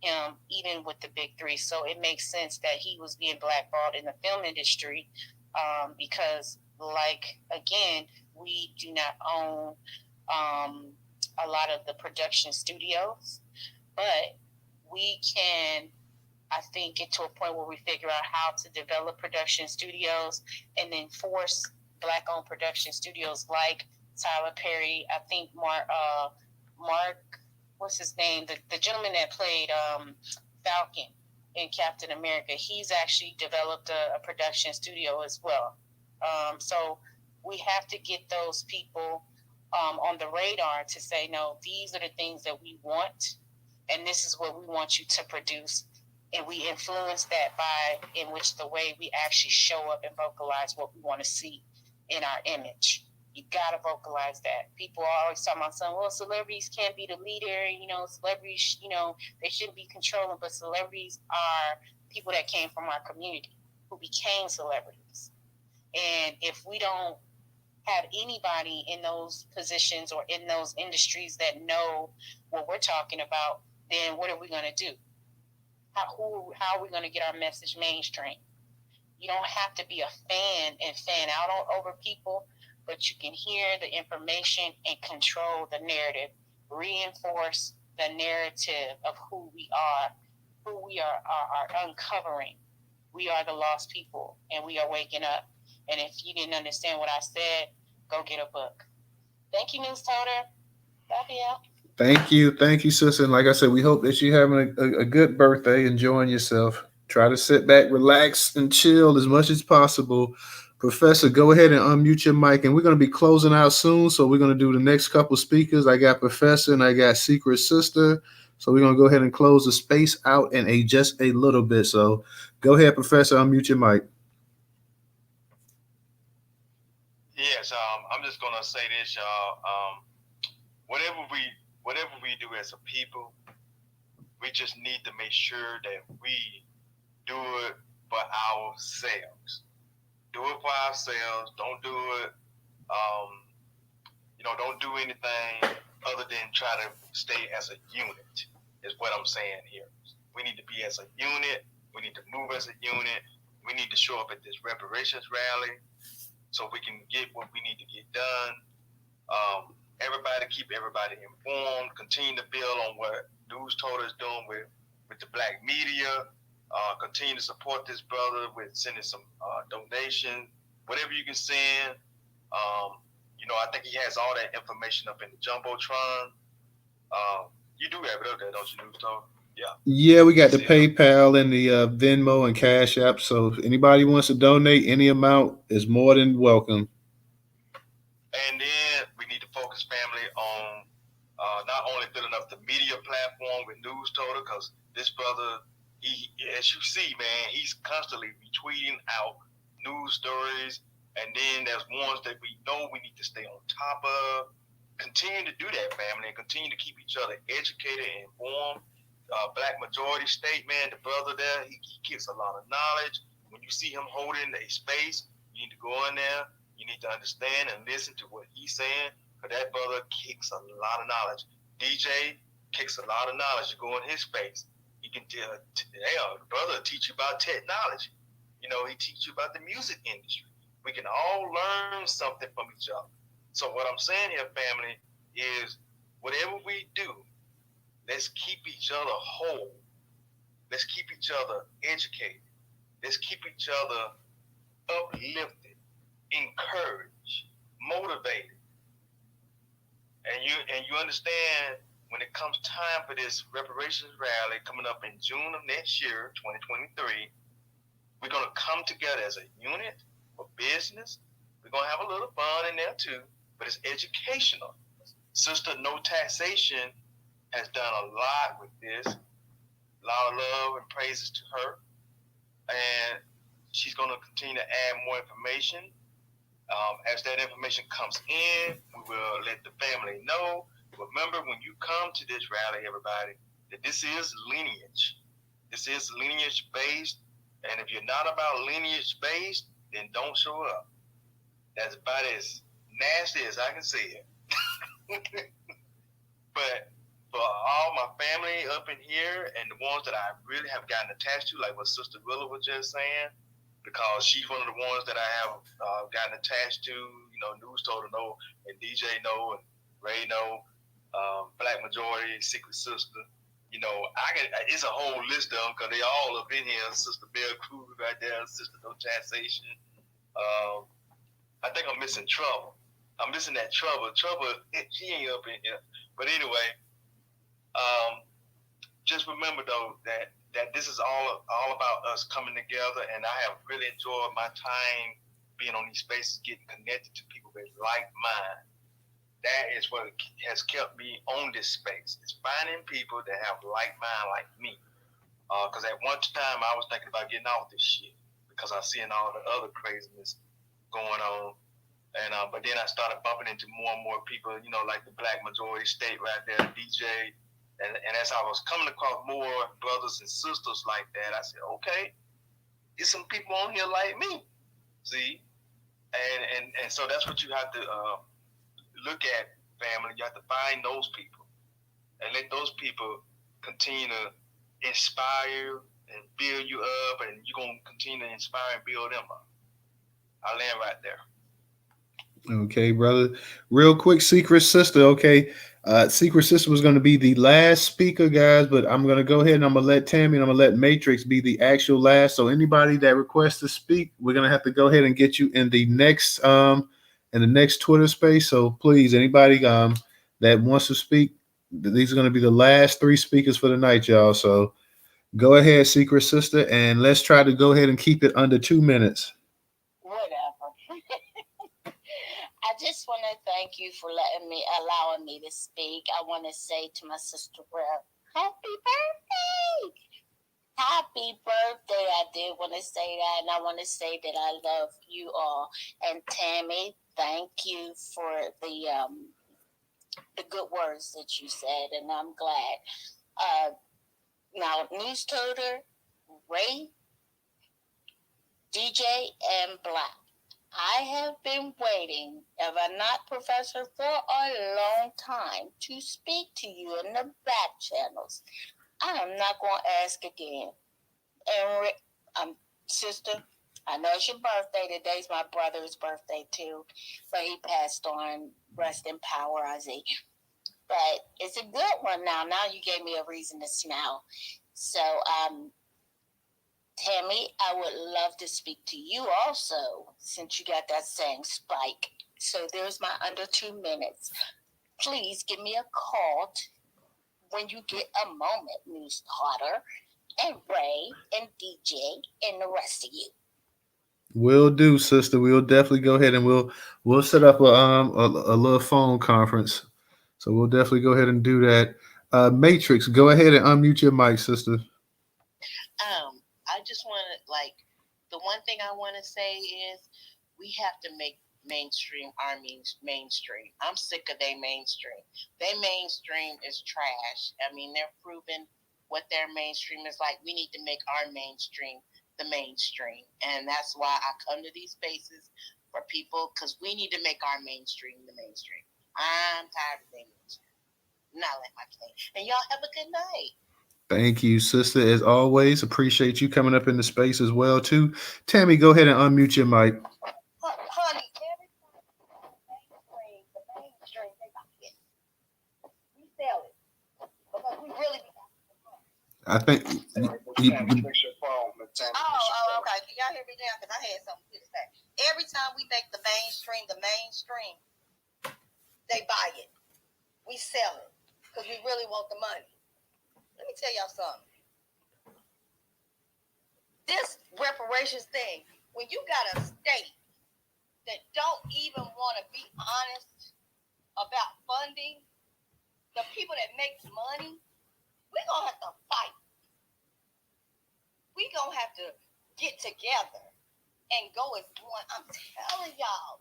him, even with the Big Three. So it makes sense that he was being blackballed in the film industry because, again, we do not own a lot of the production studios, but we can, I think, get to a point where we figure out how to develop production studios and then force Black-owned production studios like Tyler Perry. I think Mark, what's his name? The gentleman that played Falcon in Captain America. He's actually developed a production studio as well. So we have to get those people on the radar to say, no, these are the things that we want, and this is what we want you to produce. And we influence that by in which the way we actually show up and vocalize what we want to see in our image. You got to vocalize that. People are always talking about saying, well, celebrities can't be the leader. Celebrities, they shouldn't be controlling. But celebrities are people that came from our community who became celebrities. And if we don't have anybody in those positions or in those industries that know what we're talking about, then what are we going to do? How are we going to get our message mainstream? You don't have to be a fan and fan out over people, but you can hear the information and control the narrative, reinforce the narrative of who we are uncovering. We are the lost people, and we are waking up. And if you didn't understand what I said, go get a book. Thank you, Newstoter. Love you. Thank you, sister. And like I said, we hope that you're having a good birthday, enjoying yourself. Try to sit back, relax, and chill as much as possible. Professor, go ahead and unmute your mic, and we're going to be closing out soon. So we're going to do the next couple speakers. I got Professor and I got Secret Sister. So we're going to go ahead and close the space out in just a little bit. So go ahead, Professor, unmute your mic. Yes, I'm just gonna say this, y'all. Whatever we do as a people, we just need to make sure that we do it for ourselves. Do it for ourselves. Don't do it. Don't do anything other than try to stay as a unit. Is what I'm saying here. We need to be as a unit. We need to move as a unit. We need to show up at this reparations rally so we can get what we need to get done. Keep everybody informed. Continue to build on what Newstoter is doing with the black media. Continue to support this brother with sending some donations, whatever you can send. I think he has all that information up in the Jumbotron. You do have it up there, don't you, Newstoter? Yeah, we got the PayPal and the Venmo and Cash App. So if anybody wants to donate any amount is more than welcome. And then we need to focus, family, on not only building up the media platform with Newstoter, because this brother, he, as you see, man, he's constantly retweeting out news stories. And then there's ones that we know we need to stay on top of. Continue to do that, family, and continue to keep each other educated and informed. Black Majority State, man, the brother there, he gives a lot of knowledge. When you see him holding a space, you need to go in there. You need to understand and listen to what he's saying, because that brother kicks a lot of knowledge. DJ kicks a lot of knowledge. You go in his space, he can tell, the brother teach you about technology. He teach you about the music industry. We can all learn something from each other. So what I'm saying here, family, is whatever we do, let's keep each other whole. Let's keep each other educated. Let's keep each other uplifted, encouraged, motivated. And you understand, when it comes time for this reparations rally coming up in June of next year, 2023, we're going to come together as a unit for business. We're going to have a little fun in there too, but it's educational. Sister No Taxation has done a lot with this. A lot of love and praises to her. And she's going to continue to add more information. As that information comes in, we will let the family know. Remember, when you come to this rally, everybody, that this is lineage. This is lineage based. And if you're not about lineage based, then don't show up. That's about as nasty as I can say it. But for all my family up in here and the ones that I really have gotten attached to, like what Sister Willa was just saying, because she's one of the ones that I have gotten attached to, Newstoter know, and DJ know, and Ray know, Black Majority, Secret Sister. It's a whole list of them because they all up in here. Sister Bell Cruz right there, Sister No Taxation. I think I'm missing Trouble. I'm missing that Trouble. She ain't up in here. But anyway, just remember though that this is all about us coming together, and I have really enjoyed my time being on these spaces, getting connected to people with like mind. That is what has kept me on this space. It's finding people that have like mind like me. Because at one time I was thinking about getting off this shit because I seen all the other craziness going on. And but then I started bumping into more and more people, like the Black Majority State right there, DJ. And as I was coming across more brothers and sisters like that, I said, okay, there's some people on here like me. See? And so that's what you have to look at, family. You have to find those people and let those people continue to inspire you and build you up, and you're going to continue to inspire and build them up. I'll land right there. Okay, brother. Real quick, Secret Sister. Okay. Secret Sister was going to be the last speaker, guys, but I'm going to go ahead and I'm going to let Tammy and I'm going to let Matrix be the actual last. So anybody that requests to speak, we're going to have to go ahead and get you in the next Twitter space. So please, anybody that wants to speak, these are going to be the last 3 speakers for the night, y'all. So go ahead, Secret Sister, and let's try to go ahead and keep it under 2 minutes. Whatever. I just want to thank you for allowing me to speak. I want to say to my sister, well, happy birthday! Happy birthday. I did want to say that, and I want to say that I love you all. And Tammy, thank you for the good words that you said, and I'm glad. Now, Newstoter, Ray, DJ, and Black. I have been waiting, if I'm not Professor, for a long time to speak to you in the back channels. I am not going to ask again. And sister, I know it's your birthday. Today's my brother's birthday too, but he passed on. Rest in power, Ozzy. But it's a good one now. Now you gave me a reason to smile. So, Tammy, I would love to speak to you also, since you got that same spike. So there's my under 2 minutes. Please give me a call when you get a moment, Newstoter, and Ray, and DJ, and the rest of you. Will do, sister. We'll definitely go ahead and we'll set up a little phone conference. So we'll definitely go ahead and do that. Matrix, go ahead and unmute your mic, sister. I just want to, the one thing I want to say is we have to make mainstream armies mainstream. I'm sick of their mainstream. Their mainstream is trash. I mean, they're proving what their mainstream is like. We need to make our mainstream the mainstream. And that's why I come to these spaces for people, because we need to make our mainstream the mainstream. I'm tired of being mainstream. Not like my play. And y'all have a good night. Thank you, sister. As always, appreciate you coming up in the space as well, too. Tammy, go ahead and unmute your mic. Honey, every time the mainstream, they got it. We sell it. Because we really be I think okay. Can y'all hear me now? Because I had something to say. Every time we make the mainstream, they buy it. We sell it. Because we really want the money. Let me tell y'all something. This reparations thing, when you got a state that don't even want to be honest about funding the people that makes money, we're going to have to fight. get together and go as one. I'm telling y'all,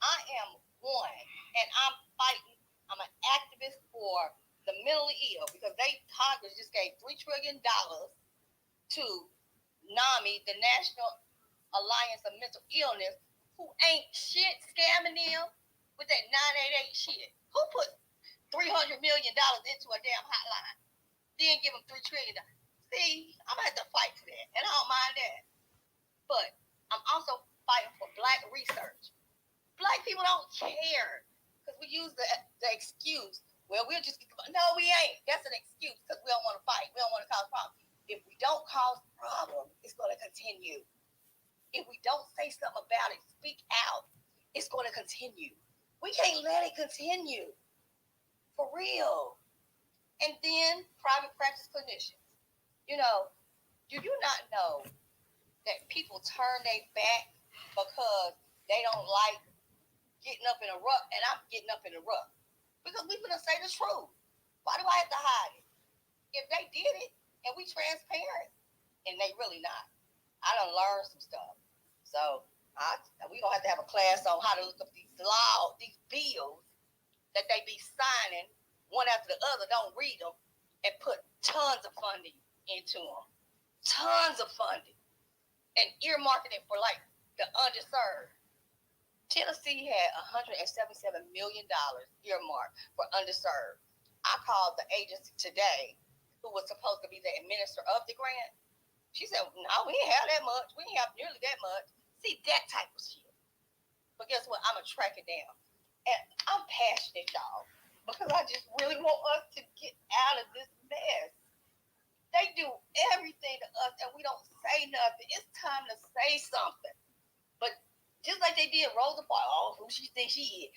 I am one, and I'm fighting. I'm an activist for the mentally ill because Congress just gave $3 trillion to NAMI, the National Alliance of Mental Illness, who ain't shit scamming them with that 988 shit. Who put $300 million into a damn hotline? Then give them $3 trillion. See, I'm gonna have to fight for that, and I don't mind that. But I'm also fighting for Black research. Black people don't care because we use the excuse. Well, we'll just no, we ain't. That's an excuse because we don't want to fight. We don't want to cause problems. If we don't cause problems, it's going to continue. If we don't say something about it, speak out, it's going to continue. We can't let it continue. For real. And then private practice clinicians. You know, do you not know that people turn their back because they don't like getting up in a rut, and I'm getting up in a rut because we're gonna say the truth. Why do I have to hide it? If they did it and we transparent, and they really not, I done learned some stuff. So we gonna have to have a class on how to look up these laws, these bills that they be signing one after the other. Don't read them and put tons of funding into them, tons of funding, and earmarking it for like the underserved. Tennessee had $177 million earmarked for underserved. I called the agency today, who was supposed to be the administrator of the grant. She said, no, we didn't have that much. We didn't have nearly that much. See, that type of shit. But guess what? I'm going to track it down. And I'm passionate, y'all, because I just really want us to get out of this mess. They do everything to us, and we don't say nothing. It's time to say something. But just like they did Rosa Parks, who she thinks she is,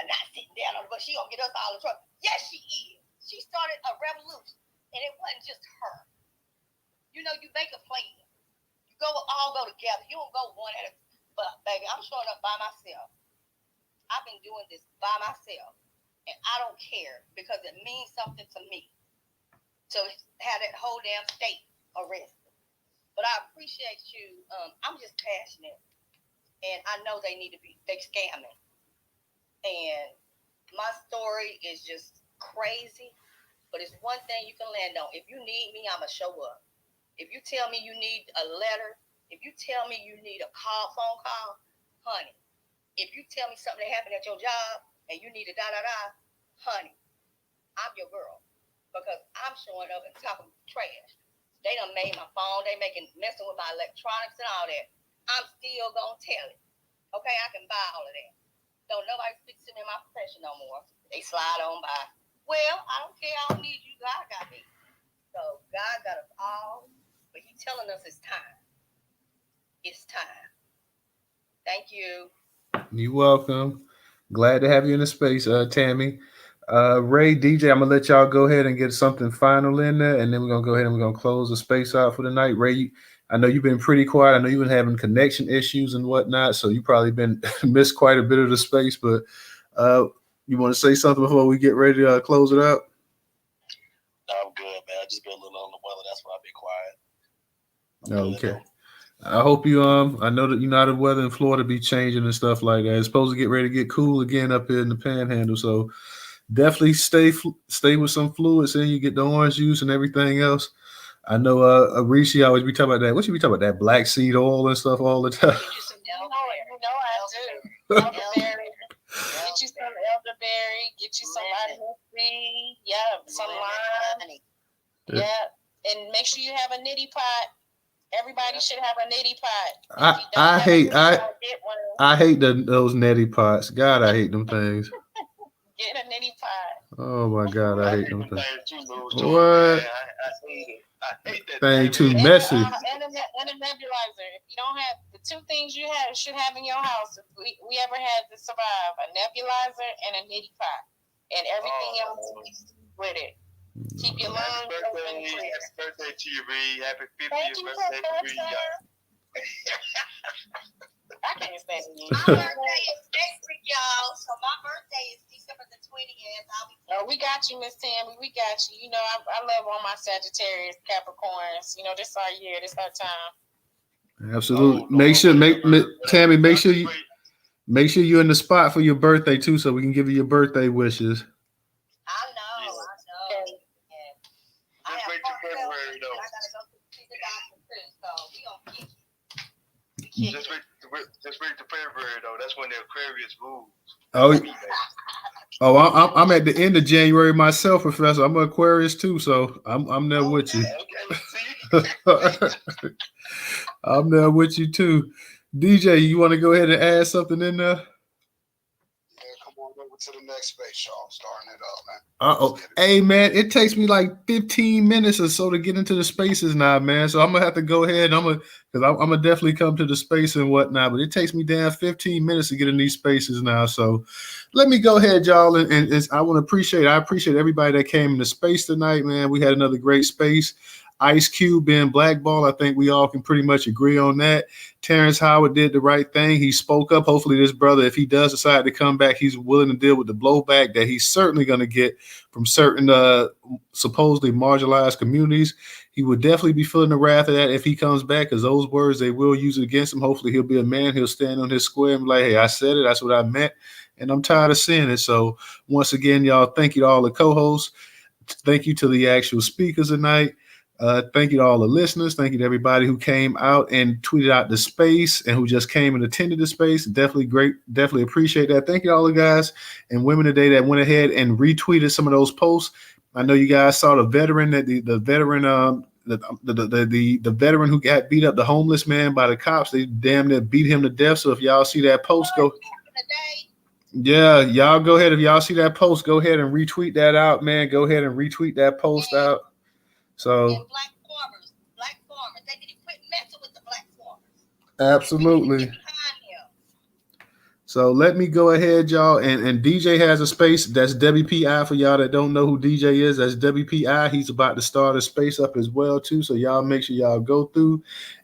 not sitting down on her, but she gonna get us all in trouble. Yes, she is. She started a revolution, and it wasn't just her. You know, you make a plan. You all go together. You don't go one at a. But baby, I'm showing up by myself. I've been doing this by myself, and I don't care because it means something to me to have that whole damn state arrested. But I appreciate you. I'm just passionate. And I know they scamming. And my story is just crazy, but it's one thing you can land on. If you need me, I'ma show up. If you tell me you need a letter, if you tell me you need a phone call, honey. If you tell me something that happened at your job and you need a honey, I'm your girl. Because I'm showing up and talking trash. They done made my phone, messing with my electronics and all that. I'm still gonna tell it. Okay, I can buy all of that. Don't nobody speak to me in my profession no more. They slide on by. Well, I don't care. I don't need you. God got me. So God got us all, but He's telling us it's time. It's time. Thank you. You're welcome. Glad to have you in the space, Tammy. Ray, DJ, I'm gonna let y'all go ahead and get something final in there, and then we're gonna go ahead and we're gonna close the space out for the night. Ray, I know you've been pretty quiet. I know you've been having connection issues and whatnot, so you probably been missed quite a bit of the space. But you want to say something before we get ready to close it out? I'm good, man. I just been a little under the weather. That's why I've been quiet. Okay. I hope you I know that you know the weather in Florida be changing and stuff like that. It's supposed to get ready to get cool again up here in the Panhandle, so definitely stay with some fluids and you get the orange juice and everything else. I know Arishi always be talking about that. What should be talking about? That black seed oil and stuff all the time. You know I do. Elderberry. Get you some elderberry. Get you some vitamin C. Yeah, some lime. Yeah, and make sure you have a nitty pot. Everybody should have a nitty pot. I hate those neti pots. God, I hate them things. Get a nitty pot. Oh my God, I hate them things. What? I hate that thing too messy. And a nebulizer. If you don't have the two things you should have in your house, if we ever had to survive, a nebulizer and a nitty pot, and everything else with it. Keep your lungs open and clear. Happy birthday to you, Reed. Happy 50th birthday to Reed. I can't stand you. My birthday is next week, y'all. So my birthday is December the 20th. We got you, Miss Tammy. We got you. You know, I love all my Sagittarius, Capricorns. You know, this our year. This our time. Absolutely. Tammy, make sure you're in the spot for your birthday too, so we can give you your birthday wishes. I know. Yeah. Just wait till February though. I gotta go see the doctor too, so we gonna get you. Just wait till February though. That's when the Aquarius moves. I'm at the end of January myself, Professor. I'm an Aquarius too, so I'm there with you. Okay, I'm there with you too. DJ, you want to go ahead and add something in there? Yeah, come on over to the next space, y'all. I'm starting it up, man. Hey, man, it takes me like 15 minutes or so to get into the spaces now, man. So I'm gonna have to go ahead. I'm gonna definitely come to the space and whatnot. But it takes me damn 15 minutes to get in these spaces now. So let me go ahead, y'all, and I appreciate everybody that came into space tonight, man. We had another great space. Ice Cube being blackballed, I think we all can pretty much agree on that. Terrance Howard did the right thing. He spoke up. Hopefully this brother, if he does decide to come back, he's willing to deal with the blowback that he's certainly going to get from certain supposedly marginalized communities. He would definitely be feeling the wrath of that if he comes back, because those words, they will use it against him. Hopefully he'll be a man. He'll stand on his square and be like, hey, I said it. That's what I meant. And I'm tired of seeing it. So once again, y'all, thank you to all the co-hosts. Thank you to the actual speakers tonight. Thank you to all the listeners. Thank you to everybody who came out and tweeted out the space and who just came and attended the space. Definitely great. Definitely appreciate that. Thank you to all the guys and women today that went ahead and retweeted some of those posts. I know you guys saw the veteran the veteran who got beat up, the homeless man, by the cops. They damn near beat him to death. So if y'all see that post, y'all go ahead. If y'all see that post, go ahead and retweet that out, man. Go ahead and retweet that post out. So And black farmers, they need to quit messing with the black farmers. Absolutely. So let me go ahead, y'all. And DJ has a space. That's WPI for y'all that don't know who DJ is. That's WPI. He's about to start a space up as well, too. So y'all make sure y'all go through.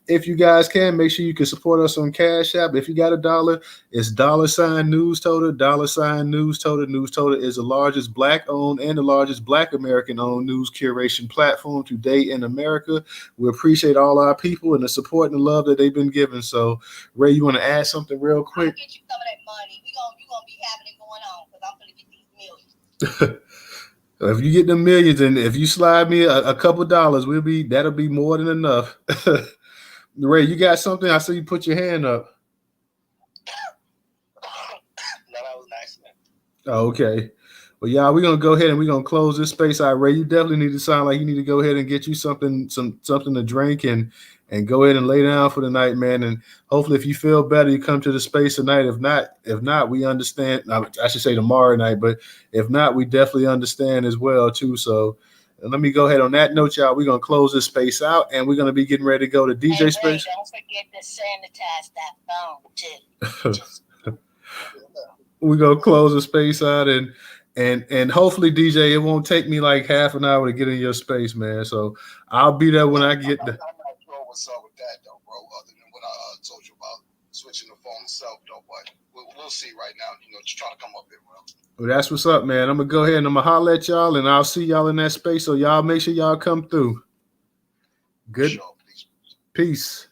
If you guys can, make sure you can support us on Cash App. If you got $1, it's $Newstoter, $Newstoter. Newstoter is the largest Black-owned and the largest Black American-owned news curation platform today in America. We appreciate all our people and the support and the love that they've been given. So, Ray, you want to add something real quick? I'll get you some of that money. You're going to be having it going on because I'm going to get these millions. If you get the millions and if you slide me a couple dollars, that'll be more than enough. Ray, you got something? I see you put your hand up. No, that was nice, man. Oh, okay. Well, y'all, we're gonna go ahead and we're gonna close this space out. Ray, you definitely need to sound like you need to go ahead and get you something to drink and go ahead and lay down for the night, man. And hopefully, if you feel better, you come to the space tonight. If not, we understand. I should say tomorrow night, but if not, we definitely understand as well too. So. And let me go ahead on that note, y'all. We're going to close this space out, and we're going to be getting ready to go to DJ space. Don't forget to sanitize that phone, too. We're going to close the space out, and hopefully, DJ, it won't take me like half an hour to get in your space, man. So I'll be there when I get there. I'm not sure what's up with that, though, bro, other than what I told you about switching the phone itself, though. But we'll see right now. Just trying to come up here, bro. Well, that's what's up, man. I'm going to go ahead and I'm going to holler at y'all, and I'll see y'all in that space. So y'all make sure y'all come through. Good. Sure, peace.